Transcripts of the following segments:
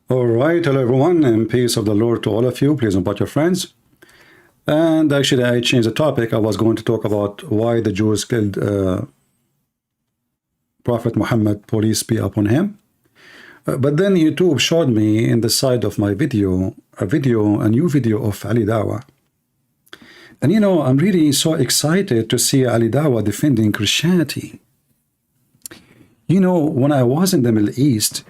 All right, hello everyone, and peace of the Lord to all of you. Please invite your friends. And actually, I changed the topic. I was going to talk about why the Jews killed Prophet Muhammad, peace be upon him. But then YouTube showed me in the side of my video, a new video of Ali Dawah. And you know, I'm really so excited to see Ali Dawah defending Christianity. You know, when I was in the Middle East,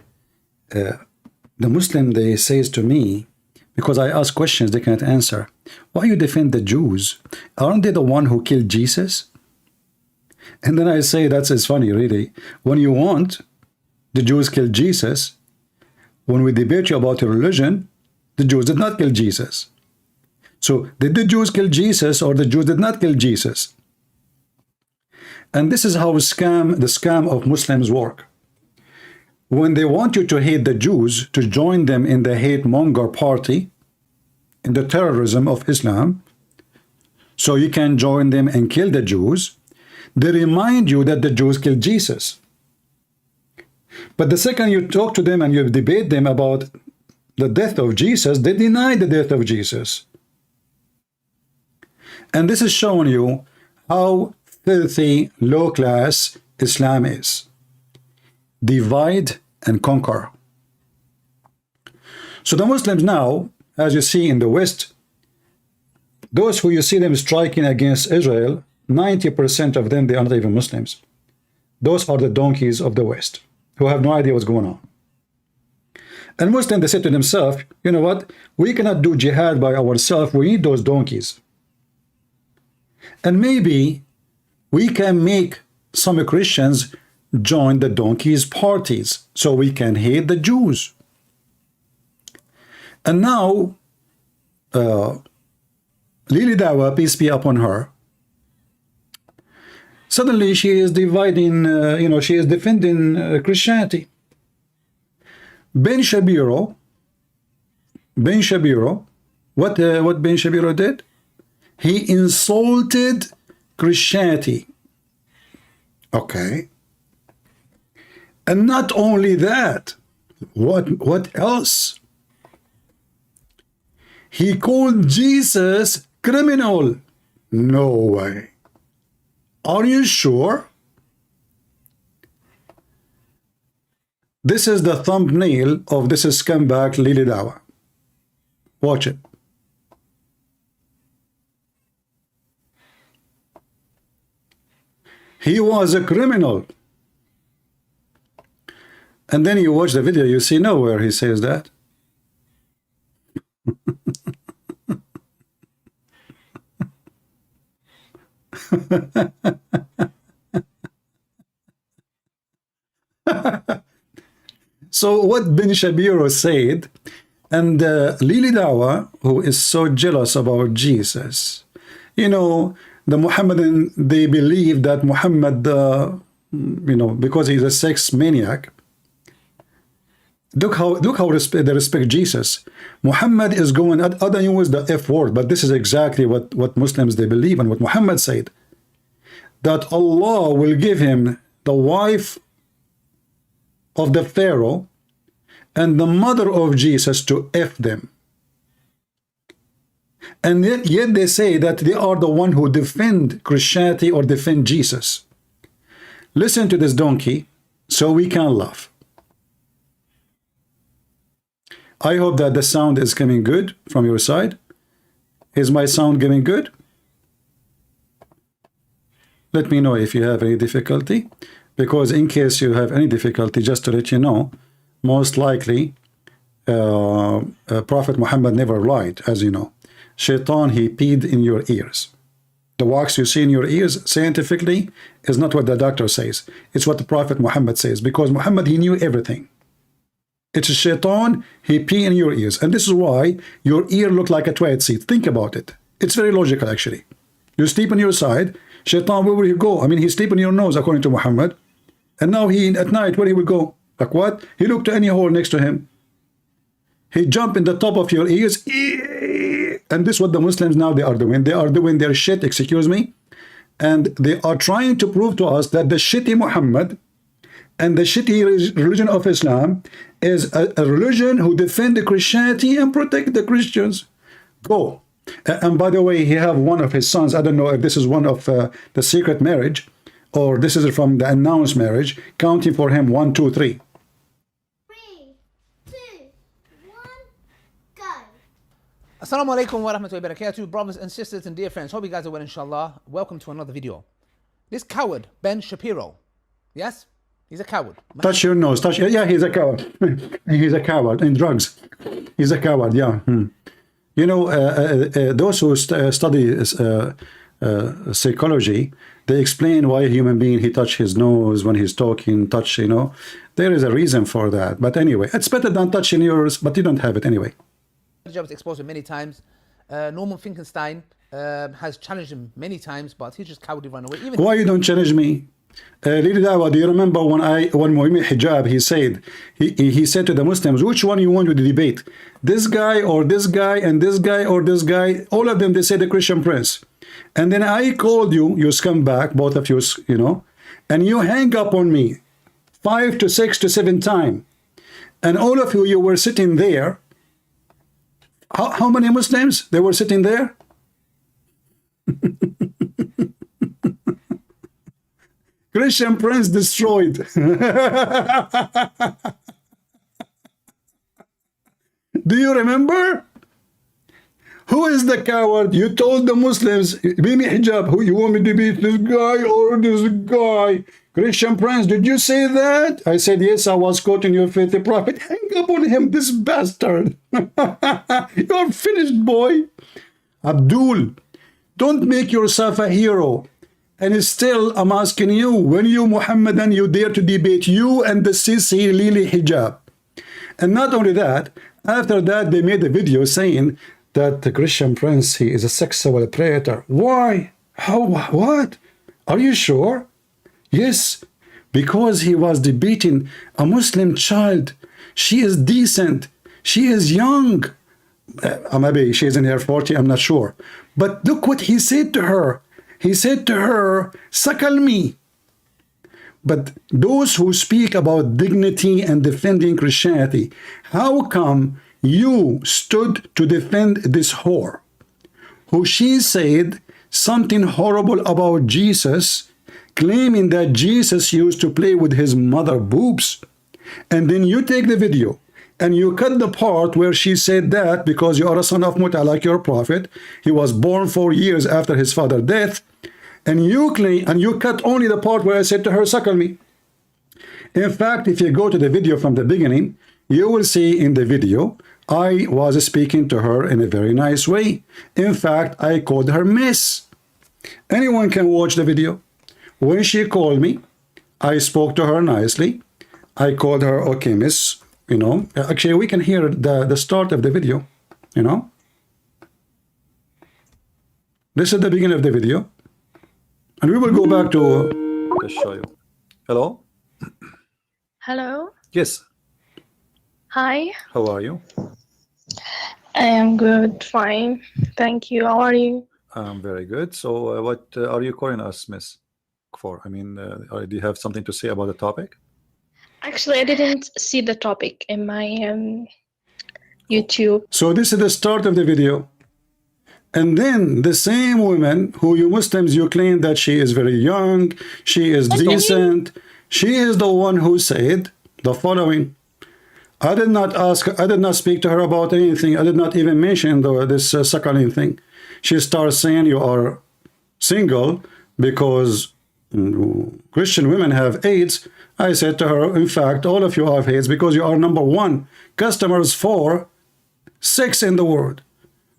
the Muslim, they says to me, because I ask questions they cannot answer, why you defend the Jews? Aren't they the one who killed Jesus? And then I say, that's funny, really. When you want the Jews killed Jesus, when we debate you about your religion, the Jews did not kill Jesus. So did the Jews kill Jesus or the Jews did not kill Jesus? And this is how the scam of Muslims work. When they want you to hate the Jews, to join them in the hate monger party, in the terrorism of Islam, so you can join them and kill the Jews, they remind you that the Jews killed Jesus. But the second you talk to them and you debate them about the death of Jesus, they deny the death of Jesus. And this is showing you how filthy, low-class Islam is. Divide and conquer. So the Muslims now, as you see in the West, those who you see them striking against Israel, 90% of them, they are not even Muslims. Those are the donkeys of the West who have no idea what's going on. And Muslims, they said to themselves, you know what, we cannot do jihad by ourselves, we need those donkeys. And maybe we can make some Christians join the donkeys parties so we can hate the Jews. And now Lily Dawah, peace be upon her, suddenly she is dividing, you know, she is defending Christianity. Ben Shapiro, what Ben Shapiro did? He insulted Christianity. Okay. And not only that, what else? He called Jesus criminal. No way. Are you sure? This is the thumbnail of this scumbag Lily Dawah. Watch it. He was a criminal. And then you watch the video, you see nowhere he says that. So what Ben Shapiro said, and Lily Dawah, who is so jealous about Jesus, you know, the Muhammadan, they believe that Muhammad, you know, because he's a sex maniac. Look how they respect Jesus. Muhammad is going, I don't use the F word, but this is exactly what Muslims, they believe, and what Muhammad said, that Allah will give him the wife of the Pharaoh and the mother of Jesus to F them. And yet they say that they are the one who defend Christianity or defend Jesus. Listen to this donkey so we can laugh. I hope that the sound is coming good from your side. Is my sound getting good? Let me know if you have any difficulty, because in case you have any difficulty, just to let you know, most likely Prophet Muhammad never lied, as you know. Shaitan, he peed in your ears. The wax you see in your ears, scientifically, is not what the doctor says. It's what the Prophet Muhammad says, because Muhammad, he knew everything. It's a shaitan, he pee in your ears. And this is why your ear look like a toilet seat. Think about it. It's very logical, actually. You sleep on your side, shaitan, where will he go? I mean, he sleep on your nose, according to Muhammad. And now he, at night, where he will go? Like what? He looked to any hole next to him. He jump in the top of your ears. And this is what the Muslims now they are doing. They are doing their shit, excuse me. And they are trying to prove to us that the shitty Muhammad and the shitty religion of Islam is a religion who defend the Christianity and protect the Christians. Go. And by the way, he have one of his sons. I don't know if this is one of the secret marriage or this is from the announced marriage. Counting for him 1, 2, 3. 3, 2, 1, go. Assalamu alaikum wa rahmatullahi wa barakatuh, brothers and sisters and dear friends. Hope you guys are well, inshallah. Welcome to another video. This coward, Ben Shapiro, yes? He's a coward. Touch your nose. Touch. Yeah, he's a coward. He's a coward in drugs. He's a coward. Yeah. You know, those who study psychology, they explain why a human being he touch his nose when he's talking. Touch. You know, there is a reason for that. But anyway, it's better than touching yours. But you don't have it anyway. Jobs exposed him many times. Norman Finkelstein has challenged him many times, but he just cowardly run away. Why you don't challenge me? Lady Dawah, do you remember when Muhammad Hijab, he said to the Muslims, which one you want to debate? This guy or this guy and this guy or this guy? All of them, they say the Christian Prince. And then I called you, you scumbag, both of you, you know, and you hang up on me 5 to 6 to 7 times. And all of you were sitting there. How many Muslims? They were sitting there? Christian Prince destroyed. Do you remember? Who is the coward? You told the Muslims, Bibi Hijab, who you want me to beat, this guy or this guy? Christian Prince, did you say that? I said, yes, I was quoting your faithful prophet. Hang up on him, this bastard. You're finished, boy. Abdul, don't make yourself a hero. And still, I'm asking you, when you Muhammadan, you dare to debate you and the Sisi Lili Hijab. And not only that, after that, they made a video saying that the Christian Prince, he is a sexual predator. Why? How? What? Are you sure? Yes, because he was debating a Muslim child. She is decent. She is young. Maybe she's in her 40, I'm not sure. But look what he said to her. He said to her, suckle me. But those who speak about dignity and defending Christianity, how come you stood to defend this whore, who she said something horrible about Jesus, claiming that Jesus used to play with his mother boobs? And then you take the video and you cut the part where she said that because you are a son of Muta like your prophet. He was born 4 years after his father's death. And you claim, and you cut only the part where I said to her, suckle me. In fact, if you go to the video from the beginning, you will see in the video, I was speaking to her in a very nice way. In fact, I called her Miss. Anyone can watch the video. When she called me, I spoke to her nicely. I called her, okay, Miss, you know. Actually, we can hear the start of the video, you know. This is the beginning of the video. And we will go back to... Let's show you. Hello? Hello. Yes. Hi. How are you? I am good, fine. Thank you. How are you? I'm very good. So what are you calling us, Miss, for? I mean, do you have something to say about the topic? Actually, I didn't see the topic in my YouTube. So this is the start of the video. And then the same woman who you Muslims, you claim that she is very young, she is decent. She is the one who said the following. I did not ask, I did not speak to her about anything. I did not even mention this suckling thing. She starts saying you are single because Christian women have AIDS. I said to her, in fact, all of you have AIDS because you are number 1 customers for sex in the world.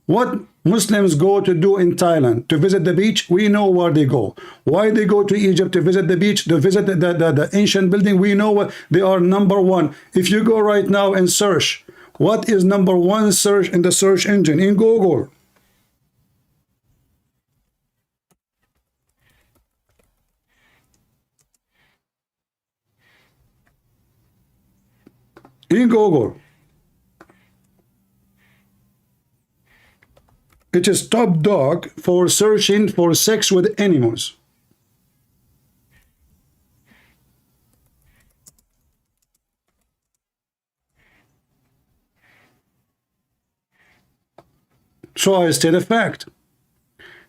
What Muslims go to do in Thailand? To visit the beach? We know where they go. Why they go to Egypt to visit the beach, to visit the ancient building? We know what they are number 1. If you go right now and search, what is number 1 search in the search engine in Google? In Google. It is top dog for searching for sex with animals. So I state a fact.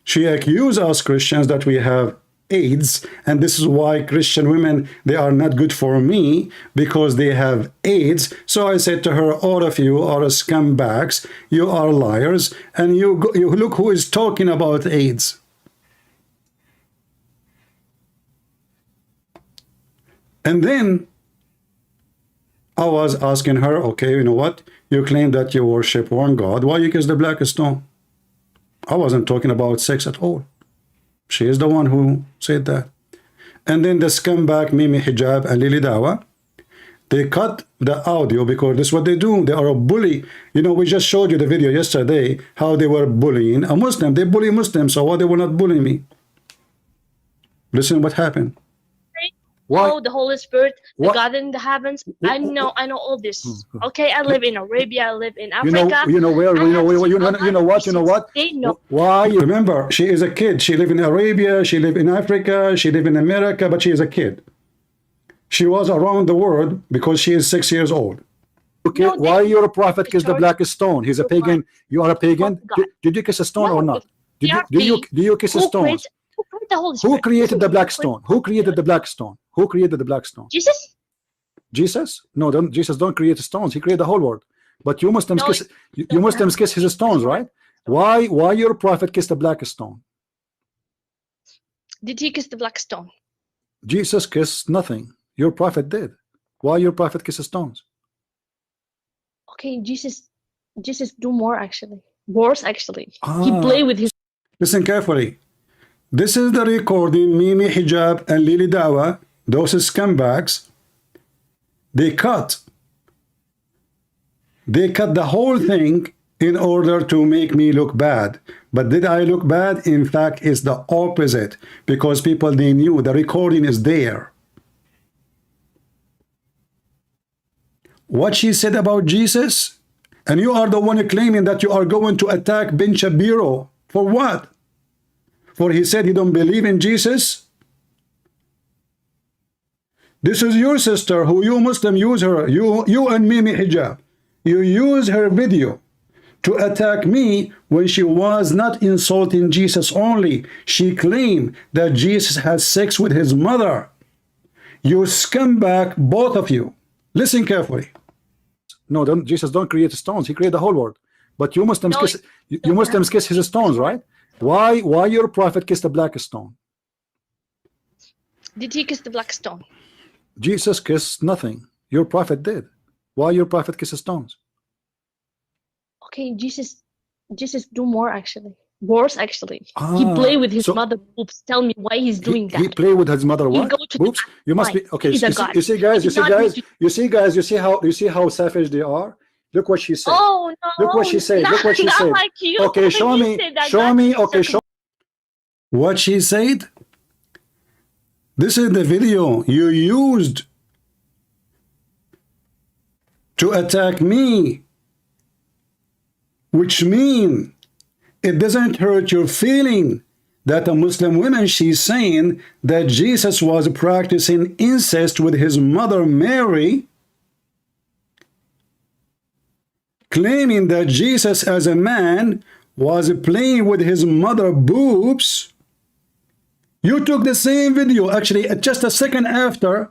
She accused us Christians that we have AIDS, and this is why Christian women, they are not good for me because they have AIDS. So I said to her, all of you are scumbags, you are liars, and you look who is talking about AIDS. And then I was asking her, okay, you know what? You claim that you worship one God. Why you kiss the black stone? I wasn't talking about sex at all. She is the one who said that. And then the scumbag Mimi Hijab and Lily Dawah, they cut the audio because this is what they do. They are a bully. You know, we just showed you the video yesterday how they were bullying a Muslim. They bully Muslims, so why they will not bully me? Listen what happened. Why? Oh, the Holy Spirit, the What? God in the heavens. I know all this. Okay, I live in Arabia, I live in Africa. You know where? You know what? They know. Why? Remember, she is a kid. She lived in Arabia. She lived in Africa. She lived in America, but she is a kid. She was around the world because she is 6 years old. Okay, No, why your prophet kiss the black stone? He's a pagan. You are a pagan. God. Did you kiss a stone or not? Do you kiss a Who stone? created the Holy Spirit? Who created the black stone? Who created the black stone? Who created the black stone? Jesus? Jesus? No, Jesus don't create stones. He created the whole world. But you Muslims No, kiss. You Muslims kiss his stones, right? Why your prophet kissed the black stone? Did he kiss the black stone? Jesus kissed nothing. Your prophet did. Why your prophet kisses stones? Okay, Jesus do more actually. Worse actually. He Ah. played with his. Listen carefully. This is the recording Mimi Hijab and Lily Dawah, those scumbags. They cut the whole thing in order to make me look bad. But did I look bad? In fact, it's the opposite, because people, they knew the recording is there. What she said about Jesus, and you are the one claiming that you are going to attack Ben Shapiro. For what? For he said he don't believe in Jesus? This is your sister who you Muslim use her, you and Mimi Hijab. You use her video to attack me when she was not insulting Jesus only. She claimed that Jesus had sex with his mother. You scumbag, both of you. Listen carefully. No, Jesus don't create stones. He created the whole world. But you Muslims kiss. You Muslims kiss his stones, right? Why your prophet kissed the black stone? Did he kiss the black stone? Jesus kissed nothing. Your prophet did. Why your prophet kisses stones? Okay, Jesus do more actually. Worse actually. He Ah, played with his so- mother boobs. Tell me why he's doing that. He played with his mother. You What? go to the Oops. You must be Fine. okay. He's a god. You see, guys. He did not need to- You see how savage they are. Look what she said. Oh no! Look what she said. Look what she not said. Like you. Okay, show You me. said that Show God me. is Okay, so- show. What she said. This is the video you used to attack me, which mean it doesn't hurt your feeling that a Muslim woman, she's saying that Jesus was practicing incest with his mother Mary, claiming that Jesus as a man was playing with his mother boobs. You took the same video, actually just a second after,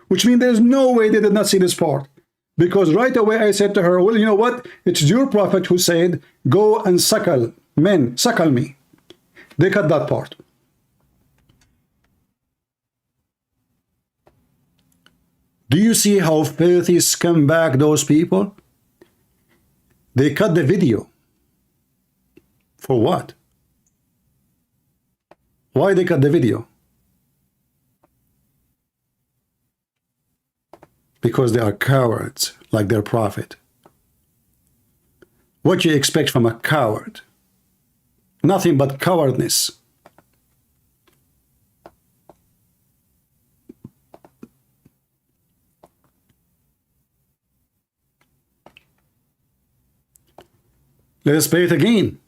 which means there's no way they did not see this part. Because right away I said to her, well, you know what? It's your prophet who said, go and suckle men, suckle me. They cut that part. Do you see how filthy scumbag those people? They cut the video. For what? Why they cut the video? Because they are cowards, like their prophet. What do you expect from a coward? Nothing but cowardness. Let us play it again.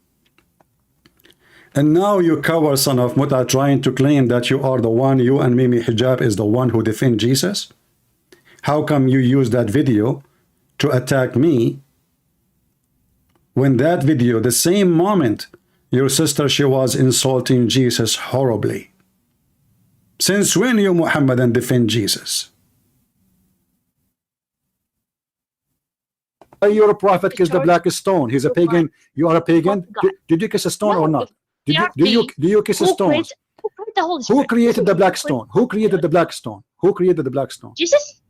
And now you coward son of Muta trying to claim that you are the one, you and Mimi Hijab is the one who defend Jesus? How come you use that video to attack me when that video, the same moment, your sister, she was insulting Jesus horribly. Since when you Muhammadan defend Jesus? Your prophet kissed the black stone. He's a pagan. You are a pagan. Did you kiss a stone or not? Do you kiss a stone? Who created the black stone? Who created the black stone? Who created the black stone? Jesus?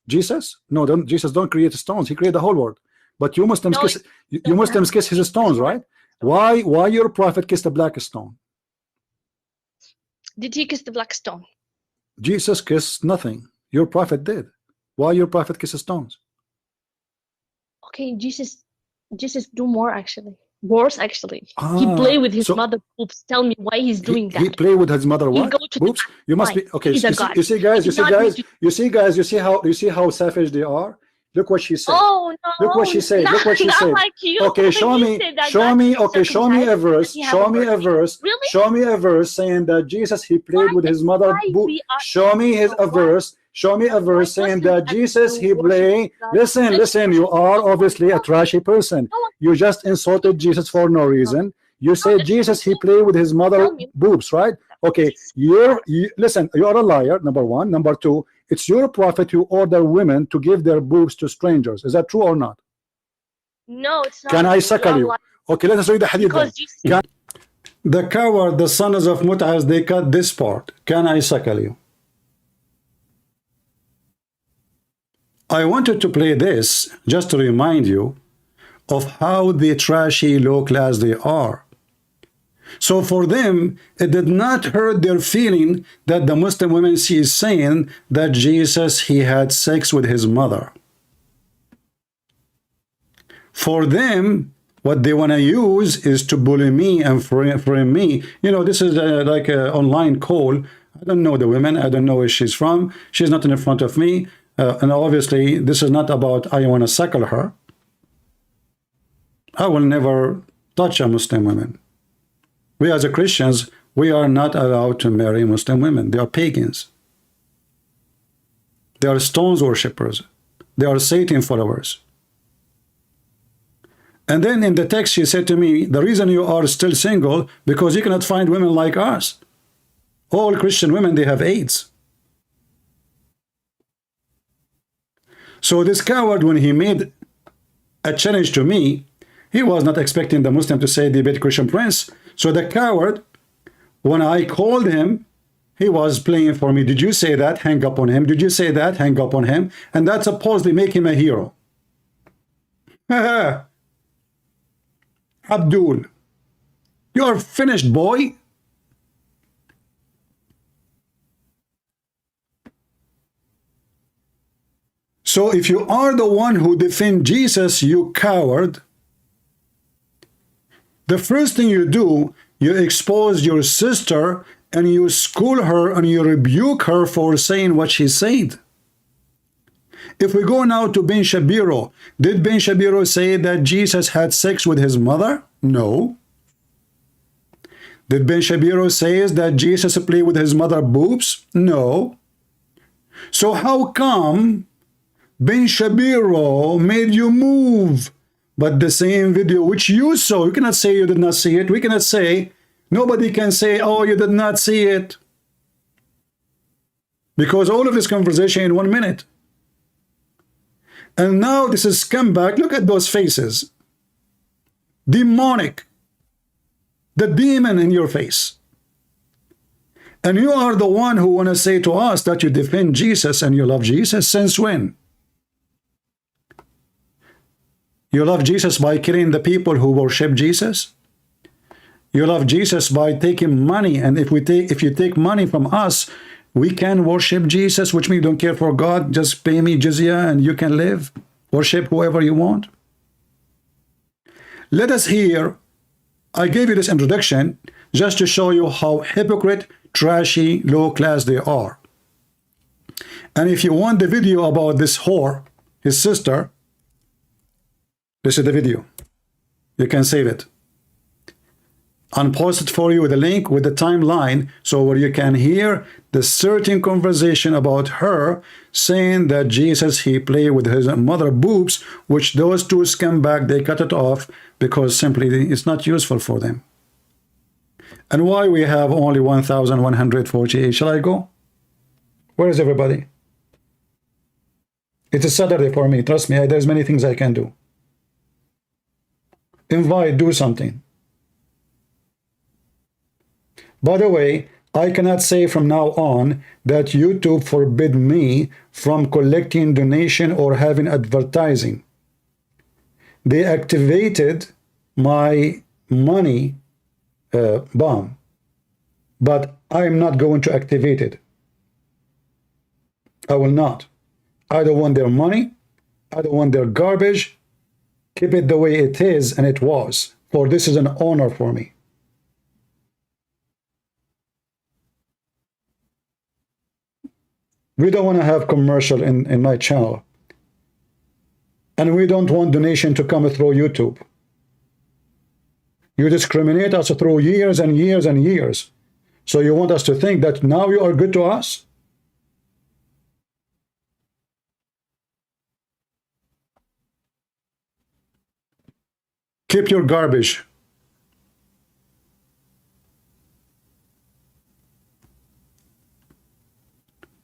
Jesus? No, Jesus don't create stones. He created the whole world. But you Muslims kiss, you Muslims kiss his stones, right? Why your prophet kissed the black stone? Did he kiss the black stone? Jesus kissed nothing. Your prophet did. Why your prophet kisses stones? Okay, Jesus do more actually. Worse actually. He play with his mother boobs. Tell me why he's doing that. He play with his mother what? Boobs? You must be okay. You see guys, you see how savage they are? Look what she said. Oh no! Look what she said. Look what she said. Like you. Okay, show me a verse. Show me a verse. Really? Show me a verse saying that Jesus he played with his mother. Show me a verse. Show me a verse saying that Jesus he played. Listen. You are obviously a trashy person. You just insulted Jesus for no reason. You say Jesus he played with his mother boobs, right? Okay, listen. You are a liar. Number one. Number two. It's your prophet who ordered women to give their boobs to strangers. Is that true or not? No, it's not. Can I suckle you? Okay, let us read the hadith then. The coward, the sons of Mut'az, they cut this part. Can I suckle you? I wanted to play this just to remind you of how the trashy low class they are. So for them, it did not hurt their feeling that the Muslim woman, she is saying that Jesus, he had sex with his mother. For them, what they want to use is to bully me and frame me. You know, this is like an online call. I don't know the woman. I don't know where she's from. She's not in front of me. And obviously, this is not about I want to suckle her. I will never touch a Muslim woman. We as a Christians, we are not allowed to marry Muslim women. They are pagans. They are stones worshippers. They are Satan followers. And then in the text, she said to me, the reason you are still single, because you cannot find women like us. All Christian women, they have AIDS. So this coward, when he made a challenge to me, he was not expecting the Muslim to say debate Christian Prince. So the coward, when I called him, he was playing for me. Did you say that? Hang up on him. Did you say that? Hang up on him. And that supposedly make him a hero. Abdul, you are finished, boy. So if you are the one who defend Jesus, you coward, the first thing you do, you expose your sister and you school her and you rebuke her for saying what she said. If we go now to Ben Shapiro, did Ben Shapiro say that Jesus had sex with his mother? No. Did Ben Shapiro say that Jesus played with his mother boobs? No. So how come Ben Shapiro made you move? But the same video which you saw, you cannot say you did not see it. We cannot say, nobody can say, oh, you did not see it. Because all of this conversation in 1 minute. And now this is scumbag. Look at those faces. Demonic. The demon in your face. And you are the one who want to say to us that you defend Jesus and you love Jesus. Since when? You love Jesus by killing the people who worship Jesus. You love Jesus by taking money, and if you take money from us, we can worship Jesus, which means you don't care for God. Just pay me jizya and you can live. Worship whoever you want. Let us hear. I gave you this introduction just to show you how hypocrite, trashy, low class they are. And if you want the video about this whore, his sister, this is the video. You can save it. and post it for you the link with the timeline, so where you can hear the certain conversation about her saying that Jesus, he played with his mother boobs, which those two scumbag, they cut it off because simply it's not useful for them. And why we have only 1,148? Shall I go? Where is everybody? It is Saturday for me. Trust me, there's many things I can do. Invite, do something. By the way, I cannot say from now on that YouTube forbid me from collecting donation or having advertising. They activated my money bomb, but I'm not going to activate it. I will not. I don't want their money. I don't want their garbage. Keep it the way it is and it was, for this is an honor for me. We don't want to have commercial in my channel. And we don't want donation to come through YouTube. You discriminate us through years and years and years. So you want us to think that now you are good to us? Keep your garbage.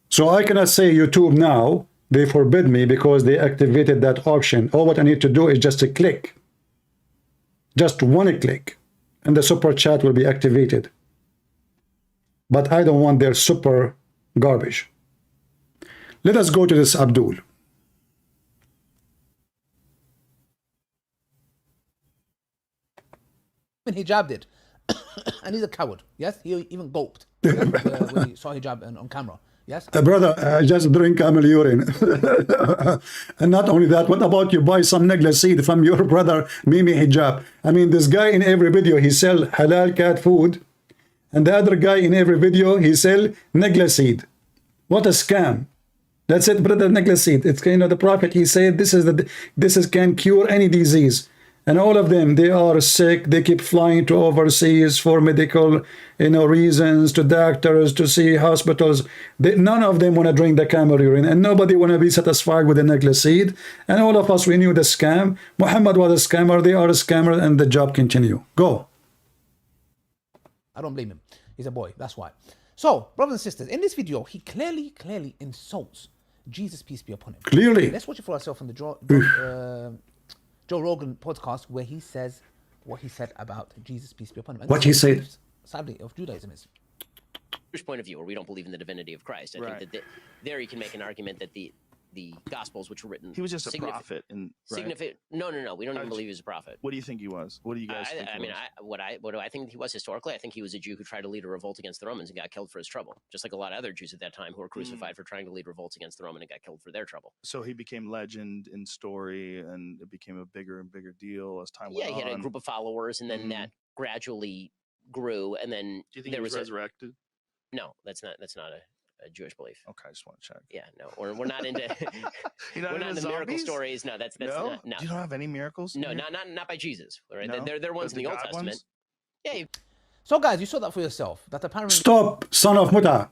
So I cannot say YouTube now, they forbid me because they activated that option. All what I need to do is just a click. Just one click. And the super chat will be activated. But I don't want their super garbage. Let us go to this Abdul. When hijab did. And he's a coward. Yes, he even gulped when he saw hijab on camera. Yes, brother, just drink camel urine. And not only that, what about you buy some negla seed from your brother Mimi Hijab? I mean, this guy in every video he sell halal cat food, and the other guy in every video he sell negla seed. What a scam! That's it, brother. Negla seed. It's, you know, the prophet, he said this can cure any disease. And all of them, they are sick. They keep flying to overseas for medical, reasons, to doctors, to see hospitals. None of them want to drink the camel urine, and nobody want to be satisfied with the necklace seed. And all of us, we knew the scam. Muhammad was a scammer. They are a scammer, and the job continue. Go. I don't blame him. He's a boy. That's why. So, brothers and sisters, in this video, he clearly insults Jesus, peace be upon him. Clearly. Let's watch it for ourselves on the Joe Rogan podcast, where he says what he said about Jesus, peace be upon him. And what he said? Sadly, of Judaism is. Jewish point of view, where we don't believe in the divinity of Christ. I think that there you can make an argument that the Gospels, which were written, he was just a prophet, and significant. No, we don't even believe he was a prophet. What do you think he was? What do you guys think? What do I think he was historically? I think he was a Jew who tried to lead a revolt against the Romans and got killed for his trouble, just like a lot of other Jews at that time who were crucified for trying to lead revolts against the Roman and got killed for their trouble. So he became legend in story, and it became a bigger and bigger deal as time went on. Yeah, he had a group of followers, and then that gradually grew, and then do you think he was resurrected? No, that's not a Jewish belief. Okay, I just want to check. Yeah, no, we're not into we're not into miracle stories. No, that's no? Not, no. You don't have any miracles? No, not by Jesus. Right? No? They're ones in the Old Testament. Ones? Yeah. So guys, you saw that for yourself. That apparently. Stop, son of Muta.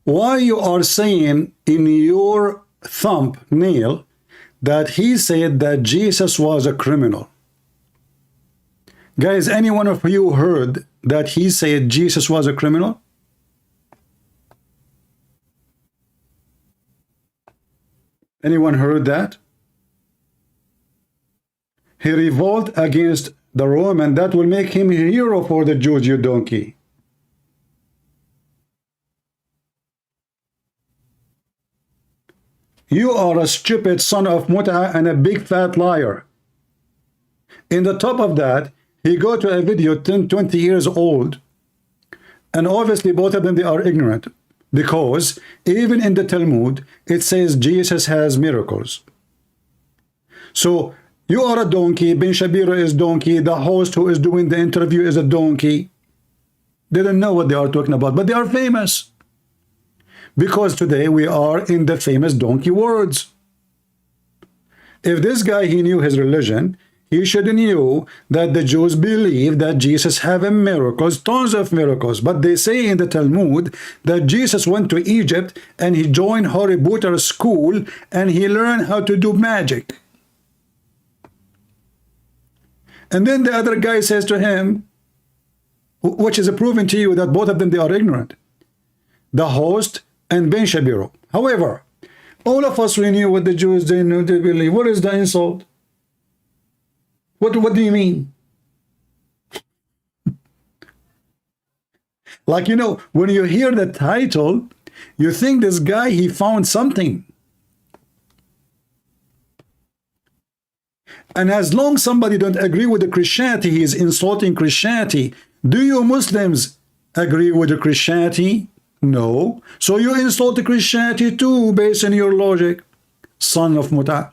Why you are saying in your thumbnail that he said that Jesus was a criminal? Guys, any one of you heard that he said Jesus was a criminal? Anyone heard that? He revolted against the Roman. That will make him a hero for the Jews, you donkey. You are a stupid son of Muta and a big fat liar. In the top of that, he go to a video 10, 20 years old, and obviously both of them, they are ignorant. Because even in the Talmud, it says Jesus has miracles. So you are a donkey. Ben Shapiro is donkey. The host who is doing the interview is a donkey. They don't know what they are talking about, but they are famous. Because today we are in the famous donkey words. If this guy, he knew his religion, He should knew that the Jews believe that Jesus have miracles, tons of miracles. But they say in the Talmud that Jesus went to Egypt and he joined Harry Potter school and he learned how to do magic. And then the other guy says to him, which is proven to you that both of them, they are ignorant. The host and Ben Shapiro. However, all of us, we knew what the Jews, they knew, they believe. What is the insult? What do you mean? Like, you know, when you hear the title, you think this guy, he found something. And as long as somebody don't agree with the Christianity, he is insulting Christianity. Do you Muslims agree with the Christianity? No. So you insult the Christianity too, based on your logic, son of Muta.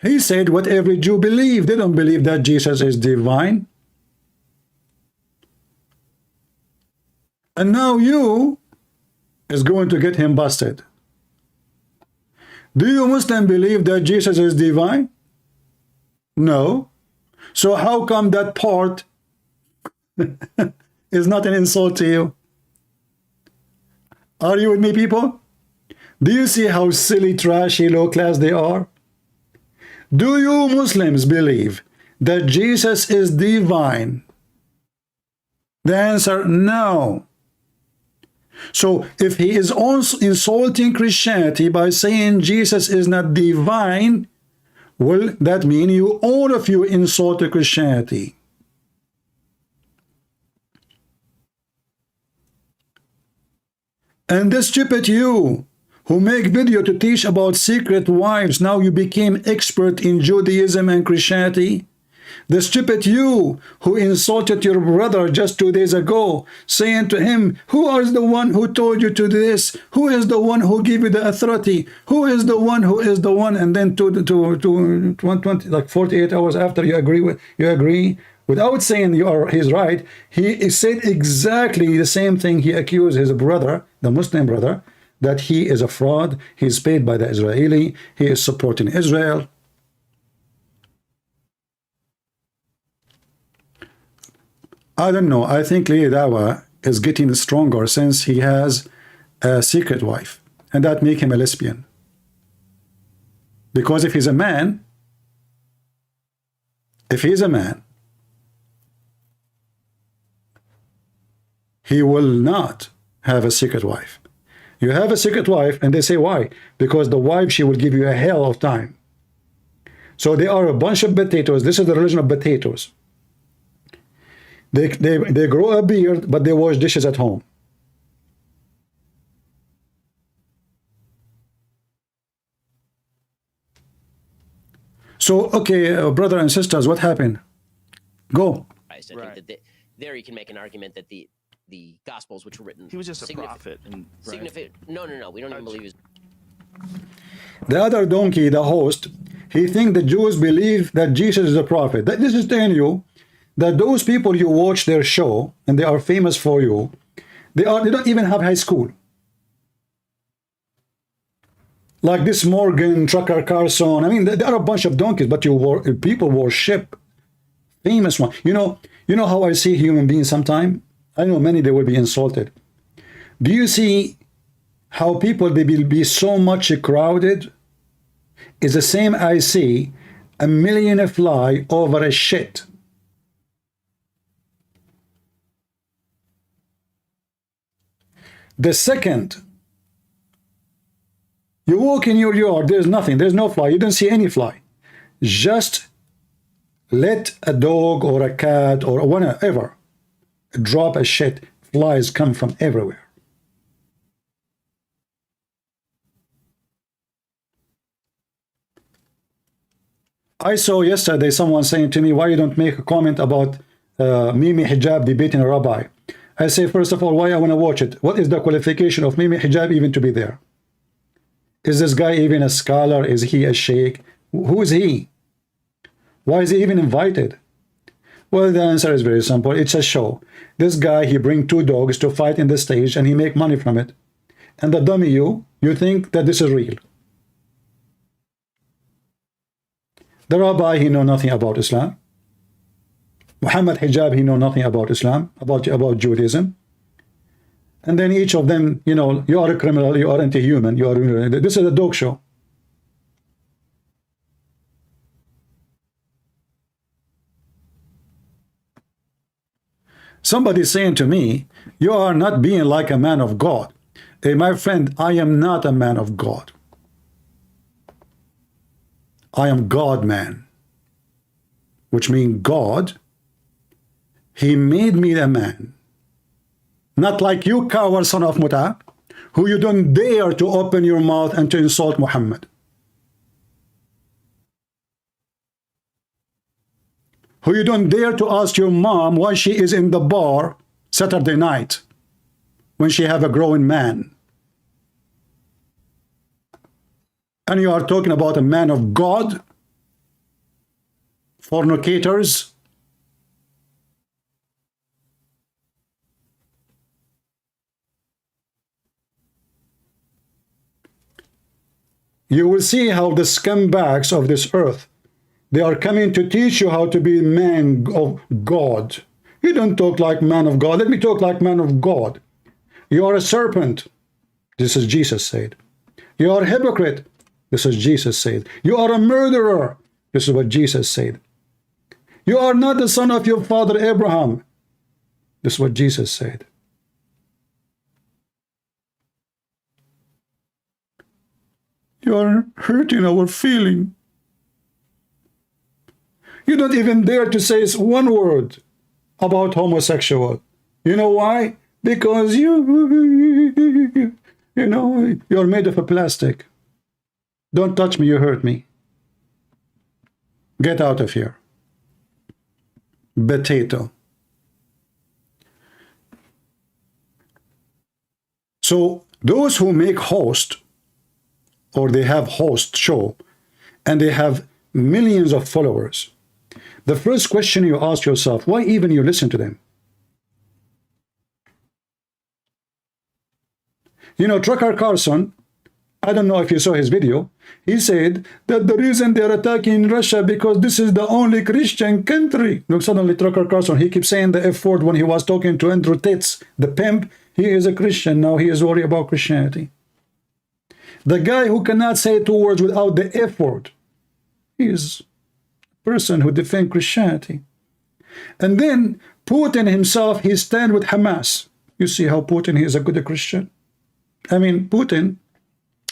He said what every Jew believes. They don't believe that Jesus is divine. And now you is going to get him busted. Do you Muslim believe that Jesus is divine? No. So how come that part is not an insult to you? Are you with me, people? Do you see how silly, trashy, low class they are? Do you Muslims believe that Jesus is divine? The answer, no. So if he is also insulting Christianity by saying Jesus is not divine, well, that means you, all of you, insult Christianity. And the stupid you, who make video to teach about secret wives, now you became expert in Judaism and Christianity. The stupid you, who insulted your brother just 2 days ago, saying to him, who is the one who told you to do this? Who is the one who gave you the authority? Who is the one who is the one? And then 20, like 48 hours after you agree without saying he's right, he said exactly the same thing. He accused his brother, the Muslim brother, that he is a fraud, he's paid by the Israeli, he is supporting Israel. I don't know, I think Dawah is getting stronger since he has a secret wife, and that make him a lesbian. Because if he's a man, he will not have a secret wife. You have a secret wife, and they say, why? Because the wife, she will give you a hell of time. So they are a bunch of potatoes. This is the religion of potatoes. They grow a beard, but they wash dishes at home. So, okay, brother and sisters, what happened? Go. I think that there you can make an argument that the Gospels, which were written, he was just a prophet. And No, we don't even believe he's. The other donkey, the host, he thinks the Jews believe that Jesus is a prophet. This is telling you that those people you watch their show and they are famous for you, they don't even have high school. Like this Morgan, Trucker Carson. I mean, there are a bunch of donkeys, but people worship famous one. You know how I see human beings sometimes? I know many, they will be insulted. Do you see how people, they will be so much crowded? It's the same I see a million fly over a shit. The second you walk in your yard, there's nothing, there's no fly, you don't see any fly. Just let a dog or a cat or whatever drop a shit, flies come from everywhere. I saw yesterday someone saying to me, why you don't make a comment about Mimi Hijab debating a rabbi? I say, first of all, why I want to watch it? What is the qualification of Mimi Hijab even to be there? Is this guy even a scholar? Is he a sheikh? Who is he? Why is he even invited? Well, the answer is very simple. It's a show. This guy, he bring 2 dogs to fight in the stage and he make money from it. And the dummy you think that this is real. The rabbi, he know nothing about Islam. Muhammad Hijab, he know nothing about Islam, about Judaism. And then each of them, you know, you are a criminal, you are anti-human, you are. This is a dog show. Somebody saying to me, you are not being like a man of God. Hey, my friend, I am not a man of God. I am God man, which means God, he made me a man. Not like you, coward son of Muta, who you don't dare to open your mouth and to insult Muhammad. Who you don't dare to ask your mom why she is in the bar Saturday night when she have a growing man. And you are talking about a man of God? Fornicators? You will see how the scumbags of this earth, they are coming to teach you how to be man of God. You don't talk like man of God. Let me talk like man of God. You are a serpent. This is Jesus said. You are a hypocrite. This is Jesus said. You are a murderer. This is what Jesus said. You are not the son of your father Abraham. This is what Jesus said. You are hurting our feeling. You don't even dare to say one word about homosexual. You know why? Because you know, you're made of a plastic. Don't touch me, you hurt me. Get out of here. Potato. So those who make host, or they have host show, and they have millions of followers, the first question you ask yourself, why even you listen to them? You know, Tucker Carlson, I don't know if you saw his video, he said that the reason they're attacking Russia because this is the only Christian country. Look, suddenly Tucker Carlson, he keeps saying the F word when he was talking to Andrew Tate, the pimp. He is a Christian, now he is worried about Christianity. The guy who cannot say 2 words without the F word, he is a person who defends Christianity. And then Putin himself, he stands with Hamas. You see how Putin, he is a good Christian. I mean, Putin,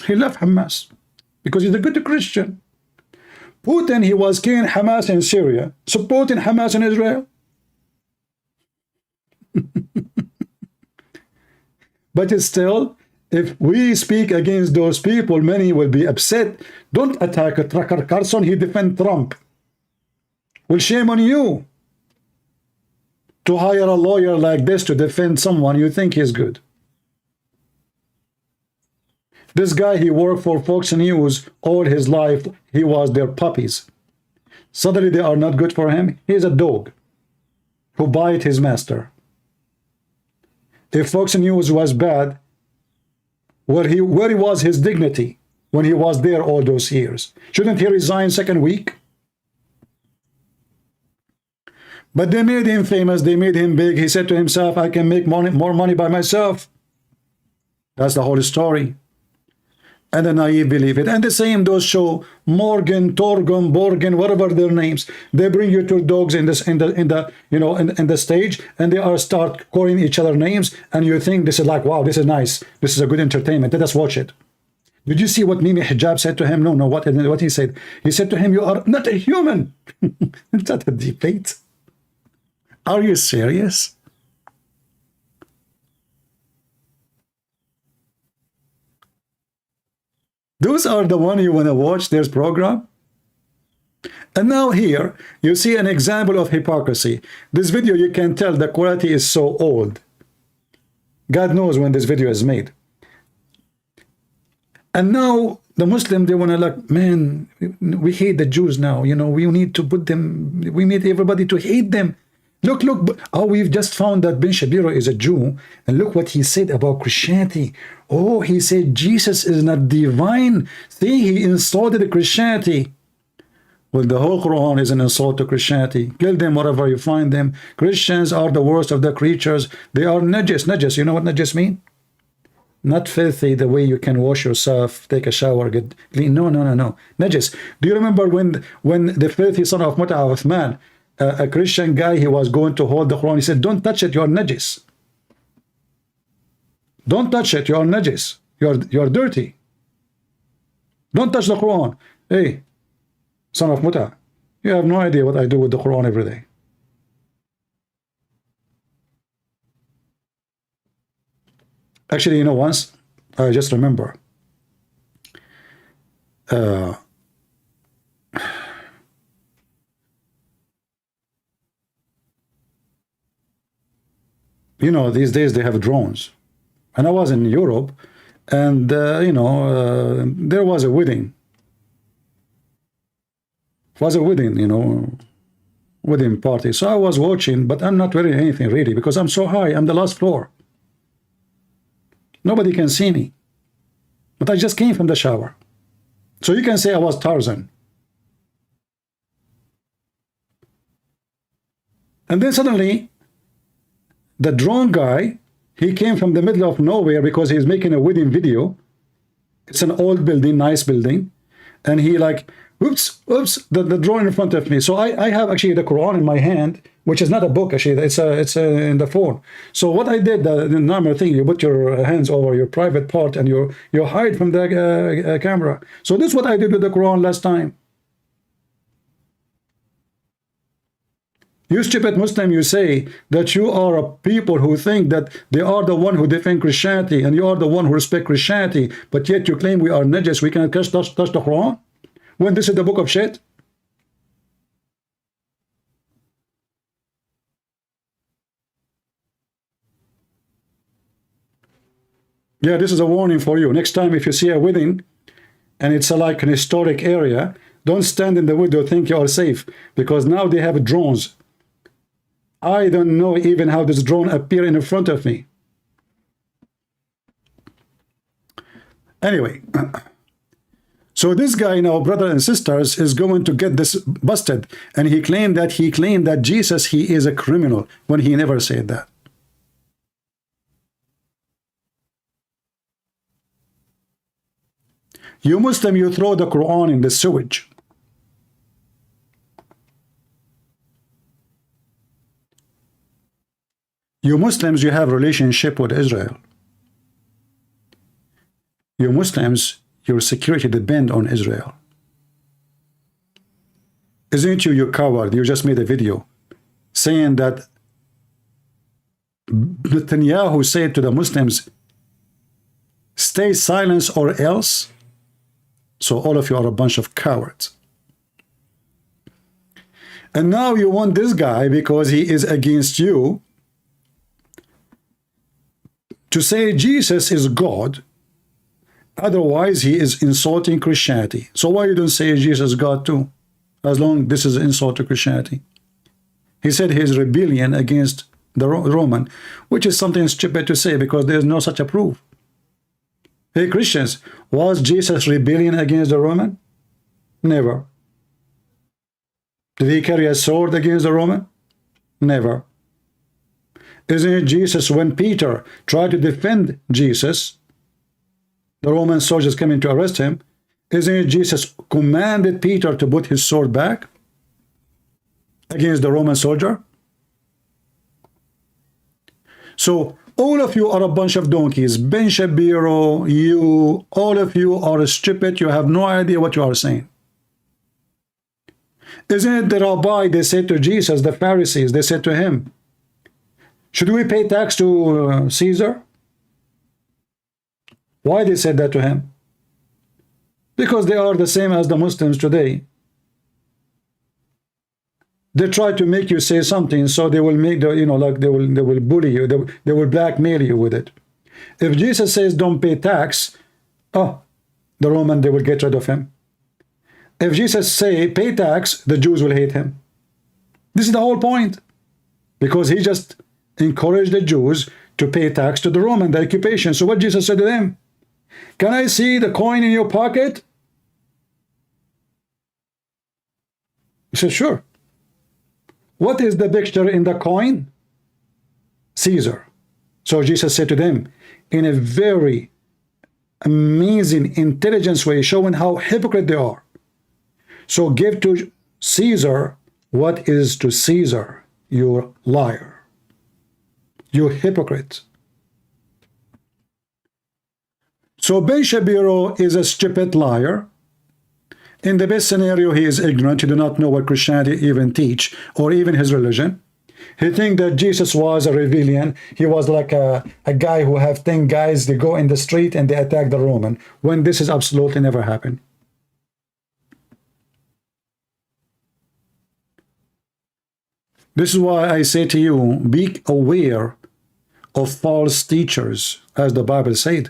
he left Hamas because he's a good Christian. Putin, he was killing Hamas in Syria, supporting Hamas in Israel. But it's still, if we speak against those people, many will be upset. Don't attack a Tucker Carlson, he defends Trump. Well, shame on you to hire a lawyer like this to defend someone you think is good. This guy, he worked for Fox News all his life. He was their puppies. Suddenly they are not good for him. He is a dog who bite his master. If Fox News was bad, where was his dignity when he was there all those years? Shouldn't he resign second week? But they made him famous. They made him big. He said to himself, I can make more money by myself. That's the whole story. And the naive believe it. And the same those show Morgan, Torgon, Borgen, whatever their names. They bring you two dogs in the stage, and they are start calling each other names, and you think this is like, wow, this is nice. This is a good entertainment. Let us watch it. Did you see what Mimi Hijab said to him? No, what he said? He said to him, you are not a human. Is that a debate? Are you serious? Those are the one you want to watch their program? And now here, you see an example of hypocrisy. This video, you can tell the quality is so old. God knows when this video is made. And now the Muslim, they want to like, man, we hate the Jews now. You know, we need to put them, we need everybody to hate them. Look, oh, we've just found that Ben Shapiro is a Jew, and look what he said about Christianity. Oh, he said Jesus is not divine. See, he insulted Christianity. Well, the whole Quran is an insult to Christianity. Kill them wherever you find them. Christians are the worst of the creatures. They are najis. Najis, you know what najis mean? Not filthy, the way you can wash yourself, take a shower, get clean. No, no, no, no. Najis. Do you remember when the filthy son of Mut'a Uthman, a Christian guy, he was going to hold the Quran, he said, don't touch it, you're najis. Don't touch it, you're najis. You're dirty. Don't touch the Quran. Hey, son of Mut'a, you have no idea what I do with the Quran every day. Actually, you know, once, I just remember, you know, these days they have drones. And I was in Europe, and, you know, there was a wedding. It was a wedding, you know, wedding party. So I was watching, but I'm not wearing anything really, because I'm so high. I'm the last floor. Nobody can see me. But I just came from the shower. So you can say I was Tarzan. And then suddenly, the drone guy, he came from the middle of nowhere because he's making a wedding video. It's an old building, nice building. And he like, oops, the drone in front of me. So I have actually the Quran in my hand, which is not a book actually, it's in the phone. So what I did, the normal thing, you put your hands over your private part and you hide from the camera. So this is what I did with the Quran last time. You stupid Muslim, you say that you are a people who think that they are the one who defend Christianity and you are the one who respect Christianity, but yet you claim we are najis, we cannot touch the Quran, when this is the book of shit. Yeah, this is a warning for you. Next time if you see a wedding and it's like an historic area, don't stand in the window think you are safe, because now they have drones. I don't know even how this drone appeared in front of me. Anyway, so this guy now, brothers and sisters, is going to get this busted, and he claimed that Jesus, he is a criminal, when he never said that. You Muslim, you throw the Quran in the sewage. You Muslims, you have relationship with Israel. You Muslims, your security depend on Israel. Isn't you coward? You just made a video saying that Netanyahu said to the Muslims, stay silent or else. So all of you are a bunch of cowards. And now you want this guy, because he is against you, to say Jesus is God, otherwise he is insulting Christianity. So why you don't say Jesus is God too, as long this is an insult to Christianity? He said his rebellion against the Roman, which is something stupid to say because there is no such a proof. Hey Christians, was Jesus rebellion against the Roman? Never. Did he carry a sword against the Roman? Never. Isn't it Jesus, when Peter tried to defend Jesus, the Roman soldiers coming to arrest him, isn't it Jesus commanded Peter to put his sword back against the Roman soldier? So all of you are a bunch of donkeys. Ben Shapiro, you, all of you are stupid. You have no idea what you are saying. Isn't it the rabbi, they said to Jesus, the Pharisees, they said to him, should we pay tax to Caesar? Why they said that to him? Because they are the same as the Muslims today. They try to make you say something, so they will make the, you know, like they will bully you, they will blackmail you with it. If Jesus says don't pay tax, oh, the Roman, they will get rid of him. If Jesus say pay tax, the Jews will hate him. This is the whole point, because he just encouraged the Jews to pay tax to the Roman, the occupation. So what Jesus said to them? Can I see the coin in your pocket? I said, sure. What is the picture in the coin? Caesar. So Jesus said to them in a very amazing intelligence way, showing how hypocrite they are. So give to Caesar what is to Caesar, you liar, you hypocrite. So Ben Shapiro is a stupid liar. In the best scenario, he is ignorant. He do not know what Christianity even teach, or even his religion. He think that Jesus was a rebellion. He was like a guy who have 10 guys, they go in the street and they attack the Roman, when this is absolutely never happened. This is why I say to you, be aware of false teachers, as the Bible said,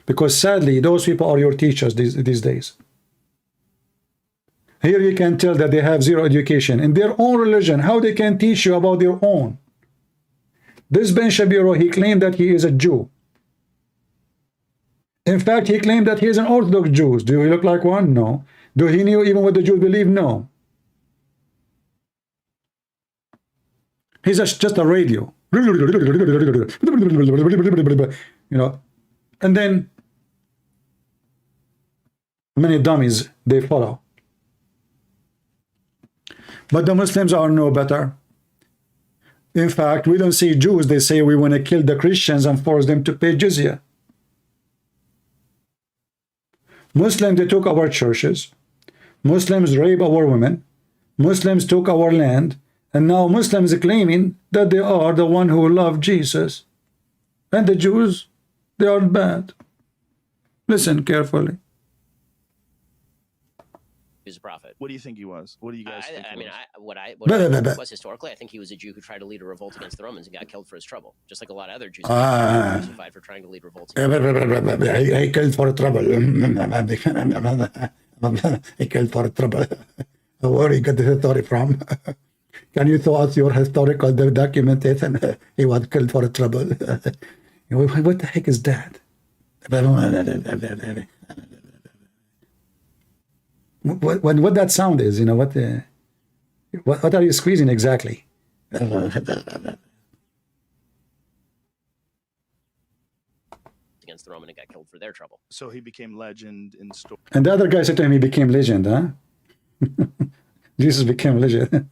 because sadly, those people are your teachers these days. Here you can tell that they have zero education in their own religion. How they can teach you about their own? This Ben Shapiro, he claimed that he is a Jew. In fact, he claimed that he is an Orthodox Jew. Do he look like one? No. Do he know even what the Jews believe? No. He's just a radio. You know, and then many dummies, they follow. But the Muslims are no better. In fact, we don't see Jews, they say we want to kill the Christians and force them to pay jizya. Muslims, they took our churches. Muslims rape our women. Muslims took our land. And now Muslims are claiming that they are the one who love Jesus. And the Jews, they are bad. Listen carefully. He was a prophet. What do you think he was? What do you guys think? I mean, what I was historically, I think he was a Jew who tried to lead a revolt against the Romans and got killed for his trouble, just like a lot of other Jews crucified for trying to lead revolts. He killed for trouble. He killed for trouble. Where you got the story from? Can you throw out your historical documentation? He was killed for trouble. What the heck is that? What that sound is, you know, what are you squeezing exactly? Against the Roman and got killed for their trouble. So he became legend in story. And the other guy said to him, he became legend, huh? Jesus became legend.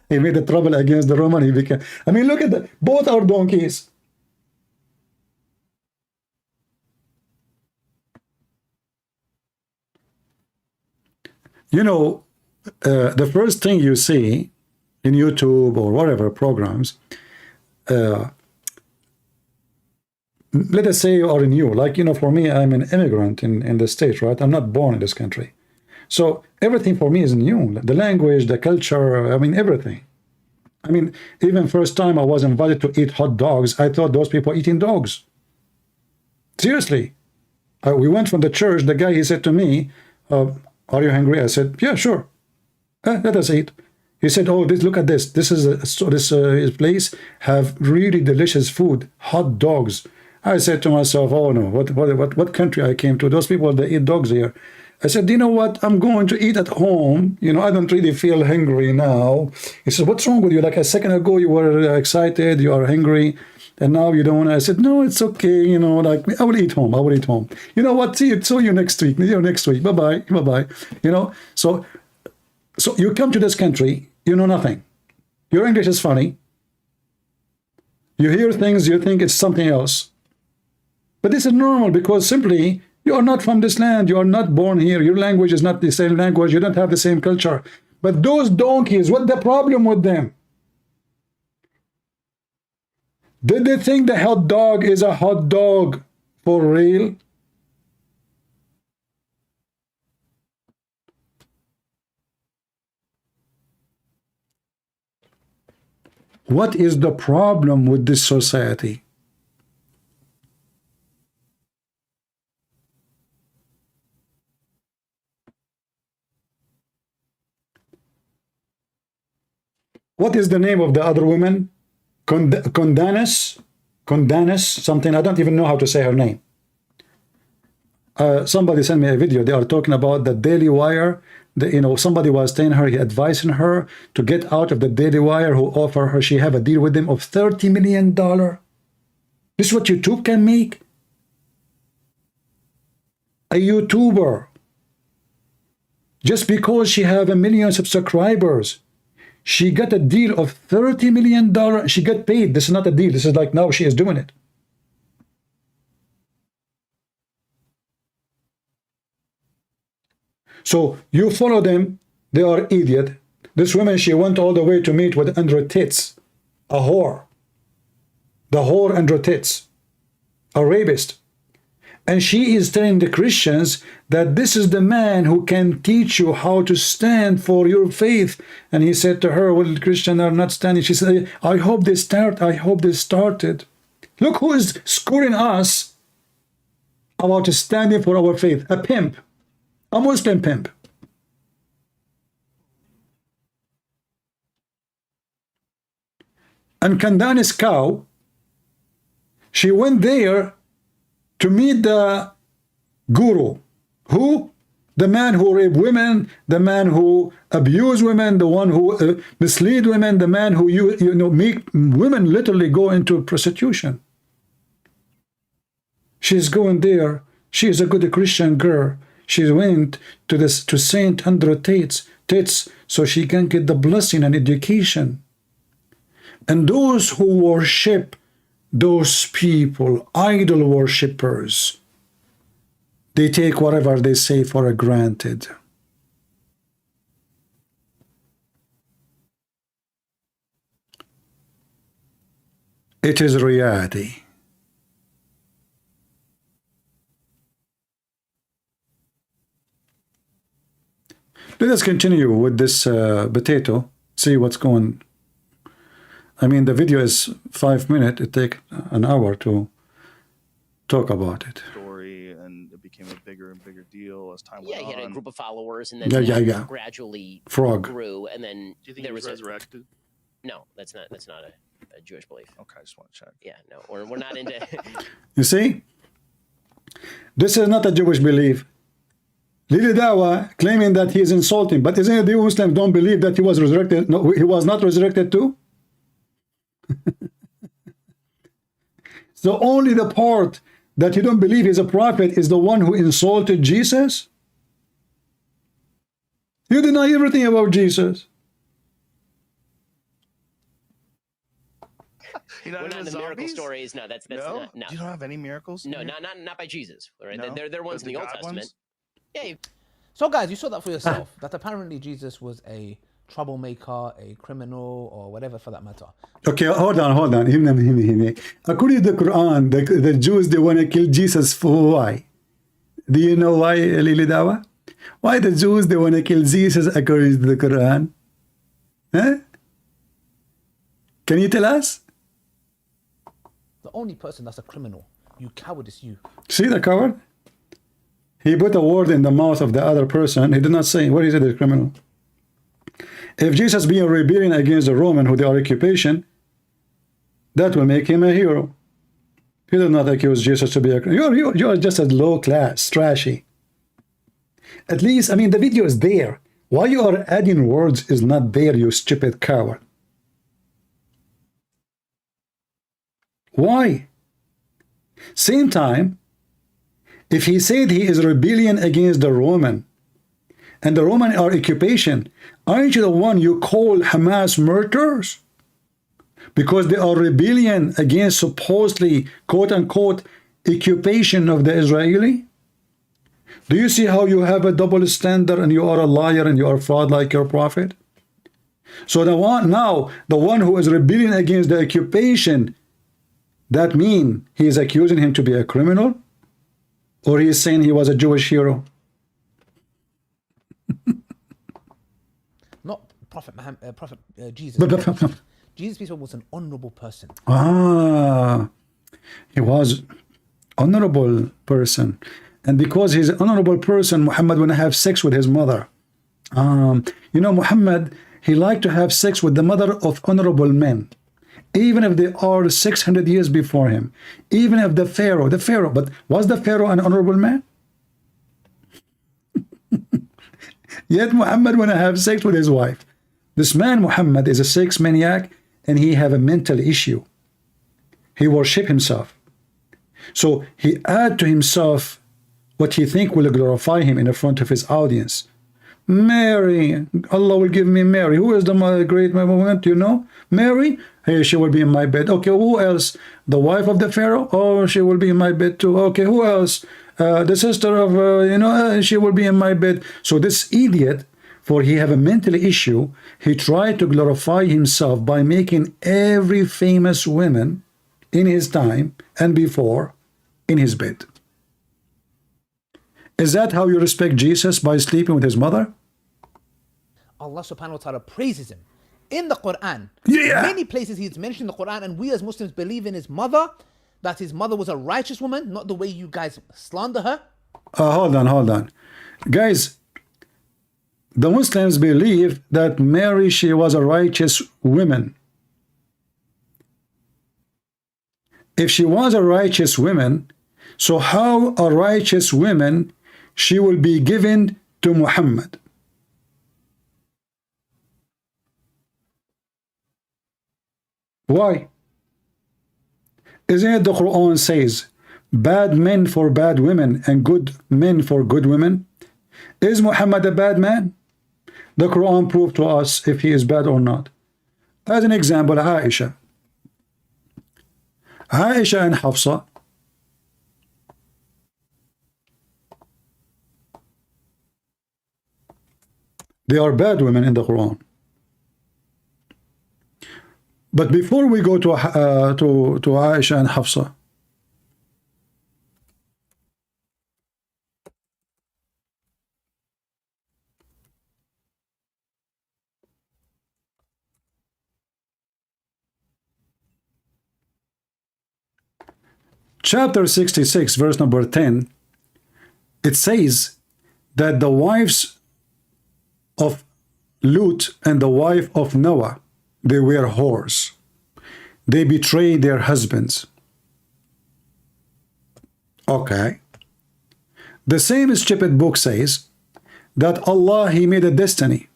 He made the trouble against the Roman. He became. I mean, look at that. Both are donkeys. You know, the first thing you see in YouTube or whatever programs, let us say you are new. Like, you know, for me, I'm an immigrant in the States, right? I'm not born in this country. So everything for me is new. The language, the culture, I mean, everything. I mean, even first time I was invited to eat hot dogs, I thought those people eating dogs. Seriously. We went from the church, the guy, he said to me, are you hungry? I said, yeah, sure. Let us eat. He said, oh, look at this. This place have really delicious food, hot dogs. I said to myself, oh no, what country I came to? Those people, they eat dogs here. I said, you know what? I'm going to eat at home. You know, I don't really feel hungry now. He said, what's wrong with you? Like a second ago, you were excited, you are hungry, and now you don't. I said, no, it's okay. You know, like, I will eat home. I will eat home. You know what? See you next week. Next week. Bye-bye. Bye-bye. You know, so you come to this country, you know nothing. Your English is funny. You hear things, you think it's something else. But this is normal because simply, you are not from this land. You are not born here. Your language is not the same language. You don't have the same culture. But those donkeys, what's the problem with them? Did they think the hot dog is a hot dog for real? What is the problem with this society? What is the name of the other woman? Condanis, something. I don't even know how to say her name. Somebody sent me a video. They are talking about the Daily Wire. somebody was telling her, he advising her to get out of the daily wire who offer her, she have a deal with them of $30 million. This is what YouTube can make? A YouTuber, just because she have 1 million subscribers, she got a deal of $30 million. She got paid. This is not a deal. This is like now she is doing it. So you follow them, they are idiot. This woman, she went all the way to meet with Andrew Tits, a whore. The whore Andrew Tits, a rapist. And she is telling the Christians that this is the man who can teach you how to stand for your faith. And he said to her, well, Christians are not standing. She said, I hope they started. Look who is scoring us about standing for our faith. A pimp. A Muslim pimp. And Candace's cow, she went there to meet the guru. Who? The man who raped women, the man who abused women, the one who mislead women, the man who make women literally go into prostitution. She's going there. She is a good Christian girl. She went to Saint Andrew Tits so she can get the blessing and education. And those who worship those people, idol worshippers, they take whatever they say for granted. It is reality. Let us continue with this potato, see what's going. I mean, the video is 5 minutes. It takes an hour to talk about it. Story, and it became a bigger and bigger deal as time went on. Yeah, he had a group of followers, and then gradually grew, and then Do you think he was resurrected? No, that's not a Jewish belief. Okay, I just want to check. Yeah, no, we're not into. You see, this is not a Jewish belief. Lili Dawah claiming that he is insulting, but isn't it the Muslims don't believe that he was resurrected? No, he was not resurrected too. So only the part that you don't believe he's a prophet is the one who insulted Jesus? You deny everything about Jesus. You know, we're not in the miracle stories. No, that's no? No. You don't have any miracles? No, not by Jesus. Right? No? They're ones in the Old Testament. Ones? Yeah. So guys, you saw that for yourself, that apparently Jesus was a troublemaker, a criminal, or whatever for that matter. Okay, hold on. According to the Quran, the Jews, they want to kill Jesus for why? Do you know why, Lili Dawah? Why the Jews, they want to kill Jesus according to the Quran? Huh? Can you tell us? The only person that's a criminal, you coward, is you. See the coward? He put a word in the mouth of the other person. He did not say, what is it, the criminal? If Jesus being rebellion against the Roman, who they are occupation, that will make him a hero. He did not accuse Jesus to be a criminal. You are just a low class, trashy. At least, I mean, the video is there. Why you are adding words is not there, you stupid coward. Why? Same time, if he said he is rebellion against the Roman, and the Roman are occupation, aren't you the one you call Hamas murderers? Because they are rebellion against supposedly, quote-unquote, occupation of the Israeli? Do you see how you have a double standard and you are a liar and you are fraud like your prophet? So the one who is rebellion against the occupation, that mean he is accusing him to be a criminal? Or he is saying he was a Jewish hero? Not Prophet Muhammad, Jesus. Jesus Peace was an honorable person. He was honorable person. And because he's an honorable person, Muhammad would have sex with his mother. You know, Muhammad, he liked to have sex with the mother of honorable men. Even if they are 600 years before him. Even if the Pharaoh, but was the Pharaoh an honorable man? Yet Muhammad wanna have sex with his wife. This man Muhammad is a sex maniac, and he have a mental issue. He worship himself. So he add to himself what he think will glorify him in the front of his audience. Mary, Allah will give me Mary. Who is the great woman? Do you know? Mary? Hey, she will be in my bed. Okay, who else? The wife of the Pharaoh? Oh, she will be in my bed too. Okay, who else? The sister of, she will be in my bed. So this idiot, for he have a mental issue, he tried to glorify himself by making every famous woman in his time and before in his bed. Is that how you respect Jesus, by sleeping with his mother? Allah subhanahu wa ta'ala praises him in the Quran. Yeah. Many places he's mentioned in the Quran, and we as Muslims believe in his mother, that his mother was a righteous woman, not the way you guys slander her. Hold on. Guys, the Muslims believe that Mary, she was a righteous woman. If she was a righteous woman, so how a righteous woman she will be given to Muhammad? Why? Isn't it the Quran says bad men for bad women and good men for good women? Is Muhammad a bad man? The Quran proved to us if he is bad or not. As an example, Aisha and Hafsa, they are bad women in the Quran. But before we go to Aisha and Hafsa, chapter 66, verse number 10, it says that the wives of Lut and the wife of Noah, they were whores. They betrayed their husbands. Okay. The same stupid book says that Allah, he made a destiny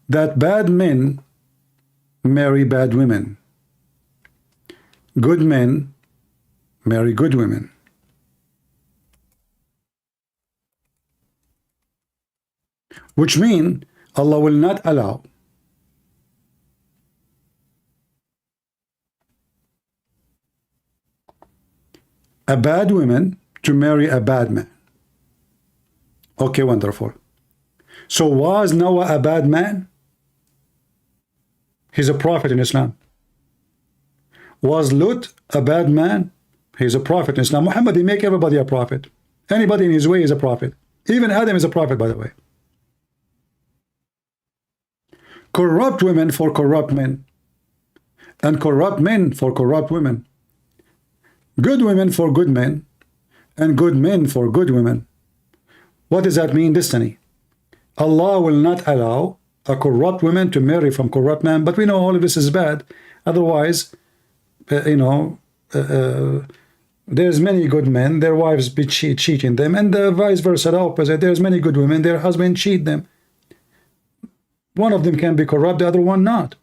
that bad men marry bad women. Good men marry good women. Which means Allah will not allow a bad woman to marry a bad man. Okay, wonderful. So was Noah a bad man? He's a prophet in Islam. Was Lut a bad man? He's a prophet in Islam. Muhammad, he make everybody a prophet. Anybody in his way is a prophet. Even Adam is a prophet, by the way. Corrupt women for corrupt men, and corrupt men for corrupt women. Good women for good men, and good men for good women. What does that mean? Destiny. Allah will not allow a corrupt woman to marry from corrupt man, but we know all of this is bad. Otherwise, there's many good men, their wives be cheating them, and vice versa, the opposite. There's many good women, their husband cheat them. One of them can be corrupt, the other one not.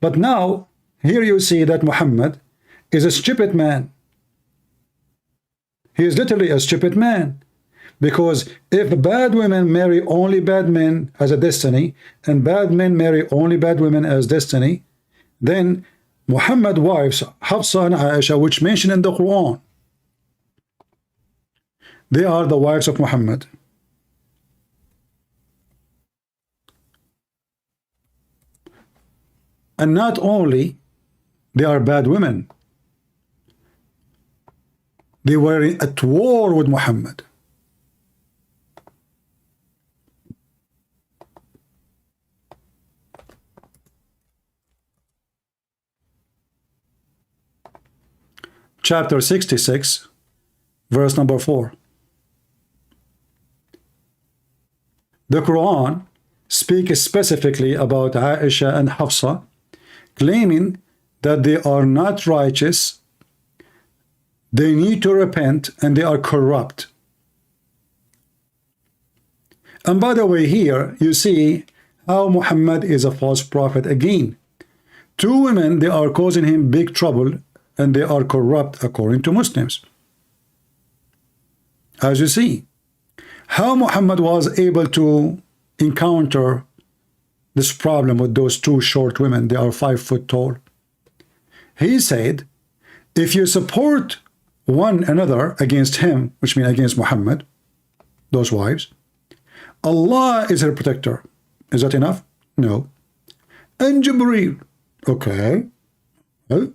But now, here you see that Muhammad is a stupid man. He is literally a stupid man. Because if bad women marry only bad men as a destiny, and bad men marry only bad women as destiny, then Muhammad's wives, Hafsa and Aisha, which mentioned in the Quran, they are the wives of Muhammad. And not only they are bad women, they were at war with Muhammad. Chapter 66, verse number 4. The Quran speaks specifically about Aisha and Hafsa, claiming that they are not righteous, they need to repent, and they are corrupt. And by the way, here you see how Muhammad is a false prophet again. Two women, they are causing him big trouble, and they are corrupt according to Muslims. As you see, how Muhammad was able to encounter this problem with those two short women. They are 5 foot tall. He said, if you support one another against him, which means against Muhammad, those wives, Allah is her protector. Is that enough? No. And Jibreel. Okay. Well,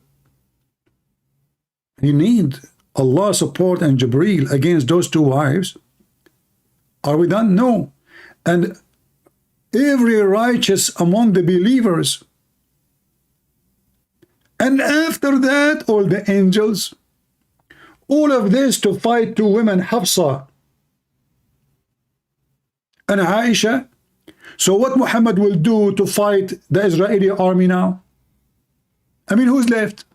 you need Allah support and Jibreel against those two wives. Are we done? No. And every righteous among the believers. And after that, all the angels. All of this to fight two women, Hafsa and Aisha. So what Muhammad will do to fight the Israeli army now? I mean, who's left?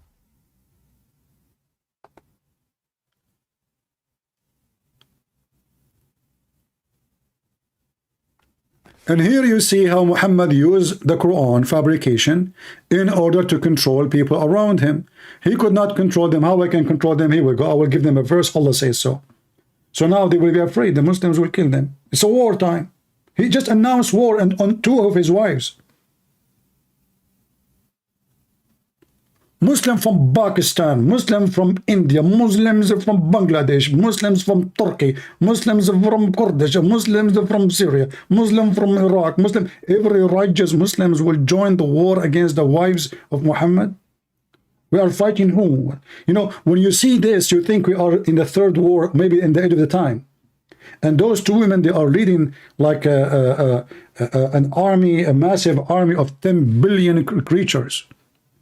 And here you see how Muhammad used the Quran fabrication in order to control people around him. He could not control them. How I can control them? He will go, I will give them a verse, Allah says so. So now they will be afraid. The Muslims will kill them. It's a war time. He just announced war on two of his wives. Muslim from Pakistan, Muslim from India, Muslims from Bangladesh, Muslims from Turkey, Muslims from Kurdish, Muslims from Syria, Muslim from Iraq, Muslim, every righteous Muslims will join the war against the wives of Muhammad. We are fighting who? You know, when you see this, you think we are in the third war, maybe in the end of the time. And those two women, they are leading like an army, a massive army of 10 billion creatures.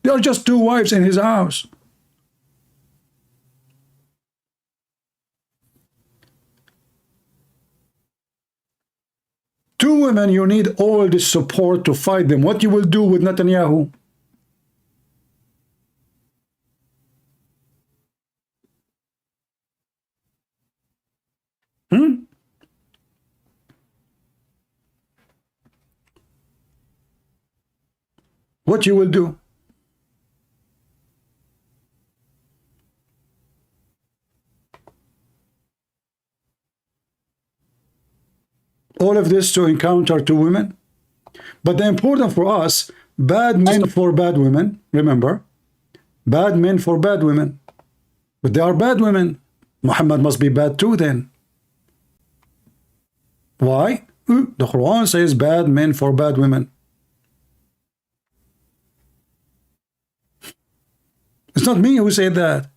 They are just two wives in his house. Two women, you need all this support to fight them. What you will do with Netanyahu? What you will do? All of this to encounter two women. But the important for us, bad men for bad women. Remember, bad men for bad women. But they are bad women. Muhammad must be bad too then. Why? The Quran says bad men for bad women. It's not me who said that.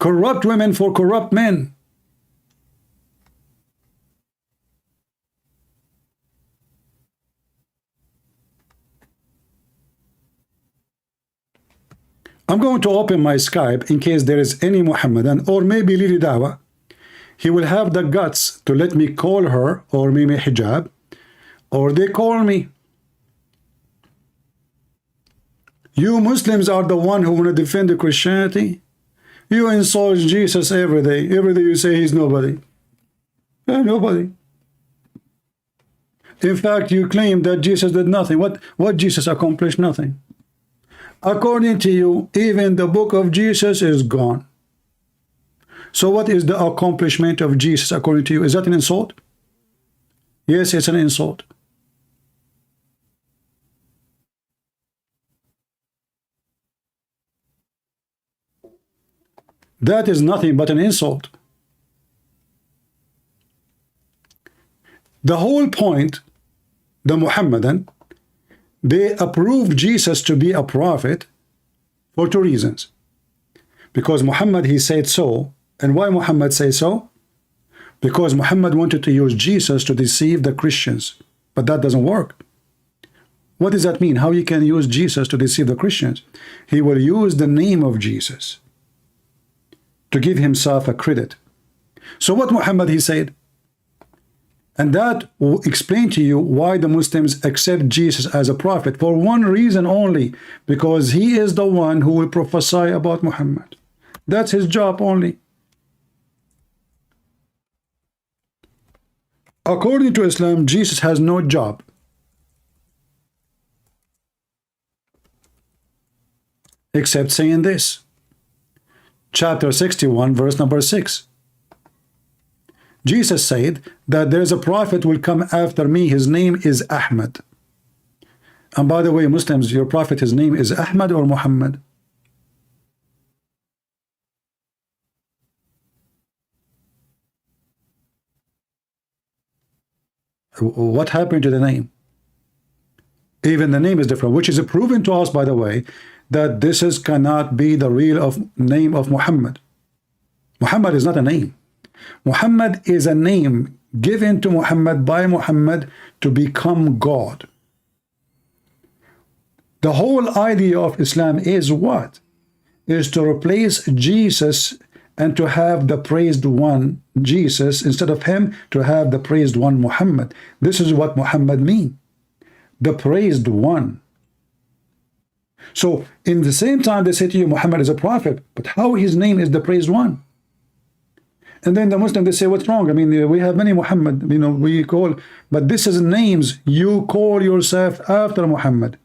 Corrupt women for corrupt men. I'm going to open my Skype in case there is any Muhammadan or maybe Lily Dawah. He will have the guts to let me call her or Mimi Hijab, or they call me. You Muslims are the one who want to defend the Christianity. You insult Jesus every day. Every day you say he's nobody. Nobody. In fact, you claim that Jesus did nothing. What Jesus accomplished? Nothing. According to you, even the book of Jesus is gone. So what is the accomplishment of Jesus according to you? Is that an insult? Yes, it's an insult. That is nothing but an insult. The whole point, the Muhammadan, they approved Jesus to be a prophet for two reasons. Because Muhammad, he said so. And why Muhammad say so? Because Muhammad wanted to use Jesus to deceive the Christians. But that doesn't work. What does that mean? How you can use Jesus to deceive the Christians? He will use the name of Jesus to give himself a credit. So what Muhammad, he said, and that will explain to you why the Muslims accept Jesus as a prophet for one reason only, because he is the one who will prophesy about Muhammad. That's his job only. According to Islam, Jesus has no job. Except saying this. Chapter 61, verse number 6. Jesus said that there is a prophet will come after me. His name is Ahmad. And by the way, Muslims, your prophet, his name is Ahmad or Muhammad? What happened to the name? Even the name is different, which is proven to us, by the way, that this is cannot be the real name of Muhammad. Muhammad is not a name. Muhammad is a name given to Muhammad by Muhammad to become God. The whole idea of Islam is what? Is to replace Jesus and to have the praised one, Jesus, instead of him, to have the praised one, Muhammad. This is what Muhammad means. The praised one. So, in the same time, they say to you, Muhammad is a prophet, but how his name is the praised one? And then the Muslim, they say, what's wrong? I mean, we have many Muhammad, you know, we call, but this is names. You call yourself after Muhammad.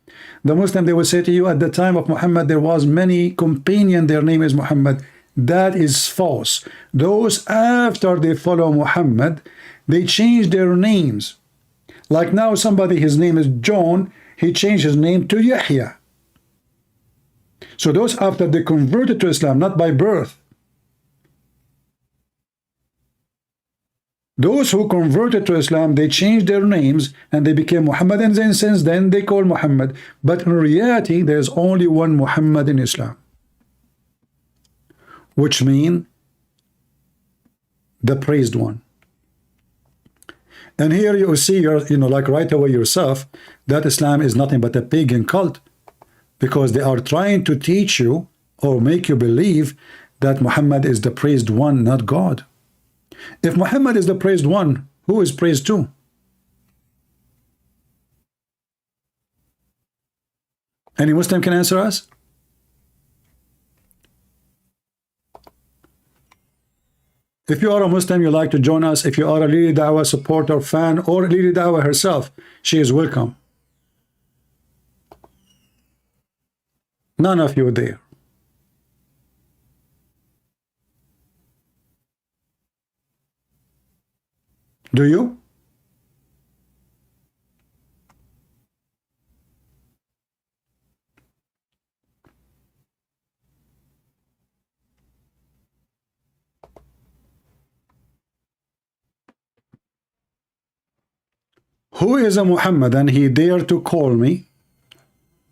The Muslim, they will say to you, at the time of Muhammad, there was many companion, their name is Muhammad. That is false. Those after they follow Muhammad, they change their names. Like now, somebody, his name is John, he changed his name to Yahya. So those after they converted to Islam, not by birth. Those who converted to Islam, they changed their names and they became Muhammad, and then since then they call Muhammad. But in reality, there's only one Muhammad in Islam, which means the praised one. And here you see, you know, like right away yourself, that Islam is nothing but a pagan cult, because they are trying to teach you or make you believe that Muhammad is the praised one, not God. If Muhammad is the praised one, who is praised too? Any Muslim can answer us? If you are a Muslim, you like to join us. If you are a Lily Dawah supporter, fan, or Lily Dawah herself, she is welcome. None of you there. Do you? Who is a Muhammad and he dared to call me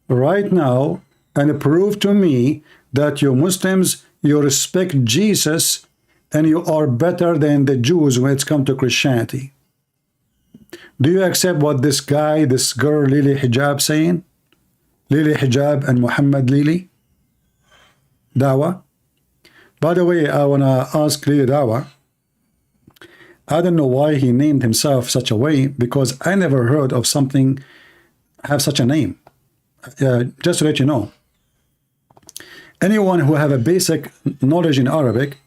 right now and prove to me that you Muslims, you respect Jesus and you are better than the Jews when it's come to Christianity? Do you accept what this guy, this girl Lily Hijab saying? Lily Hijab and Muhammad Lily Dawah. By the way, I want to ask Lily Dawah, I don't know why he named himself such a way, because I never heard of something have such a name. Just to let you know, anyone who have a basic knowledge in Arabic,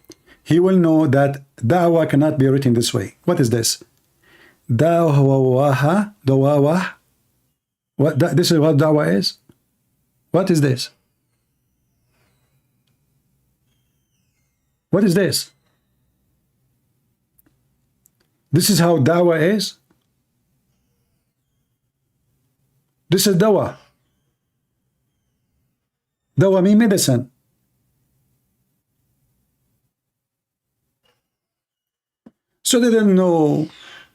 he will know that Dawah cannot be written this way. What is this? Dawah, Dawah. What? This is what Dawah is? What is this? What is this? This is how Dawah is? This is Dawah. Dawah means medicine. So they don't know,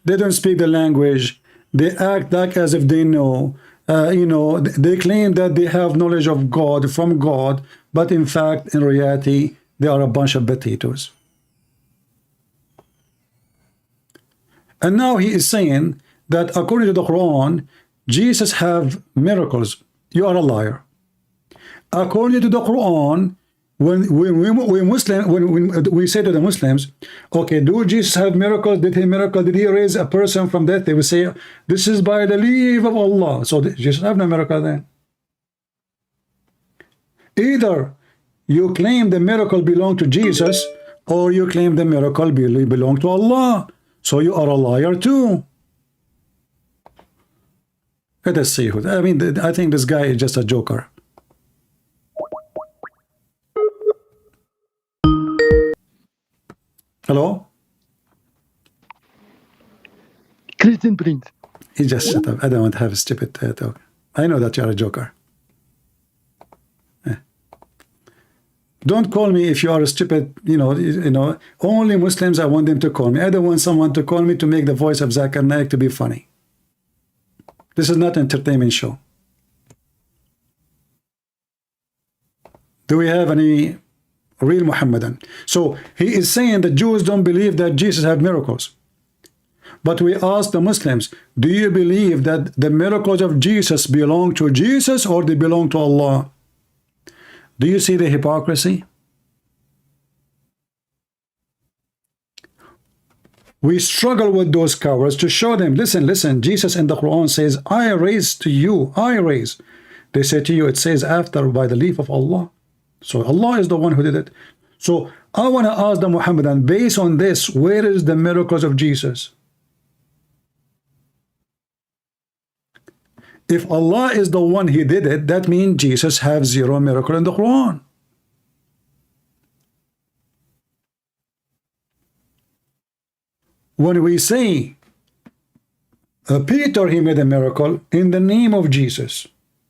they don't speak the language, they act like as if they know, you know, they claim that they have knowledge of God, from God, but in fact, in reality, they are a bunch of potatoes. And now he is saying that according to the Quran, Jesus have miracles. You are a liar. According to the Quran, when we say to the Muslims, okay, do Jesus have miracles? Did he raise a person from death? They will say, this is by the leave of Allah. So Jesus have no miracle then. Either you claim the miracle belong to Jesus, or you claim the miracle belong to Allah. So you are a liar too. Let us see who. I mean, I think this guy is just a joker. Hello? Christian Prince. He just shut up. I don't want to have a stupid talk. I know that you're a joker. Don't call me if you are a stupid, you know, only Muslims I want them to call me. I don't want someone to call me to make the voice of Zakir Naik to be funny. This is not an entertainment show. Do we have any real Muhammadan? So he is saying the Jews don't believe that Jesus had miracles. But we ask the Muslims, do you believe that the miracles of Jesus belong to Jesus or they belong to Allah? Do you see the hypocrisy? We struggle with those cowards to show them, listen, Jesus in the Quran says, I raise to you, I raise. They say to you, it says after by the leave of Allah. So Allah is the one who did it. So I want to ask the Muhammadan, based on this, where is the miracles of Jesus? If Allah is the one he did it, that means Jesus has zero miracle in the Quran. When we say Peter, he made a miracle in the name of Jesus,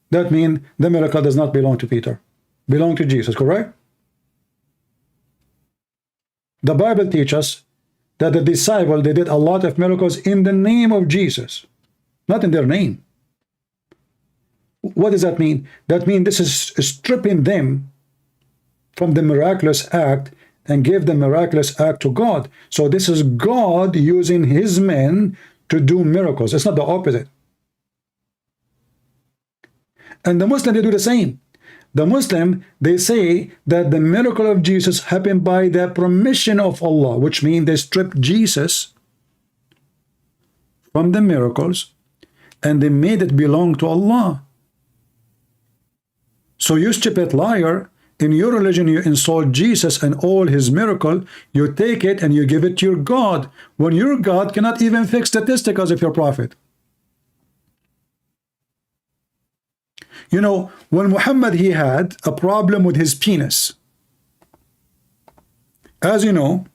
that means the miracle does not belong to Peter, belong to Jesus, correct? The Bible teaches us that the disciple, they did a lot of miracles in the name of Jesus, not in their name. What does that mean? That means this is stripping them from the miraculous act and give the miraculous act to God. So this is God using his men to do miracles. It's not the opposite. And the Muslim, they do the same. The Muslim, they say that the miracle of Jesus happened by the permission of Allah, which means they stripped Jesus from the miracles and they made it belong to Allah. So you stupid liar, in your religion you insult Jesus and all his miracle, you take it and you give it to your God, when your God cannot even fix statistics of your prophet. You know, when Muhammad, he had a problem with his penis. As you know,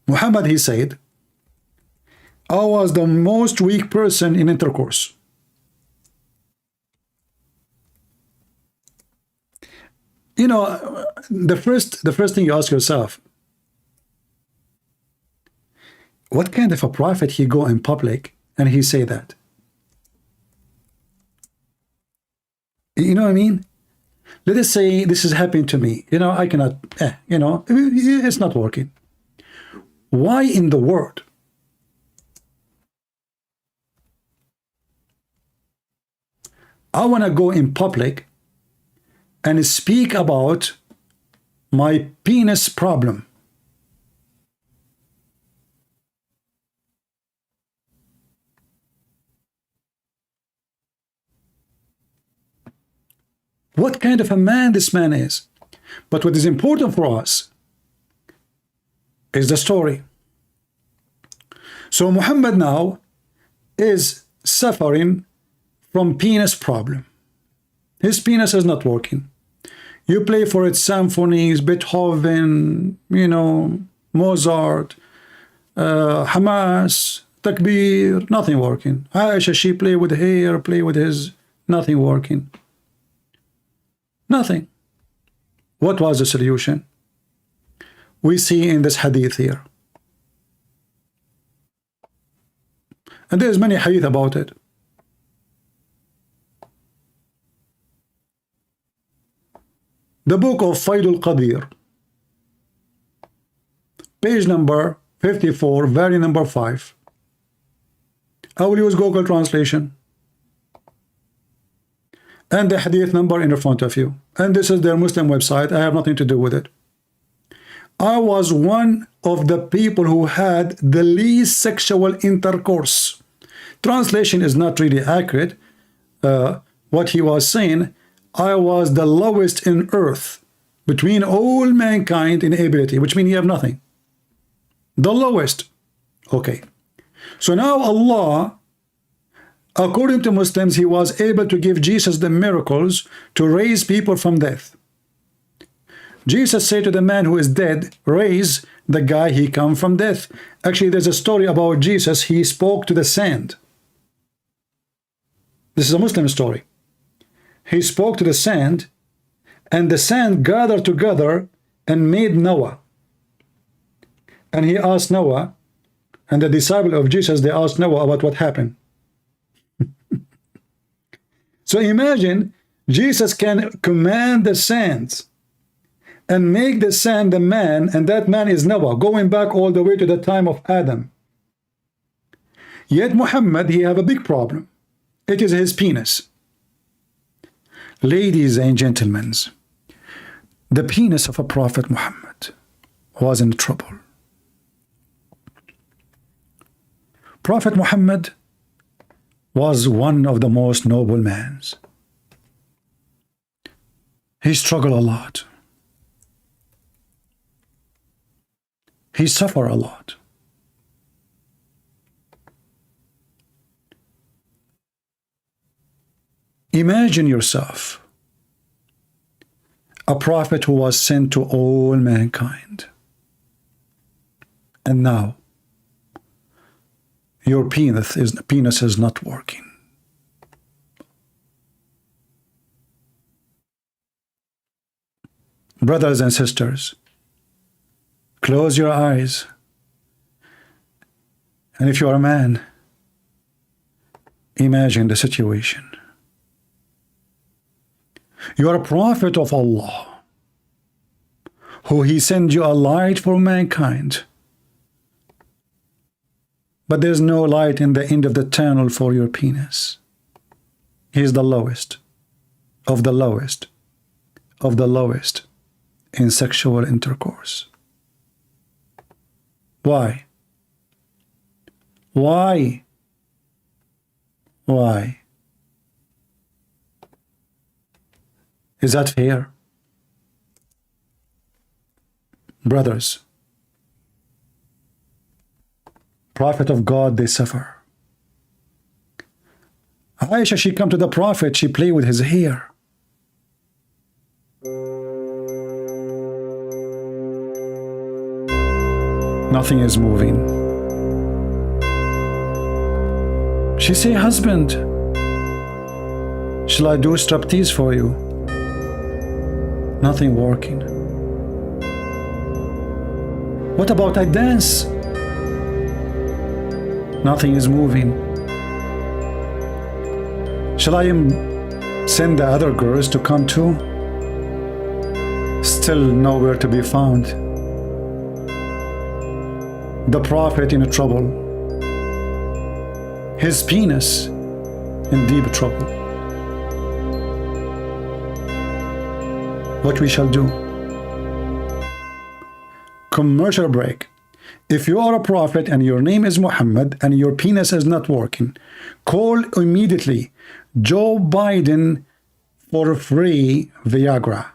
Muhammad, he said, I was the most weak person in intercourse. You know, the first thing you ask yourself, what kind of a prophet he go in public and he say that? You know what I mean? Let us say this is happening to me. You know, I cannot, you know, it's not working. Why in the world? I want to go in public and speak about my penis problem. What kind of a man this man is. But what is important for us is the story. So Muhammad now is suffering from penis problem. His penis is not working. You play for it symphonies, Beethoven, you know, Mozart, Hamas, Takbir, nothing working. Aisha, she play with hair, play with his, nothing working. Nothing. What was the solution? We see in this hadith here. And there's many hadith about it. The book of Faidul Qadir, page number 54, variant number 5. I will use Google translation. And the hadith number in front of you. And this is their Muslim website. I have nothing to do with it. I was one of the people who had the least sexual intercourse. Translation is not really accurate. What he was saying, I was the lowest in earth. between all mankind in ability, which means you have nothing. The lowest. Okay. So now Allah, according to Muslims, he was able to give Jesus the miracles to raise people from death. Jesus said to the man who is dead, raise the guy he come from death. Actually, there's a story about Jesus. He spoke to the sand. This is a Muslim story. He spoke to the sand, and the sand gathered together and made Noah. And he asked Noah, and the disciple of Jesus, they asked Noah about what happened. So imagine Jesus can command the sands and make the sand the man, and that man is Noah, going back all the way to the time of Adam. Yet Muhammad, he have a big problem. It is his penis. Ladies and gentlemen, the penis of a Prophet Muhammad was in trouble. Prophet Muhammad was one of the most noble men. He struggled a lot. He suffered a lot. Imagine yourself, a prophet who was sent to all mankind, and now your penis is not working. Brothers and sisters, close your eyes, and if you are a man, imagine the situation. You are a prophet of Allah, who He sent you a light for mankind, but there's no light in the end of the tunnel for your penis. He is the lowest of the lowest of the lowest in sexual intercourse. Why? Why? Why? Is that fair? Brothers, Prophet of God, they suffer. Aisha, she come to the Prophet, she play with his hair. Nothing is moving. She say, husband, shall I do striptease for you? Nothing working. What about I dance? Nothing is moving. Shall I send the other girls to come too? Still nowhere to be found. The Prophet in trouble. His penis in deep trouble. What we shall do? Commercial break. If you are a prophet and your name is Muhammad and your penis is not working, call immediately Joe Biden for free Viagra.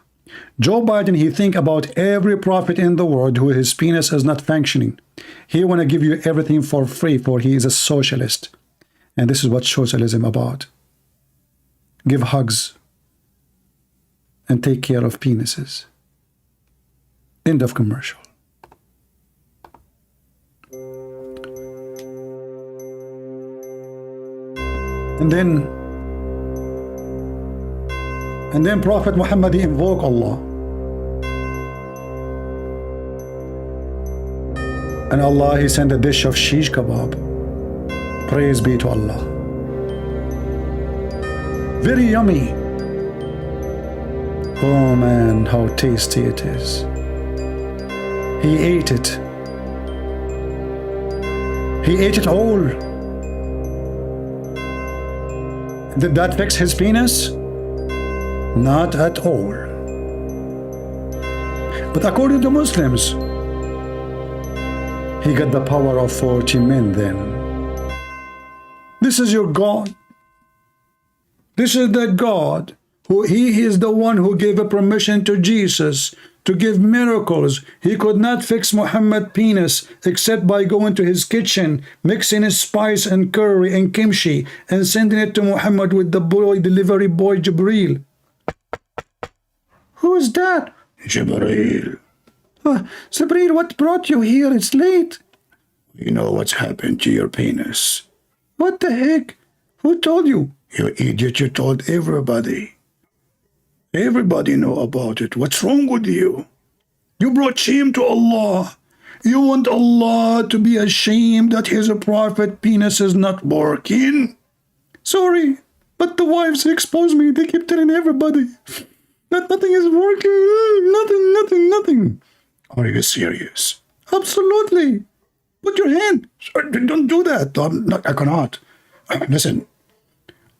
Joe Biden, he think about every prophet in the world who his penis is not functioning. He want to give you everything for free, for he is a socialist. And this is what socialism about. Give hugs and take care of penises. End of commercial. And then Prophet Muhammad, he invoked Allah. And Allah, he sent a dish of shish kebab. Praise be to Allah. Very yummy. Oh man, how tasty it is. He ate it. He ate it all. Did that fix his penis? Not at all. But according to Muslims, he got the power of 40 men then. This is your God. This is the God He is the one who gave a permission to Jesus to give miracles. He could not fix Muhammad's penis except by going to his kitchen, mixing his spice and curry and kimchi, and sending it to Muhammad with the delivery boy Jibreel. Who is that? Jibreel. Jibreel, what brought you here? It's late. You know what's happened to your penis. What the heck? Who told you? You idiot, you told everybody. Everybody know about it. What's wrong with you? You brought shame to Allah. You want Allah to be ashamed that his prophet penis is not working? Sorry, but the wives exposed me. They keep telling everybody that nothing is working. Nothing. Are you serious? Absolutely. Put your hand. Don't do that. I cannot. Listen.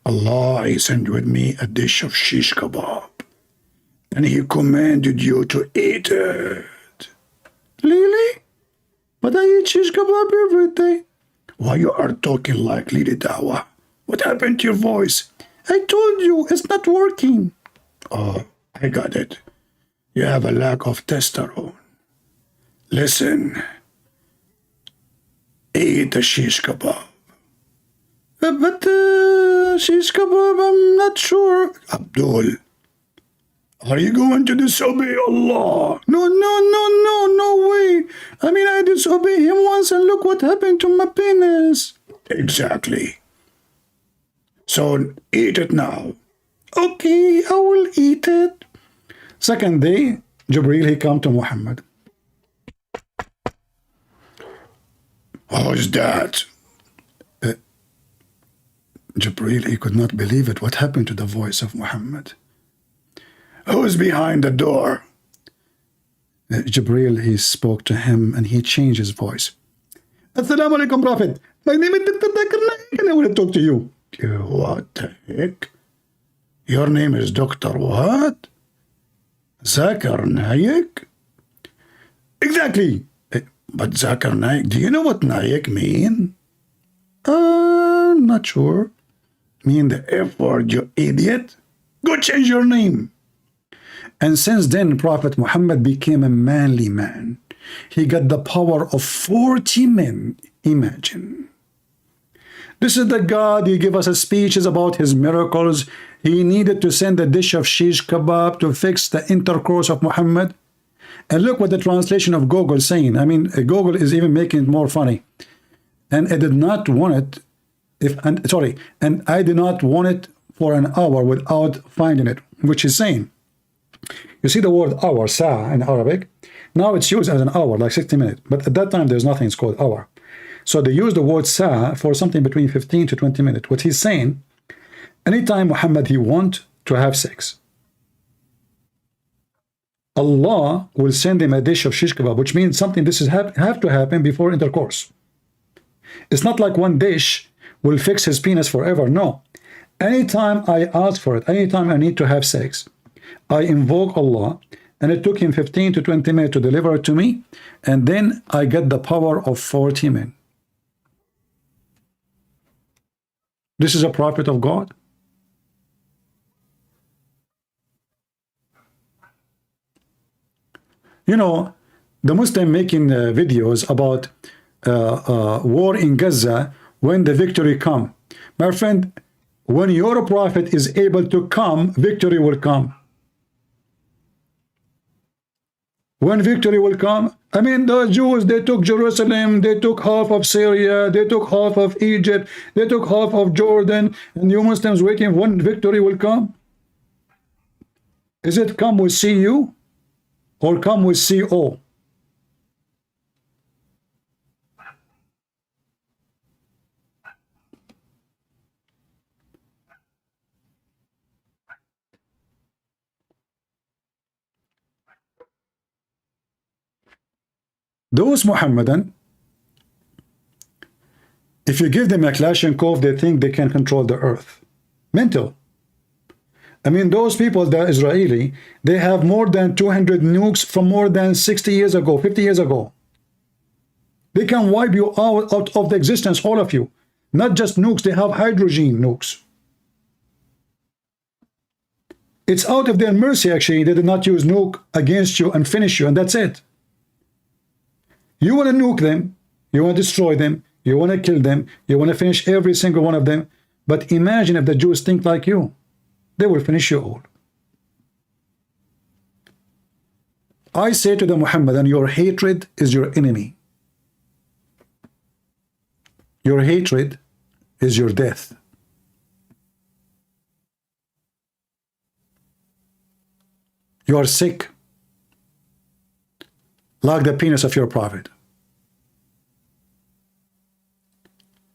Allah, He sent with me a dish of shish kebab. And He commanded you to eat it. Really? But I eat shish kebab every day. Why you are talking like Lady Dawah? What happened to your voice? I told you, it's not working. Oh, I got it. You have a lack of testosterone. Listen. Eat the shish kebab. But shish kebab, I'm not sure. Abdul, are you going to disobey Allah? No way. I mean, I disobeyed Him once and look what happened to my penis. Exactly. So eat it now. Okay, I will eat it. Second day, Jibreel, he come to Muhammad. How's that? Jibreel, he could not believe it. What happened to the voice of Muhammad? Who's behind the door? Jibreel, he spoke to him and he changed his voice. Assalamu alaikum, Prophet. My name is Dr. Zakir Naik and I want to talk to you. What the heck? Your name is Dr. what? Zakir Naik? Exactly. But Zakir Naik, do you know what Naik mean? Not sure. Mean the F word, you idiot. Go change your name. And since then, Prophet Muhammad became a manly man. He got the power of 40 men. Imagine. This is the God. He gave us speeches about his miracles. He needed to send a dish of shish kebab to fix the intercourse of Muhammad. And look what the translation of Google is saying. I mean, Google is even making it more funny. And I did not want it. And I did not want it for an hour without finding it, which is saying, you see the word hour, sa in Arabic. Now it's used as an hour, like 60 minutes. But at that time, there's nothing. It's called hour. So they use the word sa for something between 15 to 20 minutes. What he's saying, anytime Muhammad, he want to have sex, Allah will send him a dish of shish kebab, which means something this is have to happen before intercourse. It's not like one dish will fix his penis forever. No. Anytime I ask for it, anytime I need to have sex, I invoke Allah, and it took him 15 to 20 minutes to deliver it to me, and then I get the power of 40 men. This is a prophet of God. You know, the Muslim making videos about war in Gaza when the victory come. My friend, when your prophet is able to come, victory will come. When victory will come, I mean, the Jews, they took Jerusalem, they took half of Syria, they took half of Egypt, they took half of Jordan, and you Muslims waiting when victory will come? Is it come with CU or come with CO? Those Muhammadan, if you give them a Kalashnikov, they think they can control the earth. Mental. I mean, those people, the Israeli, they have more than 200 nukes from more than 60 years ago, 50 years ago. They can wipe you out of the existence, all of you. Not just nukes, they have hydrogen nukes. It's out of their mercy, actually. They did not use nuke against you and finish you, and that's it. You want to nuke them, you want to destroy them, you want to kill them, you want to finish every single one of them. But imagine if the Jews think like you. They will finish you all. I say to the Muhammadan, your hatred is your enemy. Your hatred is your death. You are sick, like the penis of your prophet.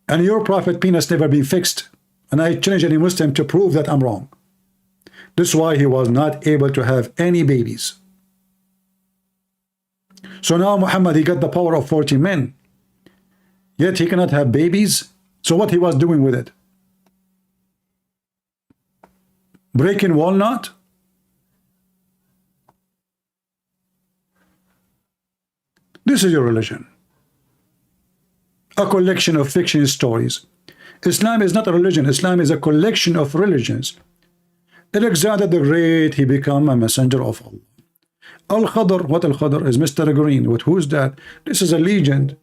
And your prophet penis never been fixed. And I challenge any Muslim to prove that I'm wrong. This is why he was not able to have any babies. So now Muhammad, he got the power of 40 men. Yet he cannot have babies. So what he was doing with it? Breaking walnut? This is your religion. A collection of fiction stories. Islam is not a religion. Islam is a collection of religions. Alexander the Great, he became a messenger of Allah. Al-Khadr, what Al-Khadr is? Mr. Green. What? Who's that? This is a legend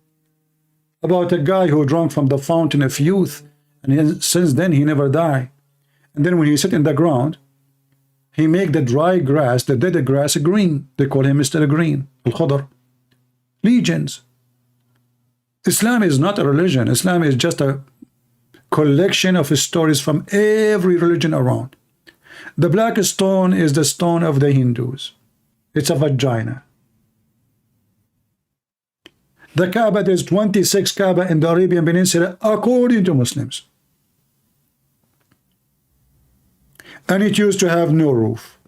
about a guy who drank from the fountain of youth, and since then he never died. And then when he sit in the ground, he make the dry grass, the dead grass, green. They call him Mr. Green. Al-Khadr. Legends. Islam is not a religion. Islam is just a collection of stories from every religion around. The black stone is the stone of the Hindus. It's a vagina. The Kaaba, there's 26 Kaaba in the Arabian Peninsula according to Muslims. And it used to have no roof.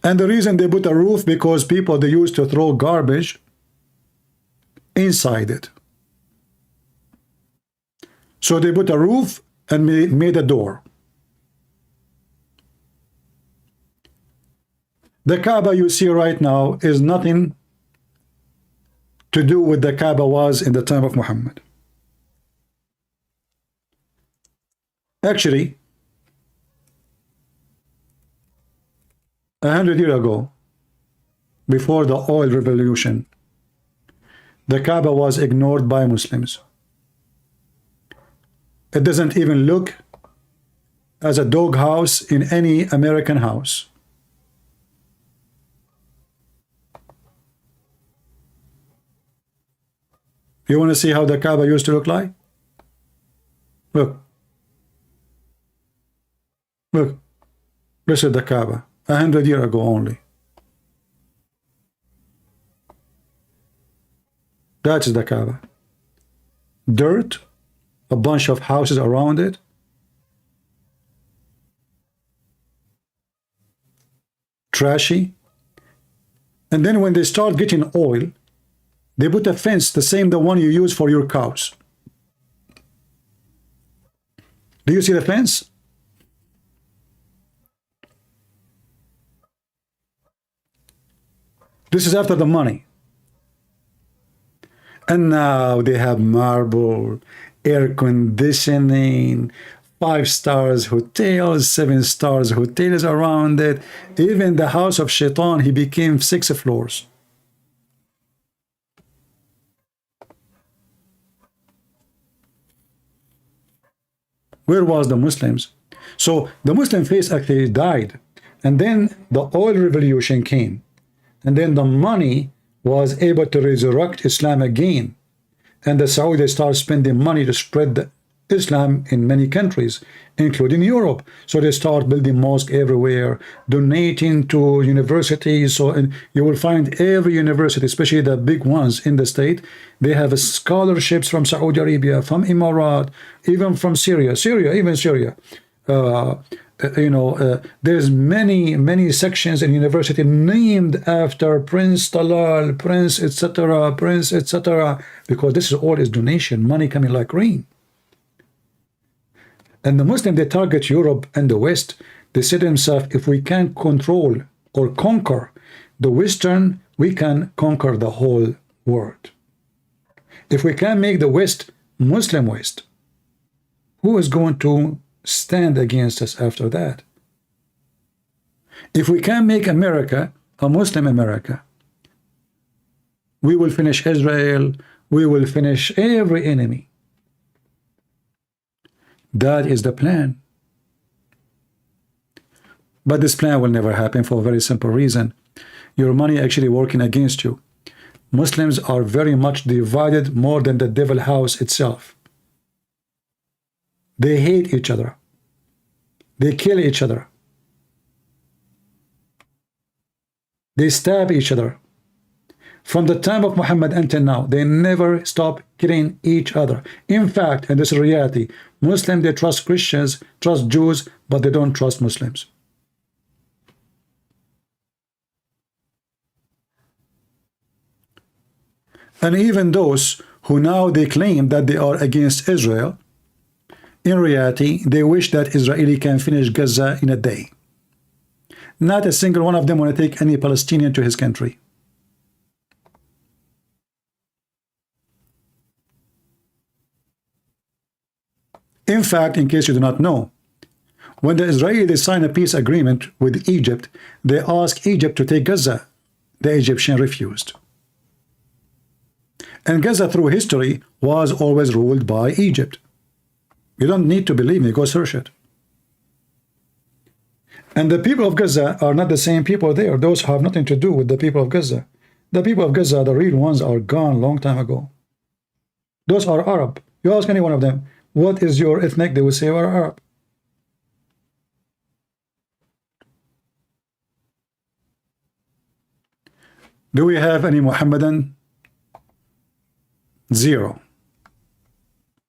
And the reason they put a roof, because people, they used to throw garbage inside it. So they put a roof and made a door. The Kaaba you see right now is nothing to do with the Kaaba was in the time of Muhammad. Actually, 100 years ago, before the oil revolution, the Kaaba was ignored by Muslims. It doesn't even look as a dog house in any American house. You want to see how the Kaaba used to look like? Look. Look. This is the Kaaba. 100 years ago only. That is the Kaaba. Dirt, a bunch of houses around it. Trashy. And then when they start getting oil, they put a fence, the same the one you use for your cows. Do you see the fence? This is after the money. And now they have marble, air conditioning, 5 stars hotels, 7 stars hotels around it. Even the house of Shaitan, he became 6 floors. Where was the Muslims? So the Muslim faith actually died. And then the oil revolution came. And then the money was able to resurrect Islam again. And the Saudis started spending money to spread the Islam in many countries, including Europe. So they start building mosques everywhere, donating to universities. So and you will find every university, especially the big ones in the state, they have scholarships from Saudi Arabia, from Emirat, even from Syria, even Syria. There's many sections in university named after Prince Talal, Prince etc., because this is all is donation, money coming like rain. And the Muslim, they target Europe and the West. They say to themselves, if we can control or conquer the Western, we can conquer the whole world. If we can make the West Muslim West, who is going to stand against us after that? If we can make America a Muslim America, we will finish Israel, we will finish every enemy. That is the plan. But this plan will never happen for a very simple reason. Your money actually working against you. Muslims are very much divided, more than the devil house itself. They hate each other. They kill each other. They stab each other. From the time of Muhammad until now, they never stop killing each other. In fact, and this is reality, Muslims, they trust Christians, trust Jews, but they don't trust Muslims. And even those who now they claim that they are against Israel, in reality, they wish that Israeli can finish Gaza in a day. Not a single one of them want to take any Palestinian to his country. In fact, in case you do not know, when the Israelis signed a peace agreement with Egypt, they asked Egypt to take Gaza. The Egyptian refused. And Gaza, through history, was always ruled by Egypt. You don't need to believe me, go search it. And the people of Gaza are not the same people there. Those have nothing to do with the people of Gaza. The people of Gaza, the real ones, are gone long time ago. Those are Arab. You ask any one of them, what is your ethnic? They will say, we're Arab. Do we have any Muhammadan? Zero.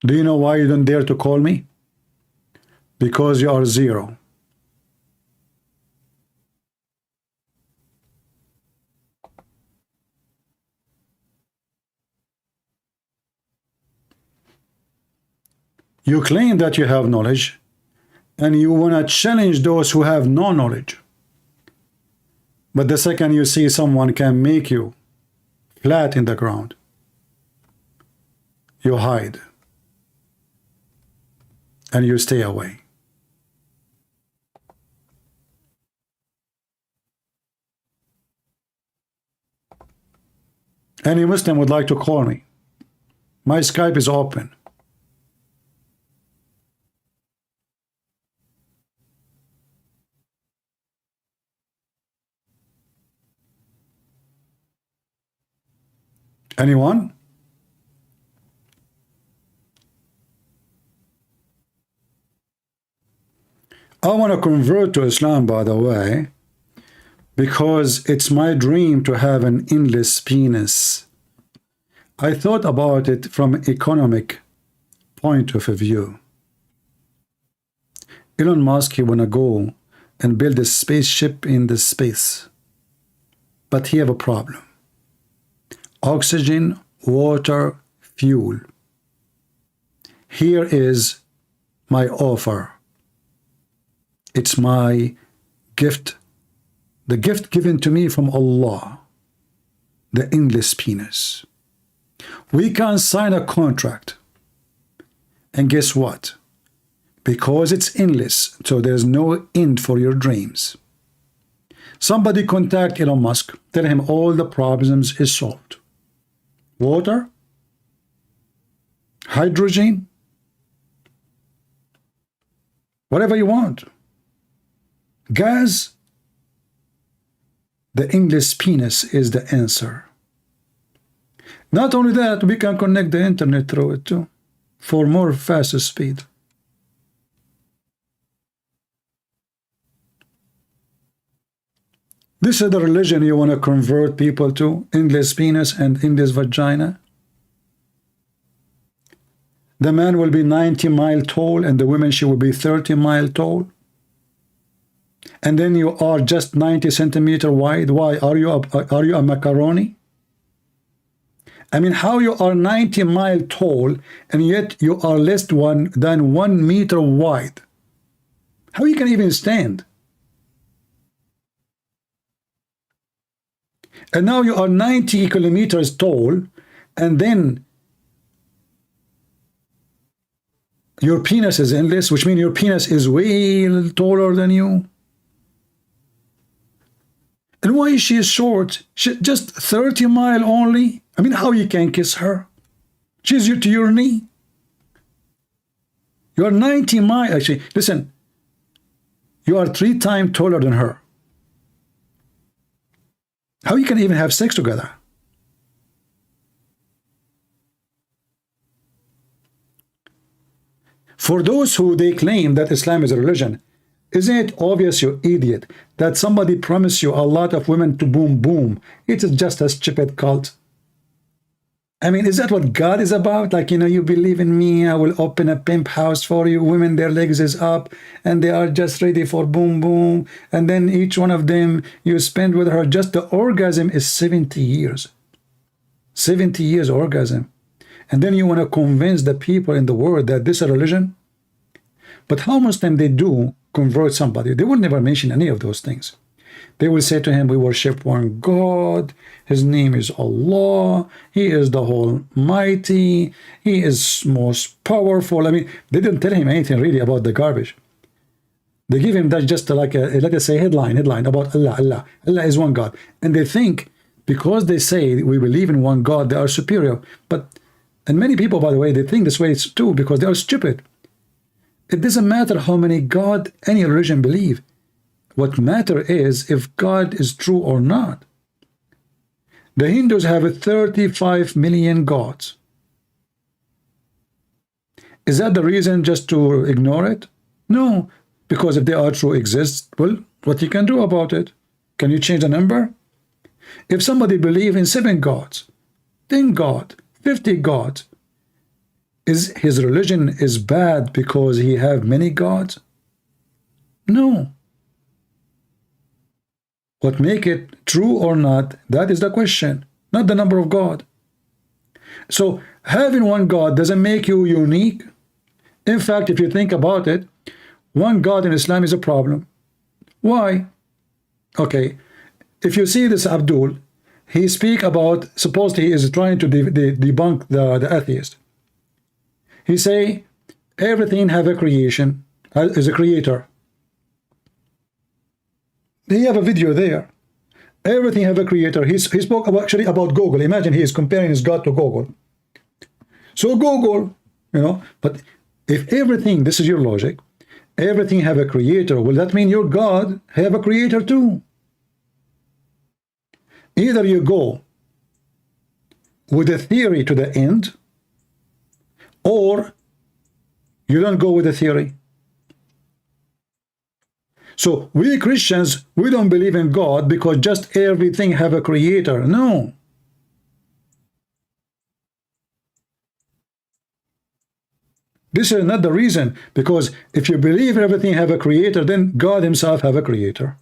Do you know why you don't dare to call me? Because you are zero. You claim that you have knowledge, and you want to challenge those who have no knowledge. But the second you see someone can make you flat in the ground, you hide and you stay away. Any Muslim would like to call me. My Skype is open. Anyone? I want to convert to Islam, by the way, because it's my dream to have an endless penis. I thought about it from an economic point of view. Elon Musk, he want to go and build a spaceship in the space. But he have a problem. Oxygen, water, fuel. Here is my offer. It's my gift, the gift given to me from Allah, the endless penis. We can sign a contract, and guess what? Because it's endless, so there's no end for your dreams. Somebody contact Elon Musk, tell him all the problems is solved. Water, hydrogen, whatever you want. Gas, the endless penis is the answer. Not only that, we can connect the internet through it too, for more faster speed. This is the religion you want to convert people to, endless penis and endless vagina. The man will be 90 miles tall and the woman, she will be 30 miles tall. And then you are just 90 centimeters wide. Why? Are you a macaroni? I mean, how you are 90 miles tall and yet you are less than 1 meter wide? How you can even stand? And now you are 90 kilometers tall, and then your penis is endless, which means your penis is way taller than you. And why is she short? Just 30 mile only? I mean, how you can kiss her? She's to your knee. You are 90 miles. Actually, listen, you are 3 times taller than her. How you can even have sex together? For those who they claim that Islam is a religion, isn't it obvious, you idiot, that somebody promised you a lot of women to boom boom? It is just a stupid cult. I mean, is that what God is about? Like, you know, you believe in me, I will open a pimp house for you. Women, their legs is up and they are just ready for boom boom. And then each one of them you spend with her, just the orgasm is 70 years. 70 years orgasm. And then you want to convince the people in the world that this is a religion? But how much time they do convert somebody? They will never mention any of those things. They will say to him, we worship one God, his name is Allah, he is the Almighty, he is most powerful. I mean, they didn't tell him anything really about the garbage. They give him that just like a, let us say, headline about Allah. Allah is one God. And they think, because they say we believe in one God, they are superior. And many people, by the way, they think this way too, because they are stupid. It doesn't matter how many God any religion believe. What matter is if God is true or not. The Hindus have 35 million gods. Is that the reason just to ignore it? No, because if they are true exist, well, what you can do about it? Can you change the number? If somebody believes in 7 gods, 10 gods, 50 gods, is his religion is bad because he have many gods? No. What make it true or not, that is the question, not the number of God. So having one God doesn't make you unique. In fact, if you think about it, one God in Islam is a problem. Why? Okay, if you see this Abdul, he speak about, supposedly he is trying to debunk the atheist. He say, everything have a creation, is a creator. They have a video there. Everything have a creator. He spoke actually about Google. Imagine he is comparing his God to Google. So Google, you know, but if everything, this is your logic, everything have a creator, will that mean your God have a creator too? Either you go with a theory to the end, or you don't go with the theory. So we Christians, we don't believe in God because just everything have a creator. No. This is not the reason, because if you believe everything have a creator, then God himself have a creator.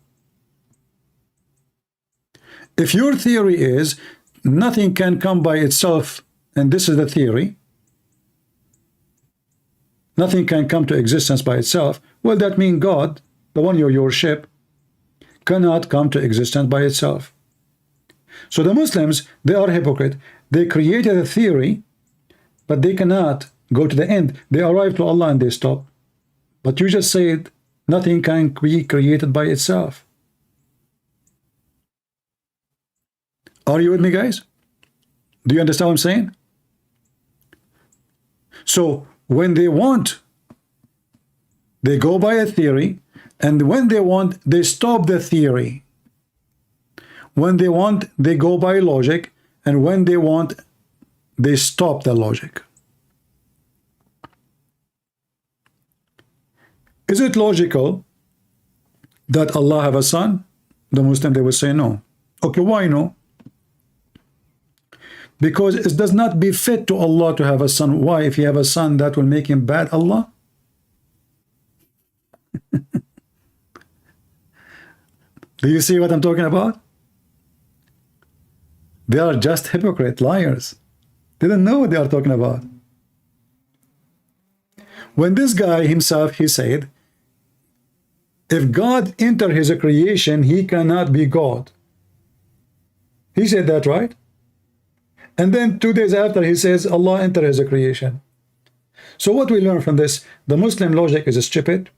If your theory is nothing can come by itself, and this is the theory, nothing can come to existence by itself, well, that means God, the one you worship, cannot come to existence by itself. So the Muslims, they are hypocrite. They created a theory, but they cannot go to the end. They arrive to Allah and they stop. But you just said nothing can be created by itself. Are you with me, guys? Do you understand what I'm saying? So when they want, they go by a theory, and when they want, they stop the theory. When they want, they go by logic, and when they want, they stop the logic. Is it logical that Allah have a son? The Muslim, they will say no. Okay, why no? Because it does not befit to Allah to have a son. Why? If you have a son, that will make him bad Allah? Do you see what I'm talking about? They are just hypocrite liars. They don't know what they are talking about. When this guy himself, he said, if God enter his creation, he cannot be God. He said that, right? And then 2 days after, he says, Allah enter his creation. So what we learn from this, the Muslim logic is stupid.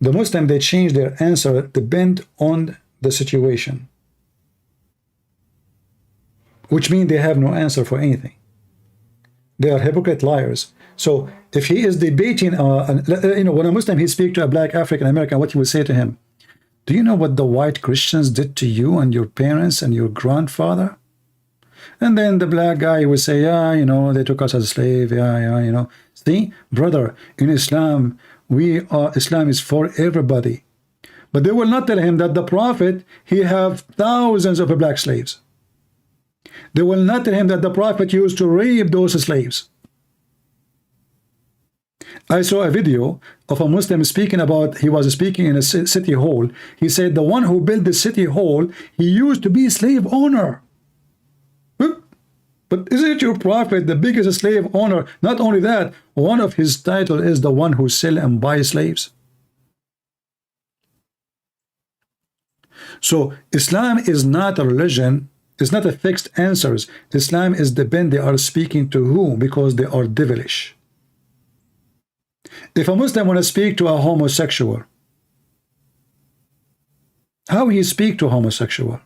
The Muslim, they change their answer depend on the situation, which means they have no answer for anything. They are hypocrite liars. So if he is debating, when a Muslim, he speaks to a black African American, what he would say to him, do you know what the white Christians did to you and your parents and your grandfather? And then the black guy would say, yeah, they took us as a slave. Yeah. See, brother, in Islam, Islam is for everybody. But they will not tell him that the Prophet, he have thousands of black slaves. They will not tell him that the Prophet used to rape those slaves. I saw a video of a Muslim speaking about, he was speaking in a city hall. He said the one who built the city hall, he used to be a slave owner. But isn't your Prophet the biggest slave owner? Not only that, one of his title is the one who sell and buy slaves. So Islam is not a religion. It's not a fixed answers. Islam is depend they are speaking to who, because they are devilish. If a Muslim want to speak to a homosexual, how he speak to homosexual?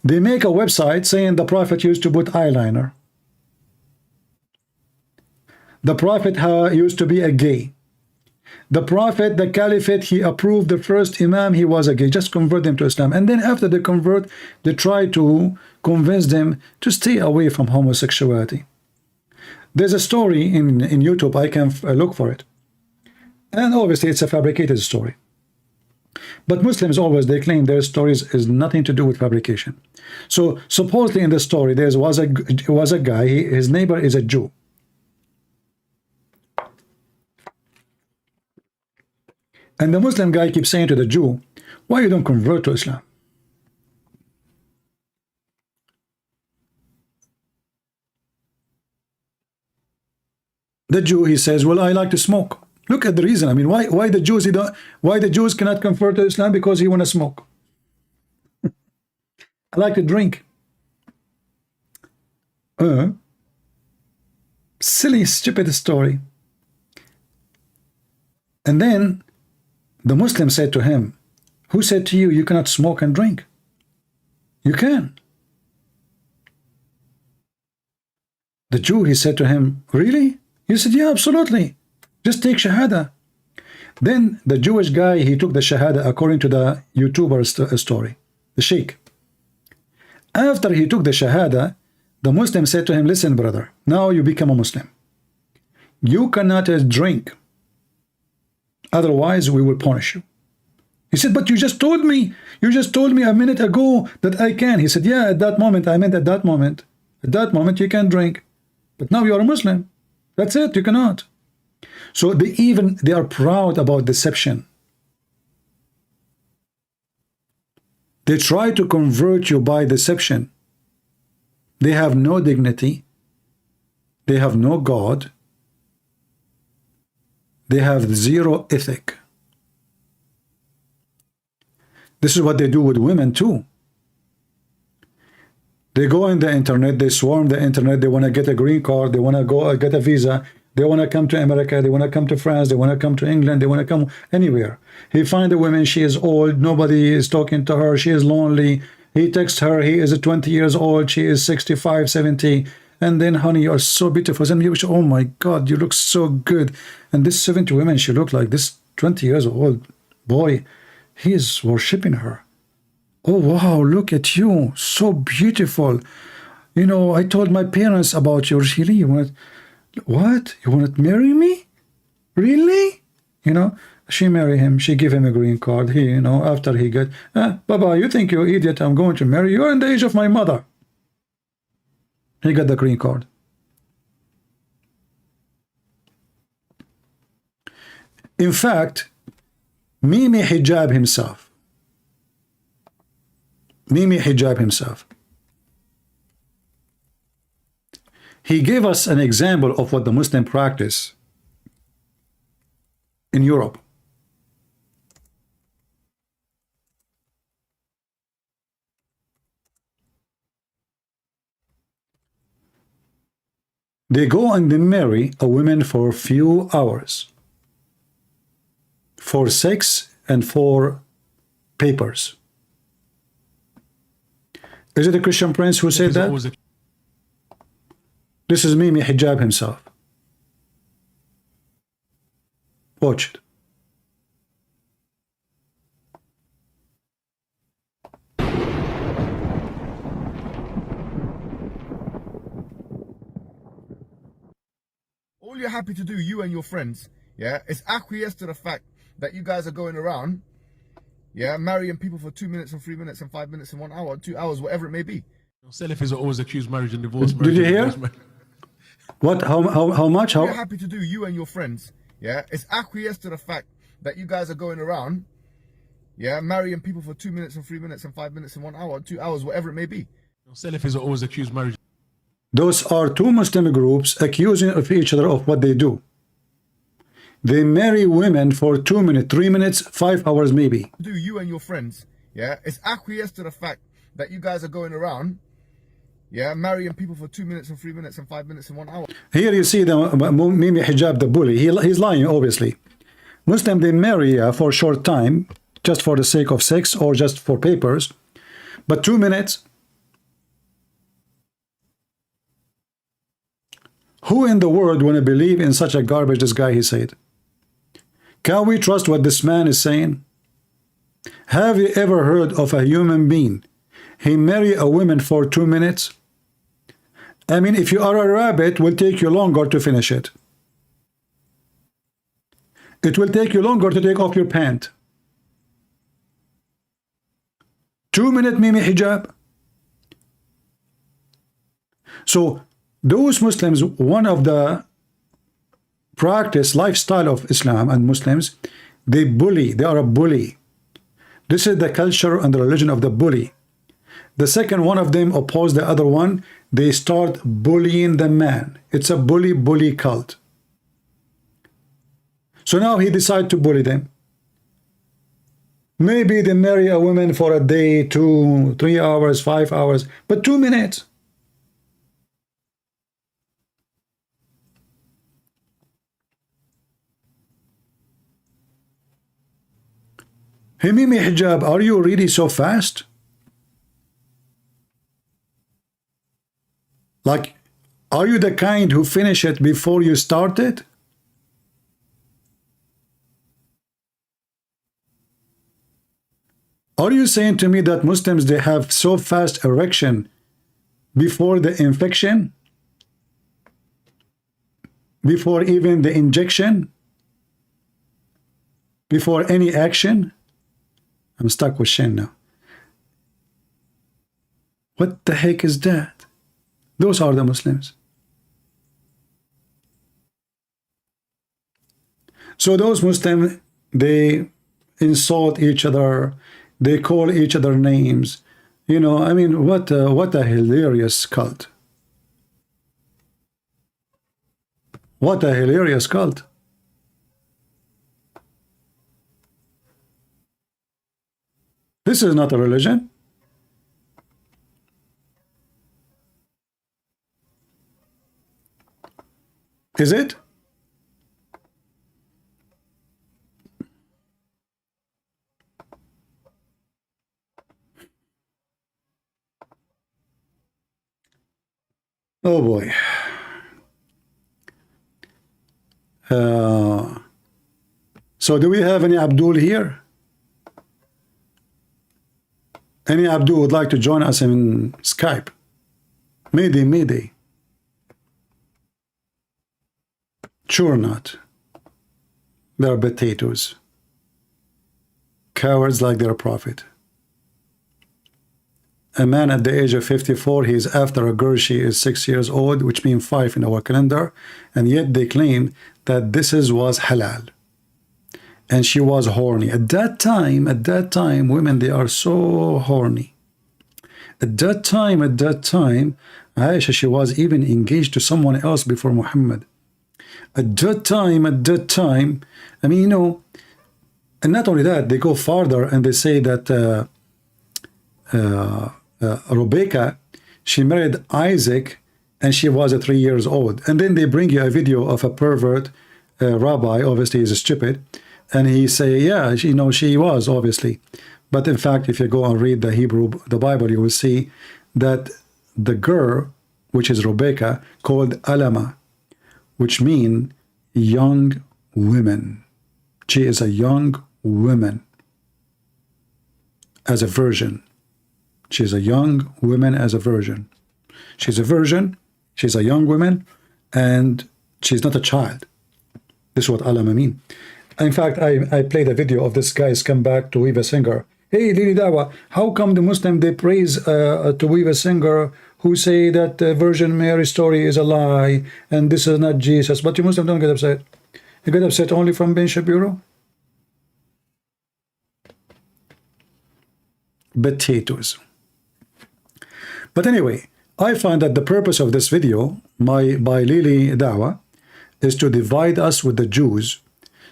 They make a website saying the Prophet used to put eyeliner. The Prophet used to be a gay. The Prophet, the Caliphate, he approved the first Imam, he was a gay. Just convert them to Islam. And then after they convert, they try to convince them to stay away from homosexuality. There's a story in YouTube, I can look for it. And obviously it's a fabricated story. But Muslims always, they claim their stories is nothing to do with fabrication. So supposedly in the story, there was a guy, his neighbor is a Jew. And the Muslim guy keeps saying to the Jew, why you don't convert to Islam? The Jew, he says, well, I like to smoke. Look at the reason. I mean, why the Jews why the Jews cannot convert to Islam? Because he want to smoke. I like to drink. Silly, stupid story. And then the Muslim said to him, who said to you, you cannot smoke and drink? You can. The Jew, he said to him, really? He said, yeah, absolutely. Just take Shahada. Then the Jewish guy, he took the Shahada according to the YouTuber story, the Sheikh. After he took the Shahada, the Muslim said to him, listen, brother, now you become a Muslim. You cannot drink. Otherwise, we will punish you. He said, but you just told me a minute ago that I can. He said, yeah, at that moment, I meant at that moment. At that moment, you can drink. But now you are a Muslim. That's it, you cannot. So they are proud about deception. They try to convert you by deception. They have no dignity. They have no God. They have zero ethic. This is what they do with women too. They go in the internet, they swarm the internet, they want to get a green card, they want to go get a visa, they want to come to America, they want to come to France, they want to come to England, they want to come anywhere. He find a woman, she is old, nobody is talking to her, she is lonely. He texts her, he is 20 years old, she is 65, 70. And then, honey, you are so beautiful. And you, oh my God, you look so good. And this 70 women, she looked like this 20 years old boy, he is worshipping her. Oh, wow, look at you. So beautiful. You know, I told my parents about you. Really? You want, what? You want to marry me? Really? You know, she married him. She gave him a green card. He, you know, after he got, Baba, you think you're idiot? I'm going to marry you. You're in the age of my mother. He got the green card. In fact, Mimi Hijab himself, he gave us an example of what the Muslim practice in Europe. They go and they marry a woman for a few hours, for sex and for papers. Is it a Christian Prince who said that? This is Mimi Hijab himself. Watch it. All you're happy to do, you and your friends, yeah, is acquiesce to the fact that you guys are going around, yeah, marrying people for 2 minutes and 3 minutes and 5 minutes and 1 hour, 2 hours, whatever it may be. Salafis are always accused marriage and divorce. Did you hear? What? How much? All you're happy to do, you and your friends, yeah, is acquiesce to the fact that you guys are going around, yeah, marrying people for 2 minutes and 3 minutes and 5 minutes and 1 hour, 2 hours, whatever it may be. Salafis are always accused marriage. Those are two Muslim groups accusing of each other of what they do. They marry women for 2 minutes, 3 minutes, 5 hours maybe. Do you and your friends, yeah, is acquiesce to the fact that you guys are going around, yeah, marrying people for 2 minutes and 3 minutes and 5 minutes and 1 hour. Here you see the Mimi Hijab, the bully. He's lying, obviously. Muslim, they marry for a short time, just for the sake of sex or just for papers. But 2 minutes. Who in the world want to believe in such a garbage this guy he said? Can we trust what this man is saying? Have you ever heard of a human being? He marry a woman for 2 minutes? I mean, if you are a rabbit, it will take you longer to finish it. It will take you longer to take off your pant. 2 minute Mimi Hijab. So those Muslims, one of the practice lifestyle of Islam and Muslims, they bully. They are a bully. This is the culture and the religion of the bully. The second one of them oppose the other one. They start bullying the man. It's a bully cult. So now he decided to bully them. Maybe they marry a woman for a day, 2, 3 hours, 5 hours, but 2 minutes. Hey, Mimi Hijab, are you really so fast? Like, are you the kind who finish it before you start it? Are you saying to me that Muslims, they have so fast erection before the infection? Before even the injection? Before any action? I'm stuck with Shen now. What the heck is that? Those are the Muslims. So those Muslims, they insult each other. They call each other names. You know, I mean, what a hilarious cult. What a hilarious cult. This is not a religion. Is it? Oh boy. So do we have any Abdul here? Any Abdul would like to join us in Skype? Mayday. Sure not. They're potatoes. Cowards like their prophet. A man at the age of 54, he is after a girl, she is 6 years old, which means 5 in our calendar, and yet they claim that was halal. And she was horny. At that time, women, they are so horny. At that time, Aisha, she was even engaged to someone else before Muhammad. At that time, I mean, you know, and not only that, they go farther and they say that Rebecca, she married Isaac and she was 3 years old. And then they bring you a video of a pervert rabbi, obviously he's stupid, and he say, yeah, you know, she was obviously. But in fact, if you go and read the Hebrew, the Bible, you will see that the girl, which is Rebecca, called Alama, which mean young women. She is a young woman as a virgin. She's a young woman as a virgin. She's a virgin, she's a young woman, and she's not a child. This is what Alama mean. In fact, I played a video of this guy's come back to Weave a Singer. Hey, Lili Dawah, how come the Muslim, they praise to Weave a Singer who say that the Virgin Mary story is a lie and this is not Jesus? But you Muslims don't get upset. You get upset only from Ben Shapiro? Potatoes. But anyway, I find that the purpose of this video by Lili Dawah is to divide us with the Jews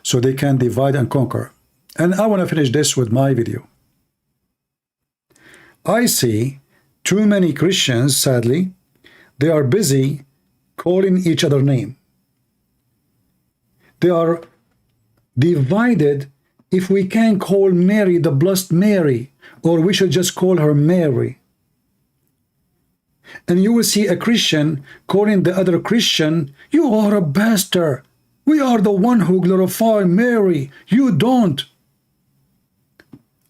so they can divide and conquer. And I want to finish this with my video. I see too many Christians, sadly, they are busy calling each other name. They are divided if we can call Mary the Blessed Mary, or we should just call her Mary. And you will see a Christian calling the other Christian, you are a bastard. We are the one who glorify Mary. You don't.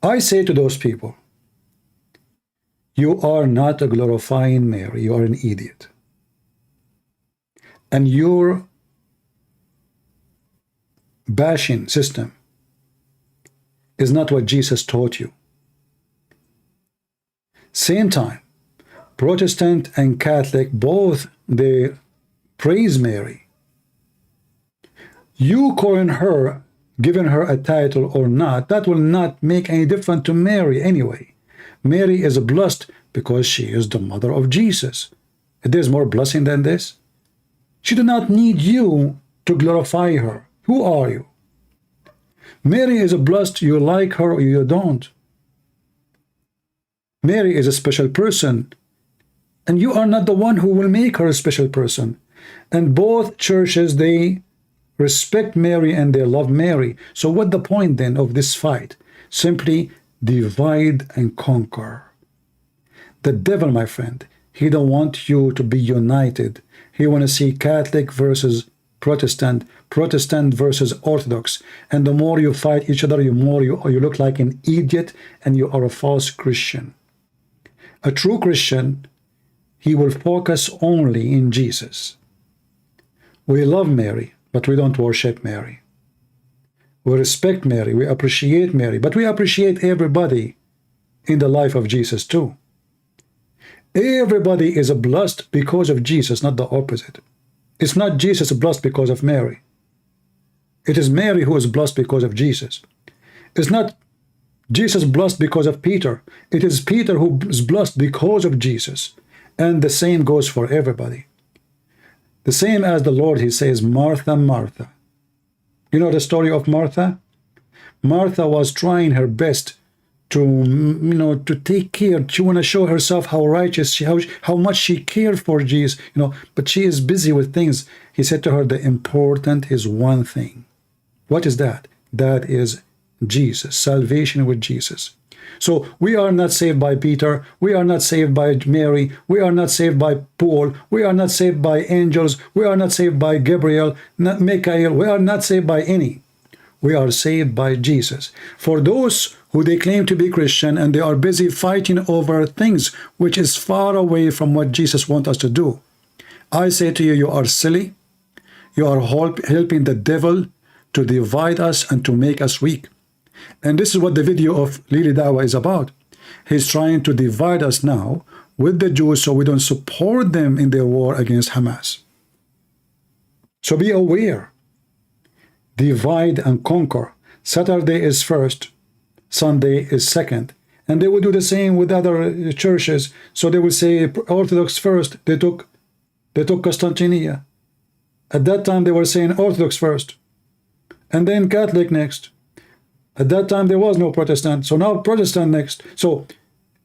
I say to those people, you are not glorifying Mary. You are an idiot. And your bashing system is not what Jesus taught you. Same time, Protestant and Catholic, both they praise Mary. You calling her, giving her a title or not, that will not make any difference to Mary anyway. Mary is blessed because she is the mother of Jesus. There's more blessing than this. She does not need you to glorify her. Who are you? Mary is blessed, you like her or you don't. Mary is a special person, and you are not the one who will make her a special person. And both churches, they respect Mary and they love Mary. So what the point then of this fight? Simply divide and conquer. The devil, my friend, he don't want you to be united. He want to see Catholic versus Protestant, Protestant versus Orthodox. And the more you fight each other, the more you look like an idiot and you are a false Christian. A true Christian, he will focus only in Jesus. We love Mary, but we don't worship Mary. We respect Mary, we appreciate Mary, but we appreciate everybody in the life of Jesus too. Everybody is blessed because of Jesus, not the opposite. It's not Jesus blessed because of Mary. It is Mary who is blessed because of Jesus. It's not Jesus blessed because of Peter. It is Peter who is blessed because of Jesus. And the same goes for everybody. The same as the Lord, he says, Martha, Martha. You know the story of Martha? Martha was trying her best to, to take care. She want to show herself how righteous, how much she cared for Jesus, but she is busy with things. He said to her, the important is one thing. What is that? That is Jesus, salvation with Jesus. So we are not saved by Peter, we are not saved by Mary, we are not saved by Paul, we are not saved by angels, we are not saved by Gabriel, not Michael, we are not saved by any. We are saved by Jesus. For those who they claim to be Christian and they are busy fighting over things which is far away from what Jesus wants us to do, I say to you, you are silly. You are helping the devil to divide us and to make us weak. And this is what the video of Lili Dawah is about. He's trying to divide us now with the Jews so we don't support them in their war against Hamas. So be aware. Divide and conquer. Saturday is first, Sunday is second. And they will do the same with other churches. So they will say Orthodox first. They took Constantinople. At that time they were saying Orthodox first. And then Catholic next. At that time, there was no Protestant, so now Protestant next. So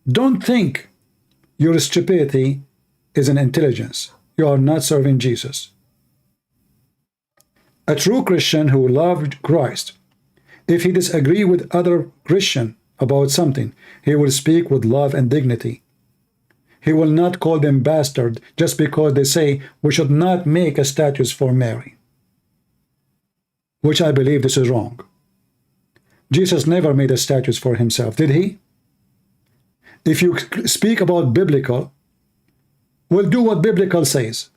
don't think your stupidity is an intelligence. You are not serving Jesus. A true Christian who loved Christ, if he disagree with other Christian, about something, he will speak with love and dignity. He will not call them bastard just because they say we should not make a statues for Mary, which I believe this is wrong. Jesus never made a statues for himself, did he? If you speak about biblical, well, do what biblical says.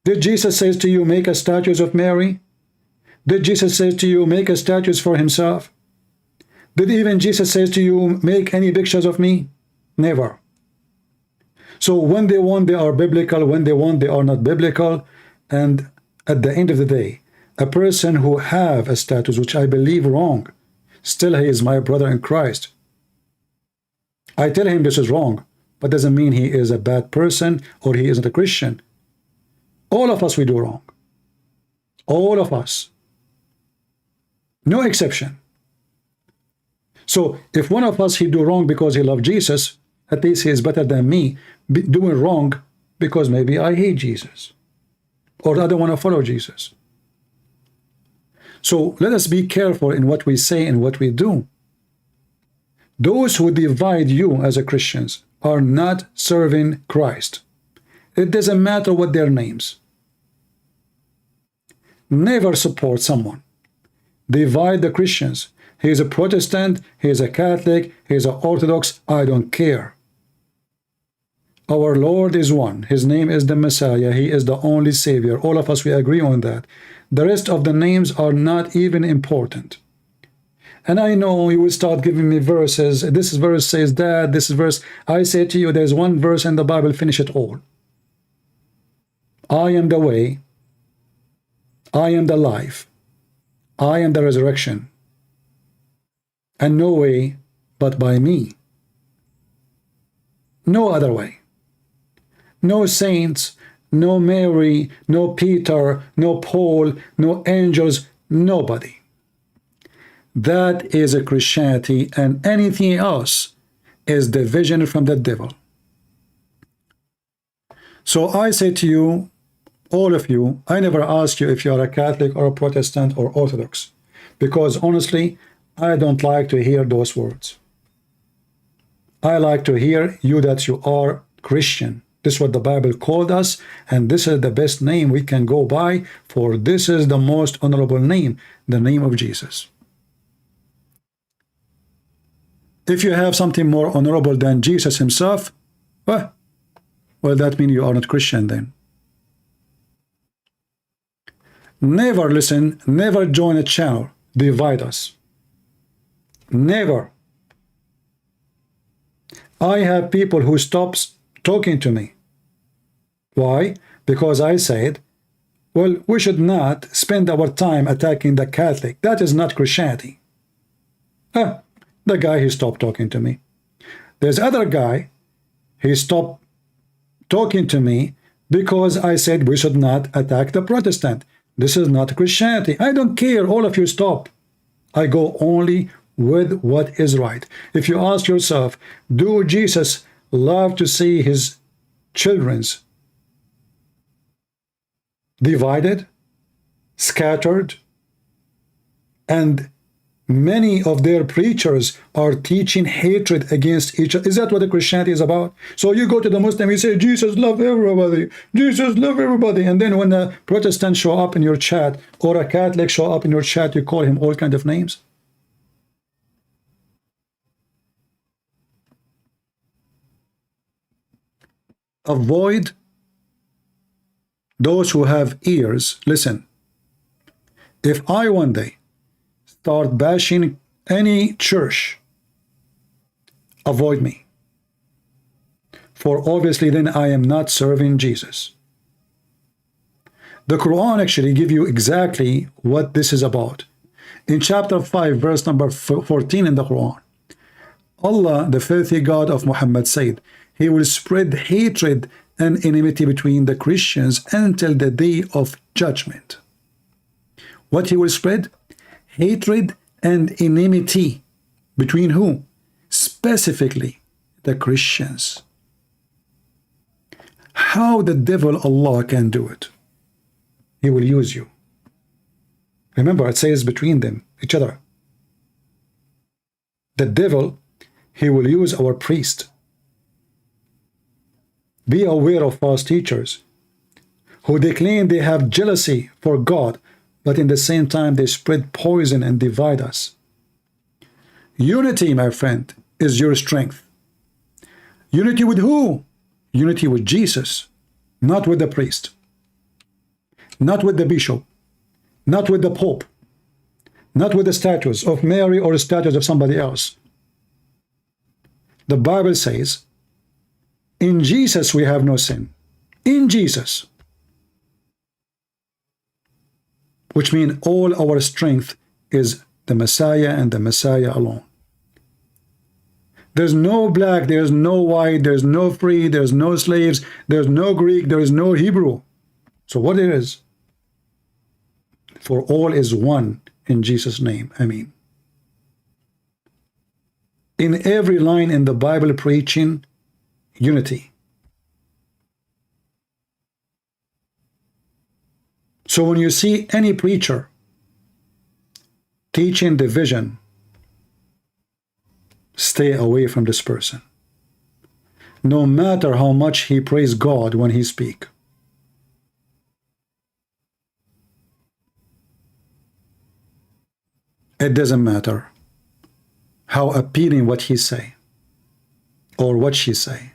Did Jesus say to you, make a statues of Mary? Did Jesus say to you, make a statues for himself? Did even Jesus say to you, make any pictures of me? Never. So when they want, they are biblical. When they want, they are not biblical. And at the end of the day, a person who have a status, which I believe wrong, still he is my brother in Christ. I tell him this is wrong, but doesn't mean he is a bad person or he isn't a Christian. All of us, we do wrong. All of us. No exception. So if one of us, he do wrong because he loved Jesus, at least he is better than me doing wrong because maybe I hate Jesus or I don't want to follow Jesus. So let us be careful in what we say and what we do. Those who divide you as a Christians are not serving Christ. It doesn't matter what their names. Never support someone. Divide the Christians. He is a Protestant, he is a Catholic, he is an Orthodox, I don't care. Our Lord is one. His name is the Messiah. He is the only Savior. All of us, we agree on that. The rest of the names are not even important. And I know you will start giving me verses. This verse says that, this verse. I say to you, there's one verse in the Bible, finish it all. I am the way. I am the life. I am the resurrection. And no way but by me. No other way. No saints, no Mary, no Peter, no Paul, no angels, nobody. That is a Christianity, and anything else is division from the devil. So I say to you, all of you, I never ask you if you are a Catholic or a Protestant or Orthodox, because honestly, I don't like to hear those words. I like to hear you that you are Christian. This is what the Bible called us, and this is the best name we can go by, for this is the most honorable name, the name of Jesus. If you have something more honorable than Jesus himself, well, that means you are not Christian then. Never listen, never join a channel, divide us. Never. I have people who stops talking to me. Why? Because I said, well, we should not spend our time attacking the Catholic. That is not Christianity. The guy, he stopped talking to me. There's other guy, he stopped talking to me because I said we should not attack the Protestant. This is not Christianity. I don't care. All of you stop. I go only with what is right. If you ask yourself, do Jesus love to see his children's divided, scattered, and many of their preachers are teaching hatred against each other? Is that what the Christianity is about? So you go to the Muslim, you say, Jesus love everybody, Jesus love everybody, and then when a Protestant show up in your chat or a Catholic show up in your chat, you call him all kinds of names? Avoid those who have ears. Listen, if I one day start bashing any church, avoid me. For obviously then I am not serving Jesus. The Quran actually gives you exactly what this is about. In chapter 5, verse number 14 in the Quran, Allah, the filthy God of Muhammad, said, he will spread hatred and enmity between the Christians until the day of judgment. What he will spread? Hatred and enmity. Between who? Specifically, the Christians. How the devil Allah can do it? He will use you. Remember, it says between them, each other. The devil, he will use our priest. Be aware of false teachers who they claim they have jealousy for God, but in the same time they spread poison and divide us. Unity, my friend, is your strength. Unity with who? Unity with Jesus, not with the priest, not with the bishop, not with the pope, not with the statues of Mary or the statues of somebody else. The Bible says, in Jesus we have no sin. In Jesus. Which means all our strength is the Messiah and the Messiah alone. There's no black, there's no white, there's no free, there's no slaves, there's no Greek, there is no Hebrew. So what it is? For all is one in Jesus' name. Amen. In every line in the Bible preaching unity. So when you see any preacher teaching division, stay away from this person. No matter how much he praise God when he speak. It doesn't matter how appealing what he say or what she say.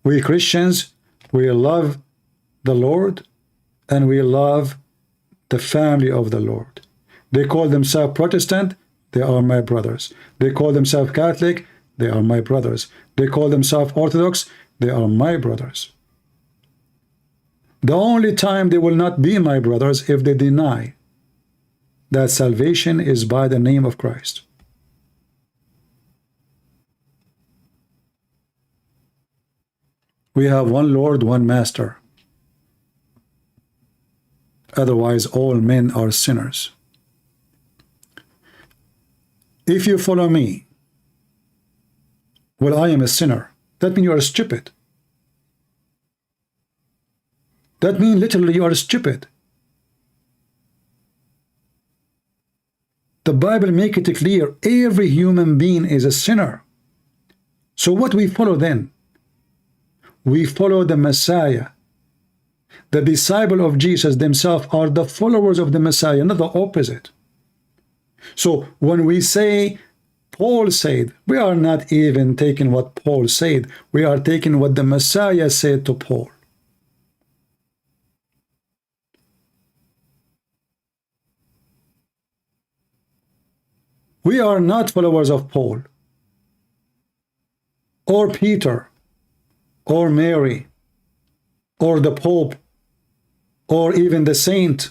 We Christians, we love the Lord and we love the family of the Lord. They call themselves Protestant, they are my brothers. They call themselves Catholic, they are my brothers. They call themselves Orthodox, they are my brothers. The only time they will not be my brothers if they deny that salvation is by the name of Christ. We have one Lord, one Master. Otherwise, all men are sinners. If you follow me, well, I am a sinner. That means you are stupid. That means literally you are stupid. The Bible makes it clear every human being is a sinner. So what we follow then? We follow the Messiah. The disciple of Jesus themselves are the followers of the Messiah, not the opposite. So when we say Paul said, we are not even taking what Paul said. We are taking what the Messiah said to Paul. We are not followers of Paul or Peter or Mary or the Pope or even the saint.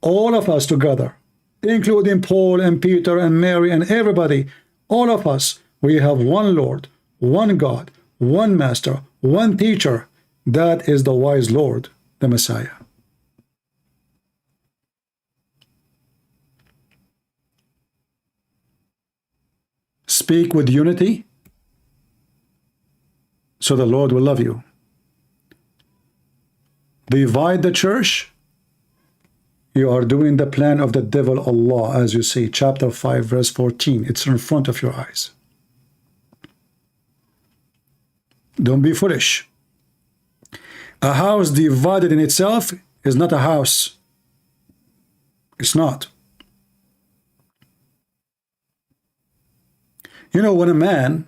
All of us together, including Paul and Peter and Mary and everybody, all of us, we have one Lord, one God, one Master, one teacher. That is the wise Lord, the Messiah. Speak with unity, so the Lord will love you. Divide the church, you are doing the plan of the devil Allah, as you see, chapter 5, verse 14. It's in front of your eyes. Don't be foolish. A house divided in itself is not a house. It's not. You know, when a man,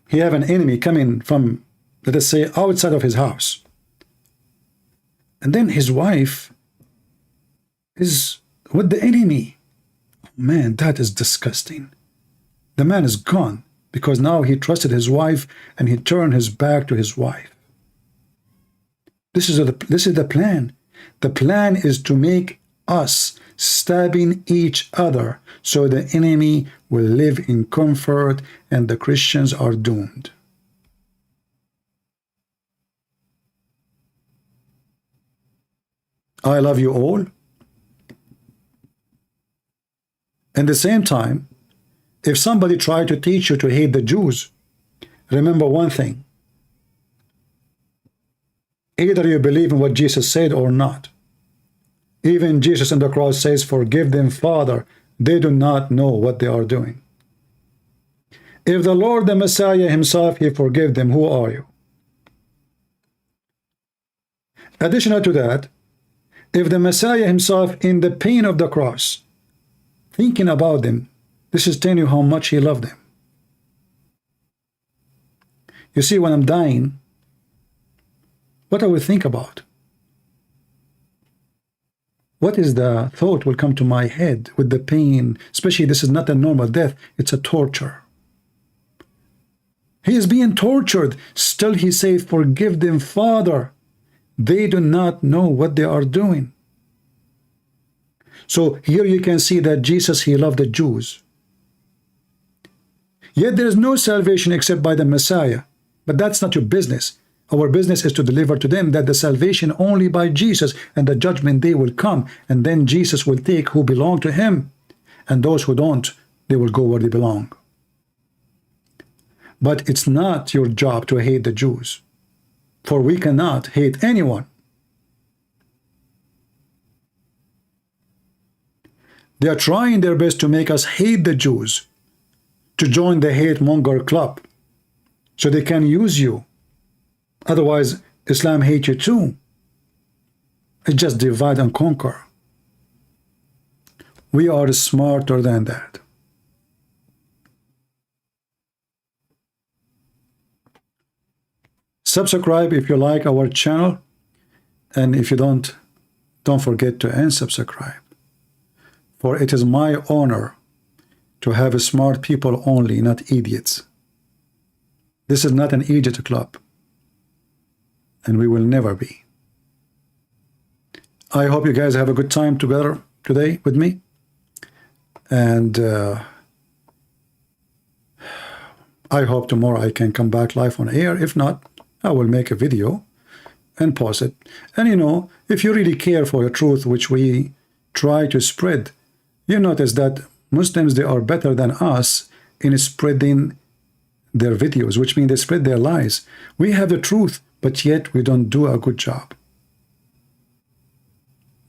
he have an enemy coming from, let us say, outside of his house, and then his wife is with the enemy. Man, that is disgusting. The man is gone because now he trusted his wife and he turned his back to his wife. This is the plan. The plan is to make us stabbing each other so the enemy will live in comfort and the Christians are doomed. I love you all. At the same time, if somebody tried to teach you to hate the Jews, remember one thing. Either you believe in what Jesus said or not. Even Jesus on the cross says, forgive them, Father, They do not know what they are doing. If the Lord, the Messiah himself, he forgave them, who are you? Additional to that, if the Messiah himself, in the pain of the cross, thinking about them, this is telling you how much he loved them. You see, when I'm dying, what I will think about? What is the thought will come to my head with the pain? Especially, this is not a normal death, it's a torture. He is being tortured. Still he said, forgive them, Father. They do not know what they are doing. So here you can see that Jesus, he loved the Jews. Yet there is no salvation except by the Messiah. But that's not your business. Our business is to deliver to them that the salvation only by Jesus, and the judgment day will come, and then Jesus will take who belong to him, and those who don't, they will go where they belong. But it's not your job to hate the Jews, for we cannot hate anyone. They are trying their best to make us hate the Jews, to join the hate monger club, so they can use you. Otherwise, Islam hates you too. It's just divide and conquer. We are smarter than that. Subscribe if you like our channel, and if you don't forget to unsubscribe. For it is my honor to have smart people only, not idiots. This is not an idiot club, and we will never be. I hope you guys have a good time together today with me, and I hope tomorrow I can come back live on air. If not, I will make a video and post it. And you know, if you really care for the truth which we try to spread, you notice that Muslims, they are better than us in spreading their videos, which means they spread their lies. We have the truth, but yet we don't do a good job.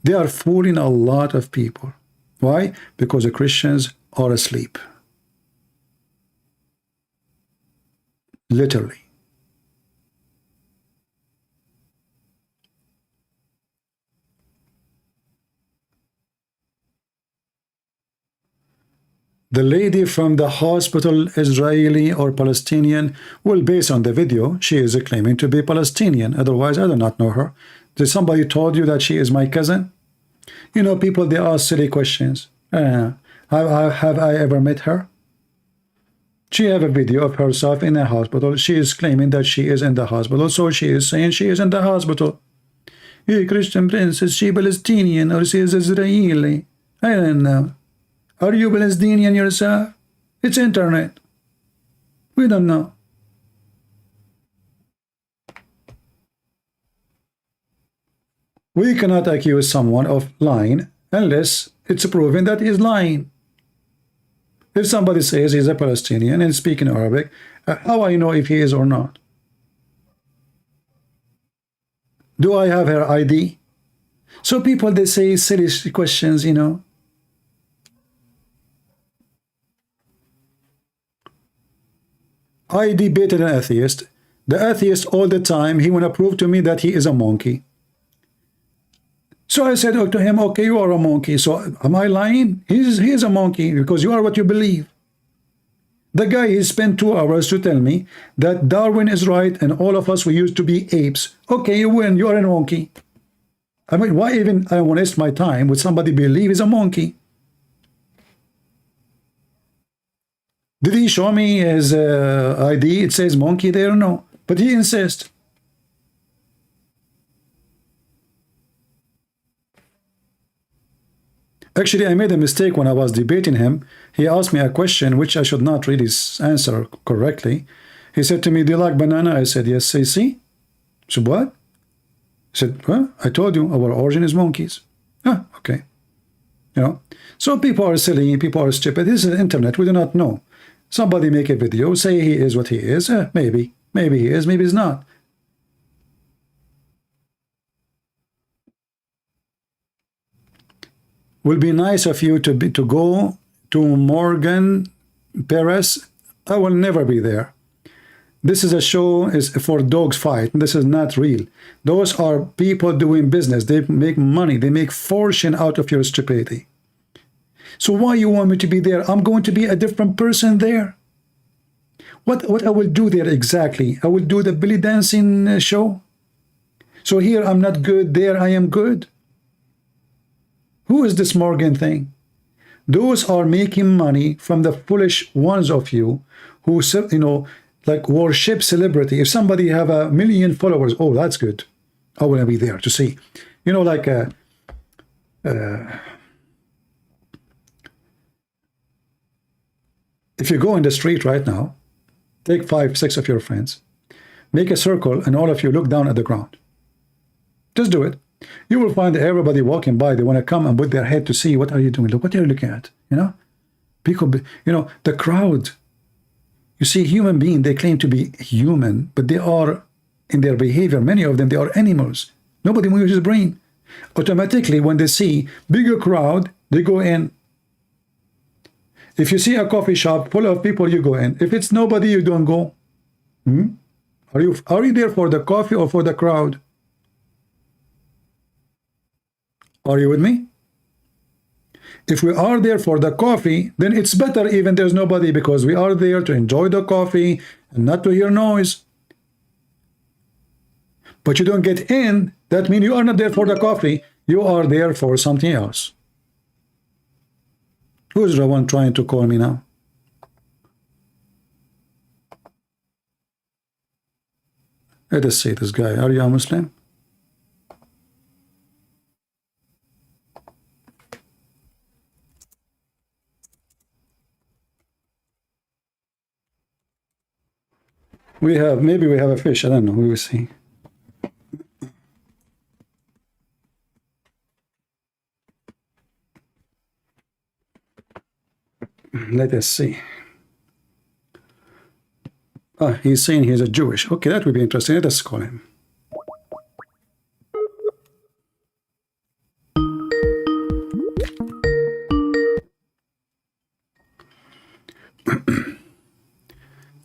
They are fooling a lot of people. Why? Because the Christians are asleep. Literally. The lady from the hospital, Israeli or Palestinian, well, based on the video, she is claiming to be Palestinian. Otherwise, I do not know her. Did somebody told you that she is my cousin? You know, people, they ask silly questions. Have I ever met her? She have a video of herself in a hospital. She is claiming that she is in the hospital, so she is saying she is in the hospital. Hey, Christian Prince, is she Palestinian or she is Israeli? I don't know. Are you Palestinian yourself? It's internet. We don't know. We cannot accuse someone of lying unless it's proven that he's lying. If somebody says he's a Palestinian and speaking Arabic, how I know if he is or not? Do I have her ID? So people, they say silly questions, you know. I debated an atheist. The atheist all the time, he want to prove to me that he is a monkey. So I said to him, okay, you are a monkey. So am I lying? He is a monkey because you are what you believe. The guy, he spent 2 hours to tell me that Darwin is right and all of us, we used to be apes. Okay, you win. You are a monkey. I mean, why even I want to waste my time with somebody believe is a monkey? Did he show me his ID? It says monkey there? No. But he insists. Actually, I made a mistake when I was debating him. He asked me a question which I should not really answer correctly. He said to me, do you like banana? I said, yes. Say, see? So what? I said, well, I told you our origin is monkeys. Ah, okay. You know, so people are silly, people are stupid. This is the internet. We do not know. Somebody make a video, say he is what he is. Maybe he is, maybe he's not. will be nice of you to go to Morgan Paris. I will never be there. This is a show is for dogs fight. This is not real. Those are people doing business. They make money. They make fortune out of your stupidity. So why you want me to be there? I'm going to be a different person there. What I will do there exactly? I will do the belly dancing show. So here I'm not good. There I am good. Who is this Morgan thing? Those are making money from the foolish ones of you who, you know, like worship celebrity. If somebody have 1 million followers, oh, that's good. I want to be there to see. You know, like if you go in the street right now, take 5, 6 of your friends, make a circle, and all of you look down at the ground. Just do it. You will find everybody walking by. They want to come and put their head to see what are you doing. Look, what are you looking at? You know, people. You know, the crowd. You see, human beings, they claim to be human, but they are, in their behavior, many of them, they are animals. Nobody moves his brain. Automatically, when they see bigger crowd, they go in. If you see a coffee shop full of people, you go in. If it's nobody, you don't go. Are you there for the coffee or for the crowd? Are you with me? If we are there for the coffee, then it's better even there's nobody, because we are there to enjoy the coffee and not to hear noise. But you don't get in, that means you are not there for the coffee. You are there for something else. Who's the one trying to call me now? Let us see this guy. Are you a Muslim? Maybe we have a fish. I don't know. We will see. Let us see. Ah, he's saying he's a Jewish. Okay, that would be interesting. Let us call him.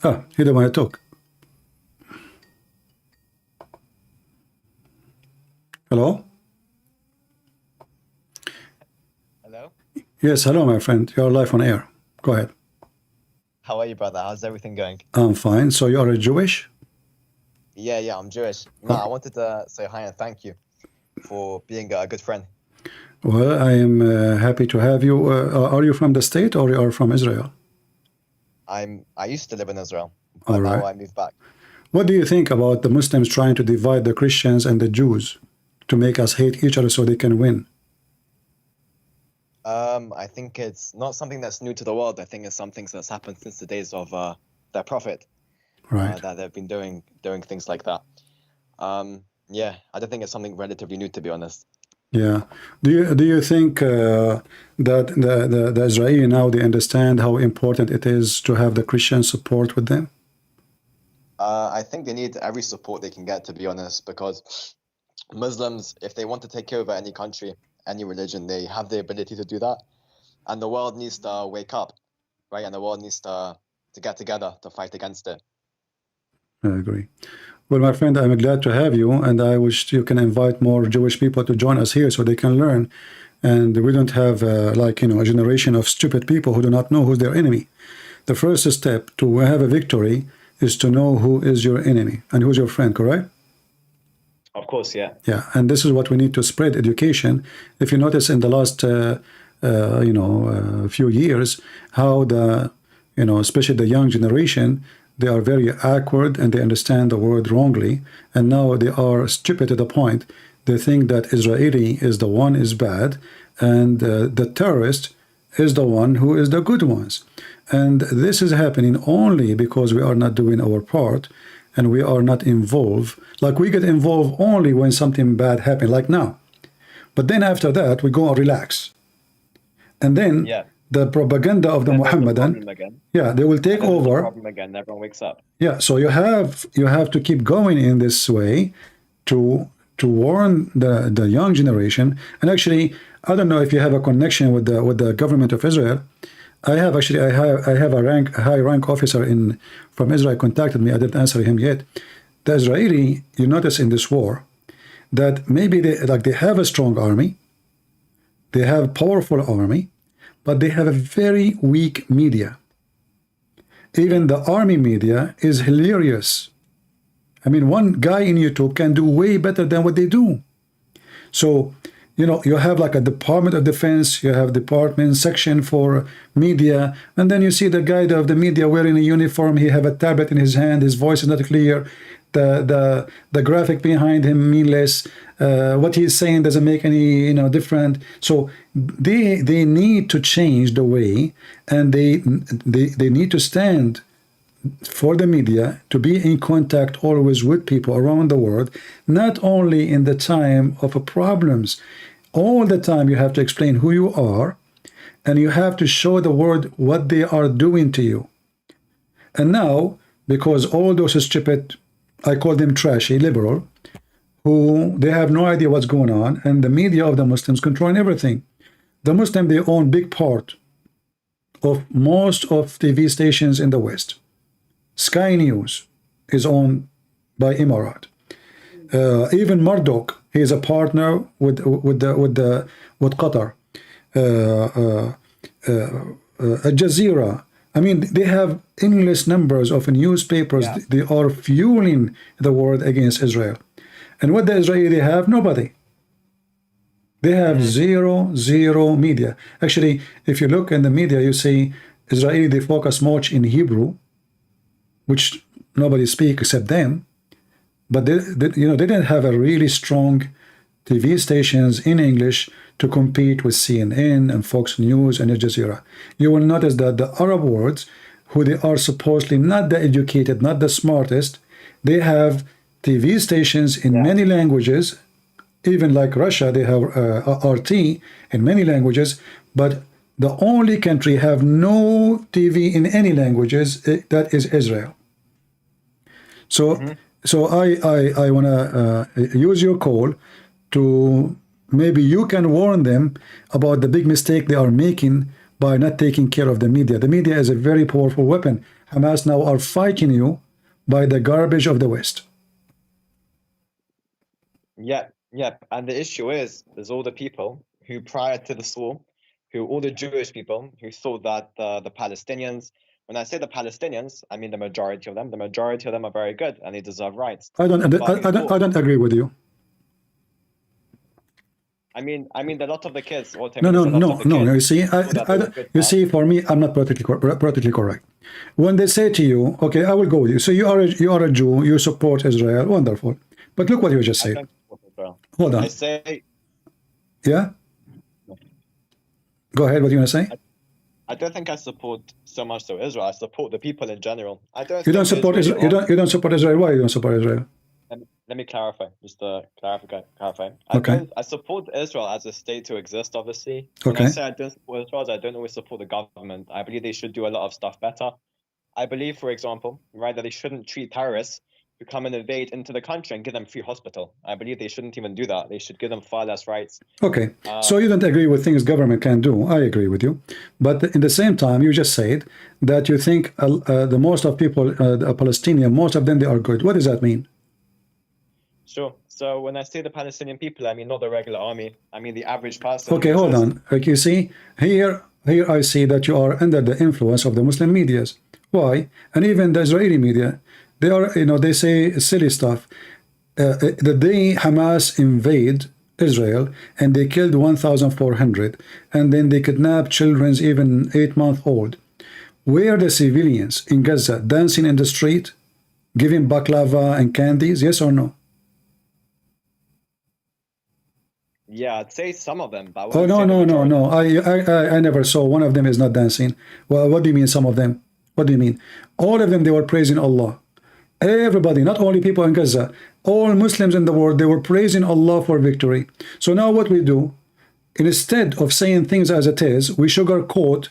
Ah, he don't want to talk. Hello? Hello? Yes, hello, my friend. You're live on air. Go ahead. How are you, brother? How's everything going? I'm fine. So you are a Jewish? Yeah, I'm Jewish. No, I wanted to say hi and thank you for being a good friend. Well, I am happy to have you. Are you from the state or you are from Israel? I used to live in Israel, but All right. now I moved back. What do you think about the Muslims trying to divide the Christians and the Jews to make us hate each other so they can win? I think it's not something that's new to the world. I think it's something that's happened since the days of their prophet. Right. That they've been doing things like that. Yeah, I don't think it's something relatively new, to be honest. Yeah. Do you think that the Israeli now, they understand how important it is to have the Christian support with them? I think they need every support they can get, to be honest, because Muslims, if they want to take over any country, any religion, they have the ability to do that. And the world needs to wake up, right? And the world needs to get together to fight against it. I agree. Well, my friend, I'm glad to have you, and I wish you can invite more Jewish people to join us here so they can learn. And we don't have, a generation of stupid people who do not know who's their enemy. The first step to have a victory is to know who is your enemy and who's your friend, correct? Of course, yeah. Yeah, and this is what we need to spread education. If you notice in the last, few years, how especially the young generation, they are very awkward and they understand the word wrongly. And now they are stupid to the point they think that Israeli is the one is bad and the terrorist is the one who is the good ones. And this is happening only because we are not doing our part and we are not involved. Like we get involved only when something bad happens, like now. But then after that, we go and relax. And then the propaganda of the Muhammadan, they will take over. Problem again, everyone wakes up. Yeah, so you have to keep going in this way to warn the young generation. And actually, I don't know if you have a connection with the government of Israel. I have actually, I have a high rank officer from Israel contacted me. I didn't answer him yet. The Israeli, you notice in this war that maybe they have a strong army, they have a powerful army, but they have a very weak media. Even the army media is hilarious. I mean, one guy in YouTube can do way better than what they do. So, you know, you have like a Department of Defense, you have department section for media, and then you see the guy of the media wearing a uniform, he have a tablet in his hand, his voice is not clear, the graphic behind him meaningless, what he's saying doesn't make any different. So they need to change the way, and they need to stand for the media to be in contact always with people around the world, not only in the time of problems. All the time you have to explain who you are, and you have to show the world what they are doing to you. And now, because all those stupid, I call them trashy liberal, who they have no idea what's going on, and the media of the Muslims controlling everything. The Muslim, they own big part of most of TV stations in the West. Sky News is owned by Emirat. Even Murdoch, he is a partner with Qatar. Al Jazeera. I mean, they have endless numbers of newspapers. Yeah. They are fueling the world against Israel. And what the Israeli have? Nobody. They have zero media. Actually, if you look in the media, you see Israeli, they focus much in Hebrew, which nobody speaks except them, but they didn't have a really strong TV stations in English to compete with CNN and Fox News and Al Jazeera. You will notice that the Arab world, who they are supposedly not the educated, not the smartest, they have TV stations in many languages. Even like Russia, they have RT in many languages, but the only country have no TV in any languages, that is Israel. So, so I want to use your call to maybe you can warn them about the big mistake they are making by not taking care of the media. The media is a very powerful weapon. Hamas now are fighting you by the garbage of the West. Yeah, and the issue is, there's all the people who prior to this war, all the Jewish people who thought that the Palestinians, when I say the Palestinians, I mean the majority of them. The majority of them are very good and they deserve rights. I don't agree with you. I mean, a lot of the kids. No. You see, you see, for me, I'm not politically correct. When they say to you, okay, I will go with you. So you are a Jew, you support Israel, wonderful. But look what you just said. Hold on. I say. Yeah. Go ahead. What do you want to say? I don't think I support so much so Israel. I support the people in general. I don't. You don't support Israel. You don't support Israel. Why you don't support Israel? Let me clarify. Just to clarify. Okay. I support Israel as a state to exist, obviously. Okay. When I say I don't support Israel, I don't always support the government. I believe they should do a lot of stuff better. I believe, for example, right, that they shouldn't treat terrorists who come and invade into the country and give them free hospital. I believe they shouldn't even do that. They should give them far less rights. Okay. So you don't agree with things government can do. I agree with you. But in the same time, you just said that you think the most of people, the Palestinian, most of them, they are good. What does that mean? Sure. So when I say the Palestinian people, I mean not the regular army. I mean the average person. Okay, hold on. Like you see, here I see that you are under the influence of the Muslim medias. Why? And even the Israeli media, they are, they say silly stuff. The day Hamas invade Israel and they killed 1,400, and then they kidnapped children even 8-month-old. Were the civilians in Gaza dancing in the street, giving baklava and candies? Yes or no? Yeah, I'd say some of them. But oh no! I never saw one of them is not dancing. Well, what do you mean some of them? What do you mean? All of them, they were praising Allah. Everybody, not only people in Gaza, all Muslims in the world, they were praising Allah for victory. So now what we do, instead of saying things as it is, we sugarcoat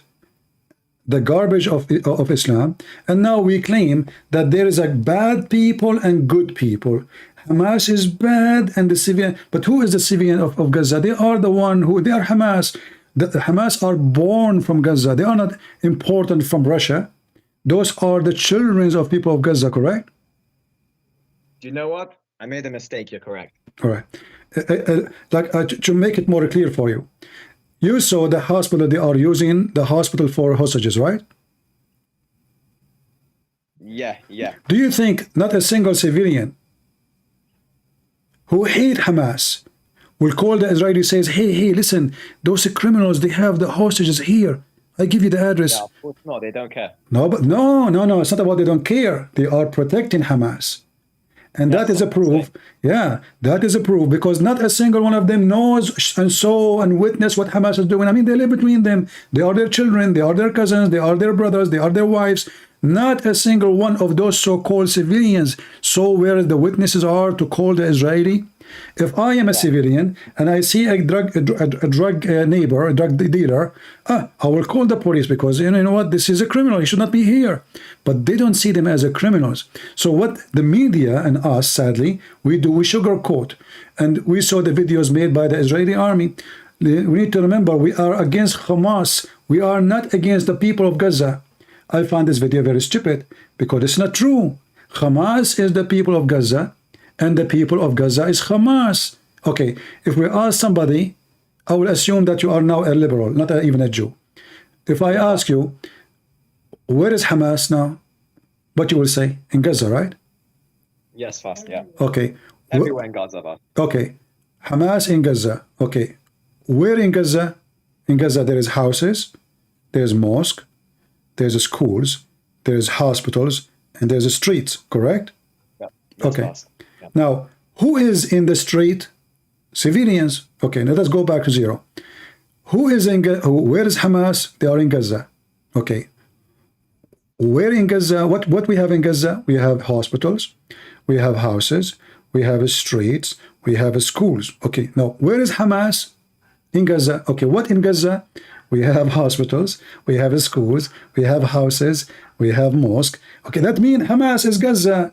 the garbage of Islam, and now we claim that there is a bad people and good people. Hamas is bad and the civilian, but who is the civilian of Gaza? They are the one who, they are Hamas. The Hamas are born from Gaza. They are not imported from Russia. Those are the children of people of Gaza, correct? Do you know what? I made a mistake. You're correct. All right. To make it more clear for you, you saw the hospital, they are using the hospital for hostages, right? Yeah, yeah. Do you think not a single civilian who hate Hamas will call the Israeli, says, hey, listen, those criminals, they have the hostages here. I give you the address. Yeah, of course not. They don't care. No, but no. It's not about they don't care. They are protecting Hamas. And that is a proof. Yeah, that is a proof, because not a single one of them knows and saw and witnessed what Hamas is doing. I mean, they live between them. They are their children. They are their cousins. They are their brothers. They are their wives. Not a single one of those so-called civilians saw where the witnesses are to call the Israeli. If I am a civilian and I see a drug neighbor, a drug dealer, I will call the police, because you know what, this is a criminal, he should not be here. But they don't see them as a criminals. So what the media and us, sadly, we do, we sugarcoat. And we saw the videos made by the Israeli army. We need to remember, we are against Hamas. We are not against the people of Gaza. I find this video very stupid, because it's not true. Hamas is the people of Gaza, and the people of Gaza is Hamas. Okay, if we ask somebody, I will assume that you are now a liberal, not even a Jew. If I ask you, where is Hamas now? What you will say? In Gaza, right? Yes, fast, yeah. Okay. Everywhere in Gaza, but. Okay. Hamas in Gaza. Okay. Where in Gaza? In Gaza there is houses, there's mosque, there's schools, there's hospitals, and there's streets, correct? Yeah. Okay. Fast. Yeah. Now, who is in the street? Civilians. Okay, let us go back to zero. Who is in Gaza? Where is Hamas? They are in Gaza. Okay. Where in Gaza? What we have in Gaza? We have hospitals, we have houses, we have streets, we have schools. Okay, now where is Hamas? In Gaza. Okay, what in Gaza? We have hospitals, we have schools, we have houses, we have mosque. Okay, that means Hamas is Gaza,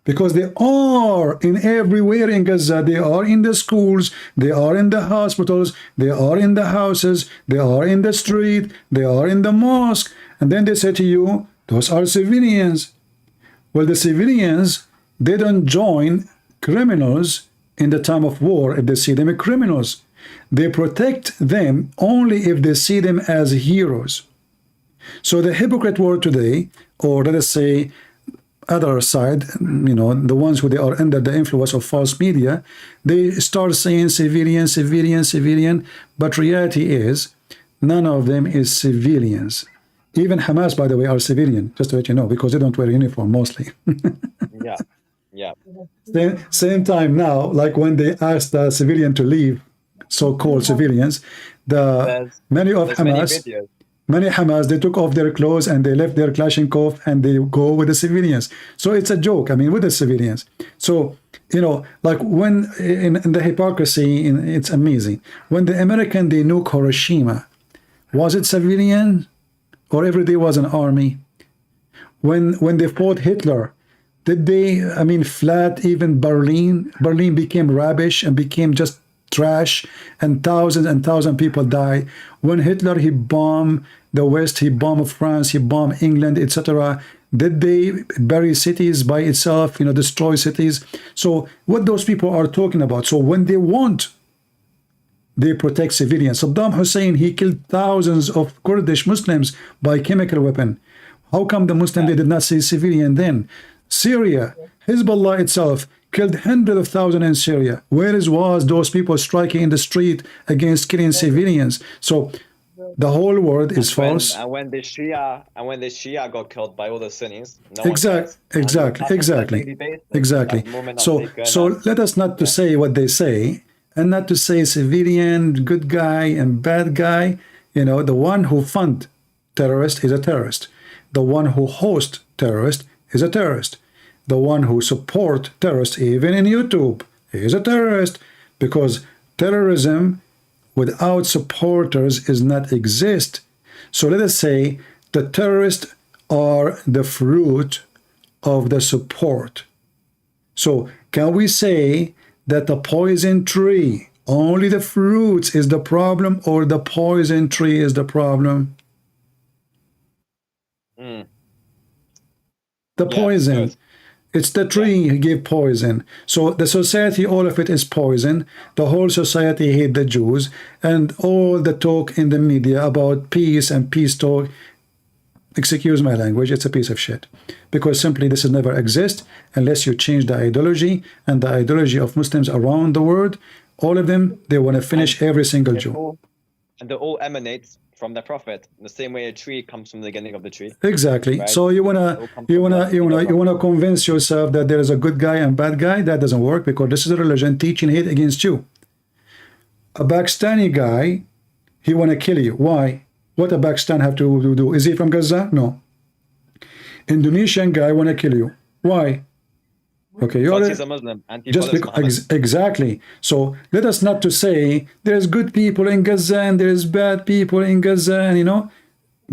because they are in everywhere in Gaza. They are in the schools, they are in the hospitals, they are in the houses, they are in the street, they are in the mosque. And then they say to you, those are civilians. Well, the civilians, they don't join criminals in the time of war if they see them as criminals. They protect them only if they see them as heroes. So the hypocrite world today, or let us say other side, you know, the ones who they are under the influence of false media, they start saying civilian, civilian, civilian, but reality is none of them is civilians. Even Hamas, by the way, are civilian, just to let you know, because they don't wear uniform mostly. Yeah, yeah. Same time now, like when they asked the civilian to leave, so-called civilians, many Hamas, they took off their clothes and they left their Kalashnikov and they go with the civilians. So it's a joke, I mean, with the civilians. So, you know, like when in the hypocrisy, it's amazing. When the American, they nuke Hiroshima, was it civilian or every day was an army? When they fought Hitler, did they, I mean, flat even Berlin? Berlin became rubbish and became just trash, and thousands people died. When Hitler, he bombed the West, he bombed France, he bombed England, etc. Did they bury cities by itself, you know, destroy cities? So what those people are talking about. So when they want, they protect civilians. Saddam Hussein, he killed thousands of Kurdish Muslims by chemical weapon. How come the Muslim, they did not say civilian then? Syria, Hezbollah itself killed hundreds of thousands in Syria. Where was those people striking in the street against killing civilians? So the whole world is false. And when the Shia got killed by all the Sunnis, no exactly. So let us not to say what they say, and not to say civilian, good guy and bad guy. You know, the one who fund terrorist is a terrorist. The one who host terrorist is a terrorist. The one who support terrorists, even in YouTube, is a terrorist, because terrorism without supporters is not exist. So let us say the terrorists are the fruit of the support. So Can we say that the poison tree, only the fruits is the problem, or the poison tree is the problem? The poison. Good. It's the tree who gave poison. So the society, all of it is poison. The whole society hate the Jews, and all the talk in the media about peace and peace talk, excuse my language, it's a piece of shit. Because simply this will never exist unless you change the ideology, and the ideology of Muslims around the world, all of them, they want to finish every single Jew. And they all emanate from the Prophet, in the same way a tree comes from the beginning of the tree. Exactly. Right? So you wanna convince yourself that there is a good guy and bad guy. That doesn't work, because this is a religion teaching hate against you. A Pakistani guy, he wanna kill you. Why? What a Pakistan have to do? Is he from Gaza? No. Indonesian guy wanna kill you. Why? Okay, you're He's a Muslim and he just follows because, Muhammad. exactly. So let us not to say there's good people in Gaza and there's bad people in Gaza, and you know,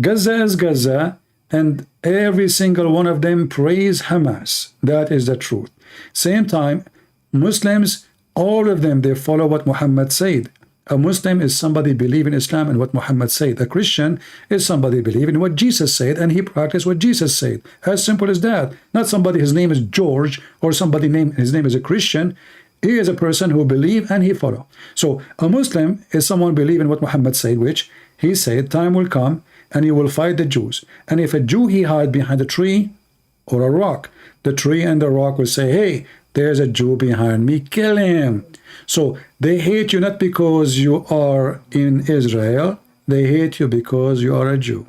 Gaza is Gaza, and every single one of them praise Hamas. That is the truth. Same time, Muslims, all of them, they follow what Muhammad said. A Muslim is somebody believe in Islam and what Muhammad said. A Christian is somebody believe in what Jesus said and he practiced what Jesus said. As simple as that. Not somebody his name is George or somebody his name is a Christian. He is a person who believe and he follow. So a Muslim is someone believe in what Muhammad said, which he said time will come and you will fight the Jews. And if a Jew he hide behind a tree or a rock, the tree and the rock will say, hey, there's a Jew behind me, kill him. So they hate you not because you are in Israel, they hate you because you are a Jew.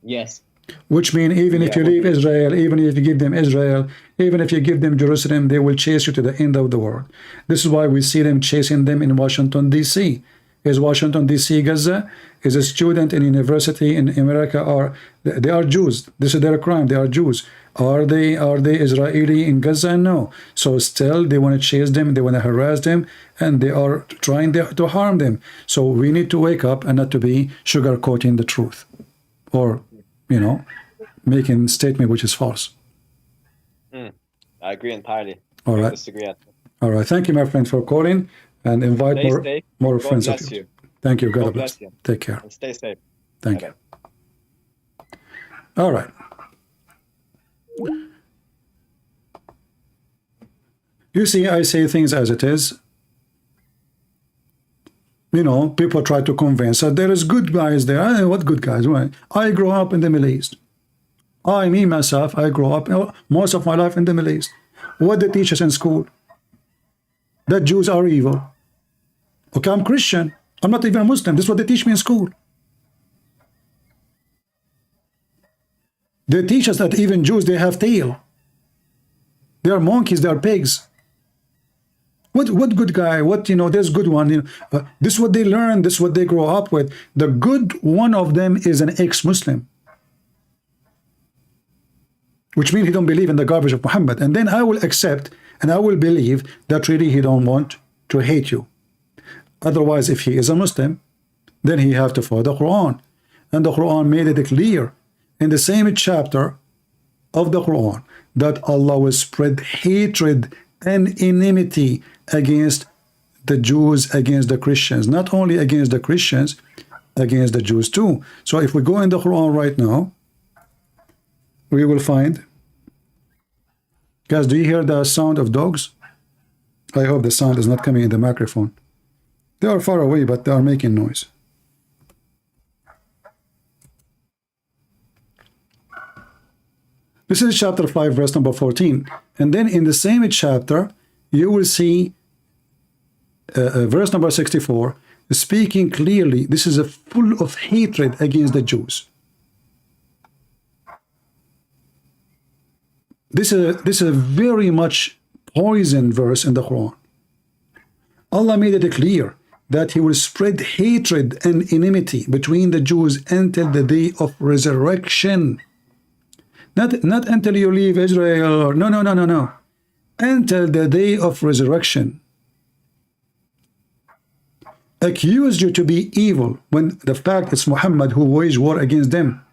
Yes. Which means even if you leave Israel, even if you give them Israel, even if you give them Jerusalem, they will chase you to the end of the world. This is why we see them chasing them in Washington, D.C. Is Washington, D.C. Gaza? Is a student in university in America, or they are Jews. This is their crime. They are Jews. Are they Israeli in Gaza? No. So still they want to chase them, they want to harass them, and they are trying to harm them. So we need to wake up and not to be sugarcoating the truth, or you know, making statement which is false. I agree entirely. All right. I disagree. All right. Thank you, my friend, for calling, and invite Stay safe. more God friends of bless yours. you. Thank you. God God bless. bless you. Take care. And stay safe. Thank Bye-bye. you. All right. You see, I say things as it is. You know, people try to convince that there is good guys there. What good guys? Why? I grew up in the Middle East. Me, myself, I grew up most of my life in the Middle East. What they teach us in school? That Jews are evil. Okay, I'm Christian. I'm not even a Muslim. This is what they teach me in school. They teach us that even Jews, they have tail. They are monkeys, they are pigs. What good guy? What, you know, there's good one. You know, this is what they learn. This is what they grow up with. The good one of them is an ex-Muslim, which means he don't believe in the garbage of Muhammad. And then I will accept and I will believe that really he don't want to hate you. Otherwise, if he is a Muslim, then he have to follow the Quran. And the Quran made it clear in the same chapter of the Quran that Allah will spread hatred and enmity against the Jews, against the Christians. Not only against the Christians, against the Jews too. So if we go in the Quran right now, we will find... Guys, do you hear the sound of dogs? I hope the sound is not coming in the microphone. They are far away, but they are making noise. This is chapter 5, verse number 14. And then in the same chapter, you will see verse number 64, speaking clearly. This is full of hatred against the Jews. This is a very much poison verse in the Quran. Allah made it clear that he will spread hatred and enmity between the Jews until the day of resurrection. Not until you leave Israel, or no. Until the day of resurrection. Accuse you to be evil when the fact it's Muhammad who waged war against them.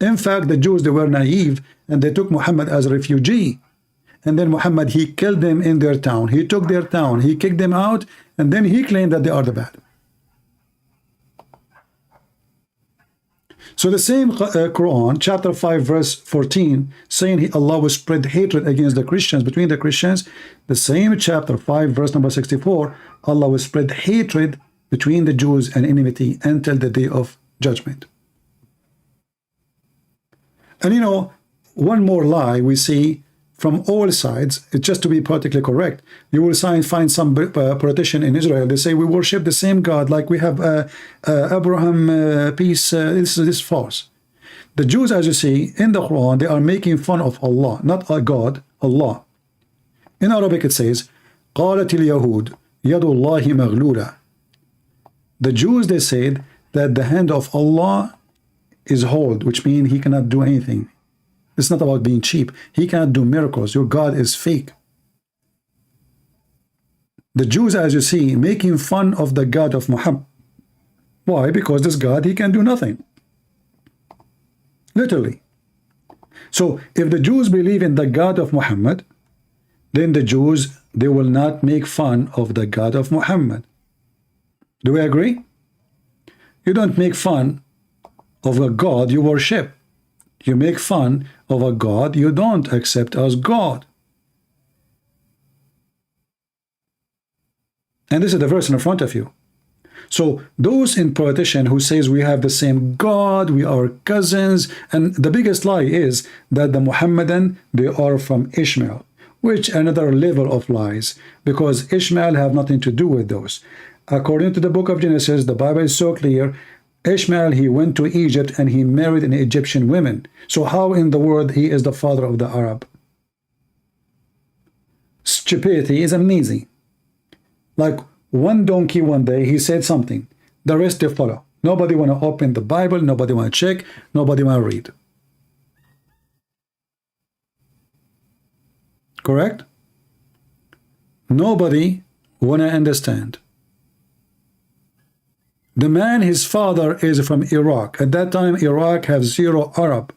In fact, the Jews, they were naive and they took Muhammad as a refugee. and then Muhammad, he killed them in their town. He took their town, he kicked them out, and then he claimed that they are the bad. So the same Quran, chapter 5, verse 14, saying Allah will spread hatred against the Christians, between the Christians. The same chapter 5, verse number 64, Allah will spread hatred between the Jews and enmity until the day of judgment. And you know, one more lie we see from all sides, it's just to be politically correct. You will find some politician in Israel, they say we worship the same God, like we have Abraham, peace, this is false. The Jews, as you see in the Quran, they are making fun of Allah, not a God, Allah. In Arabic it says, قالت اليهود يد الله مغلولة. The Jews, they said that the hand of Allah is hold, which means he cannot do anything. It's not about being cheap. He cannot do miracles. Your God is fake. The Jews, as you see, making fun of the God of Muhammad. Why? Because this God, he can do nothing. Literally. So if the Jews believe in the God of Muhammad, then the Jews, they will not make fun of the God of Muhammad. Do we agree? You don't make fun of a God you worship. You make fun of a God you don't accept as God. And this is the verse in front of you. So those in politician who says we have the same God, we are cousins, and the biggest lie is that the Muhammadan, they are from Ishmael, which another level of lies, because Ishmael have nothing to do with those. According to the book of Genesis, the Bible is so clear. Ishmael, he went to Egypt and he married an Egyptian woman. So how in the world he is the father of the Arab? Stupidity is amazing. Like one donkey one day, he said something. The rest they follow. Nobody want to open the Bible. Nobody want to check. Nobody want to read. Correct? Nobody want to understand. The man, his father is from Iraq. At that time, Iraq has 0 Arab.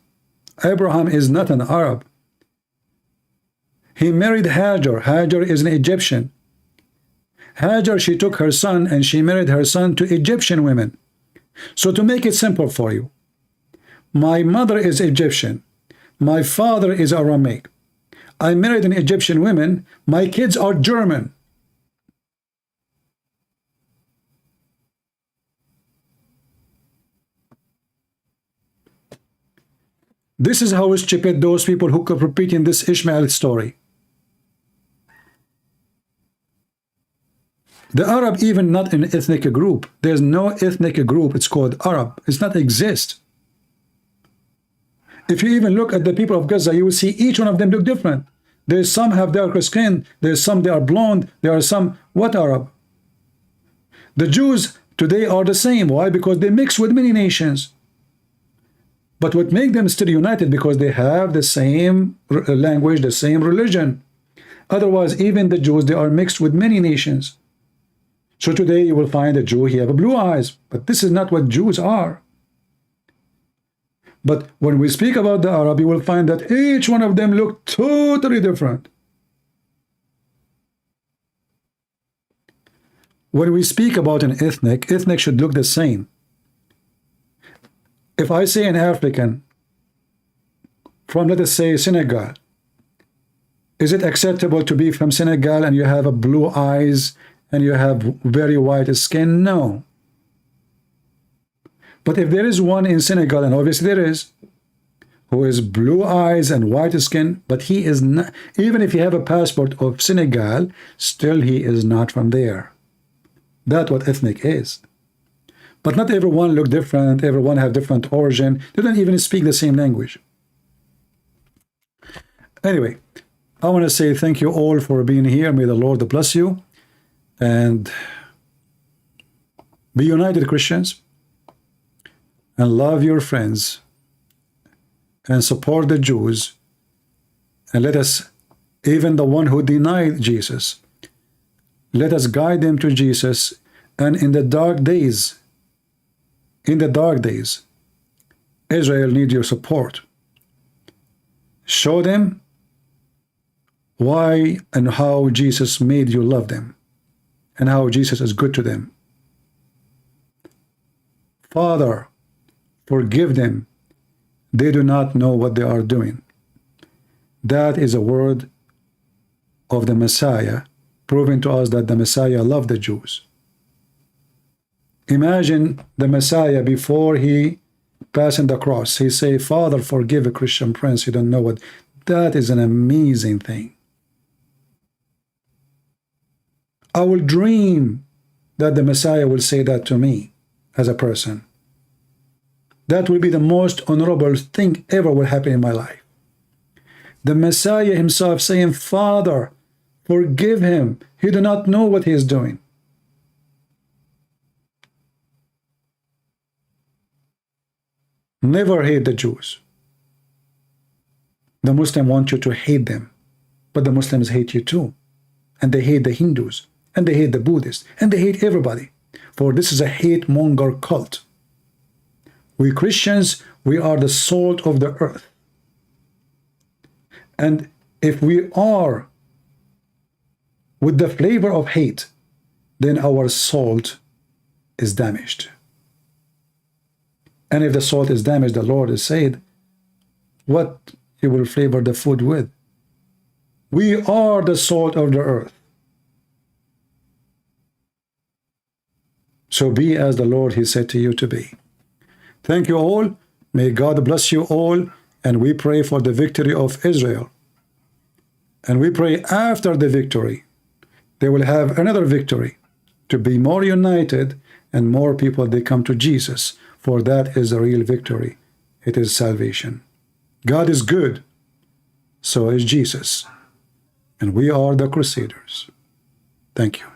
Abraham is not an Arab. He married Hajar. Hajar is an Egyptian. Hajar, she took her son and she married her son to Egyptian women. So to make it simple for you, my mother is Egyptian. My father is Aramaic. I married an Egyptian woman. My kids are German. This is how stupid those people who keep repeating this Ishmael story. The Arab, even not an ethnic group. There's no ethnic group. It's called Arab. It's not exist. If you even look at the people of Gaza, you will see each one of them look different. There's some have darker skin. There's some they are blonde. There are some what Arab? The Jews today are the same. Why? Because they mix with many nations. But what makes them still united? Because they have the same language, the same religion. Otherwise, even the Jews, they are mixed with many nations. So today you will find a Jew, he have blue eyes. But this is not what Jews are. But when we speak about the Arab, you will find that each one of them look totally different. When we speak about an ethnic should look the same. If I say an African from, let us say, Senegal, is it acceptable to be from Senegal and you have a blue eyes and you have very white skin? No. But if there is one in Senegal, and obviously there is, who is blue eyes and white skin, but he is not, even if he have a passport of Senegal, still he is not from there. That's what ethnic is. But not everyone look different, everyone have different origin, they don't even speak the same language. Anyway, I want to say thank you all for being here. May the Lord bless you. And be united, Christians. And love your friends. And support the Jews. And let us, even the one who denied Jesus, let us guide them to Jesus. And in the dark days, Israel needs your support. Show them why and how Jesus made you love them and how Jesus is good to them. Father, forgive them. They do not know what they are doing. That is a word of the Messiah, proving to us that the Messiah loved the Jews. Imagine the Messiah before he passing the cross. He say, Father, forgive a Christian prince. You don't know what. That is an amazing thing. I will dream that the Messiah will say that to me as a person. That will be the most honorable thing ever will happen in my life. The Messiah himself saying, Father, forgive him. He do not know what he is doing. Never hate the Jews. The Muslims want you to hate them, but the Muslims hate you too. And they hate the Hindus, and they hate the Buddhists, and they hate everybody. For this is a hate-monger cult. We Christians, we are the salt of the earth. And if we are with the flavor of hate, then our salt is damaged. And if the salt is damaged, the Lord has said, what He will flavor the food with. We are the salt of the earth. So be as the Lord, He said to you to be. Thank you all. May God bless you all. And we pray for the victory of Israel. And we pray after the victory, they will have another victory to be more united and more people, they come to Jesus. For that is the real victory. It is salvation. God is good. So is Jesus. And we are the crusaders. Thank you.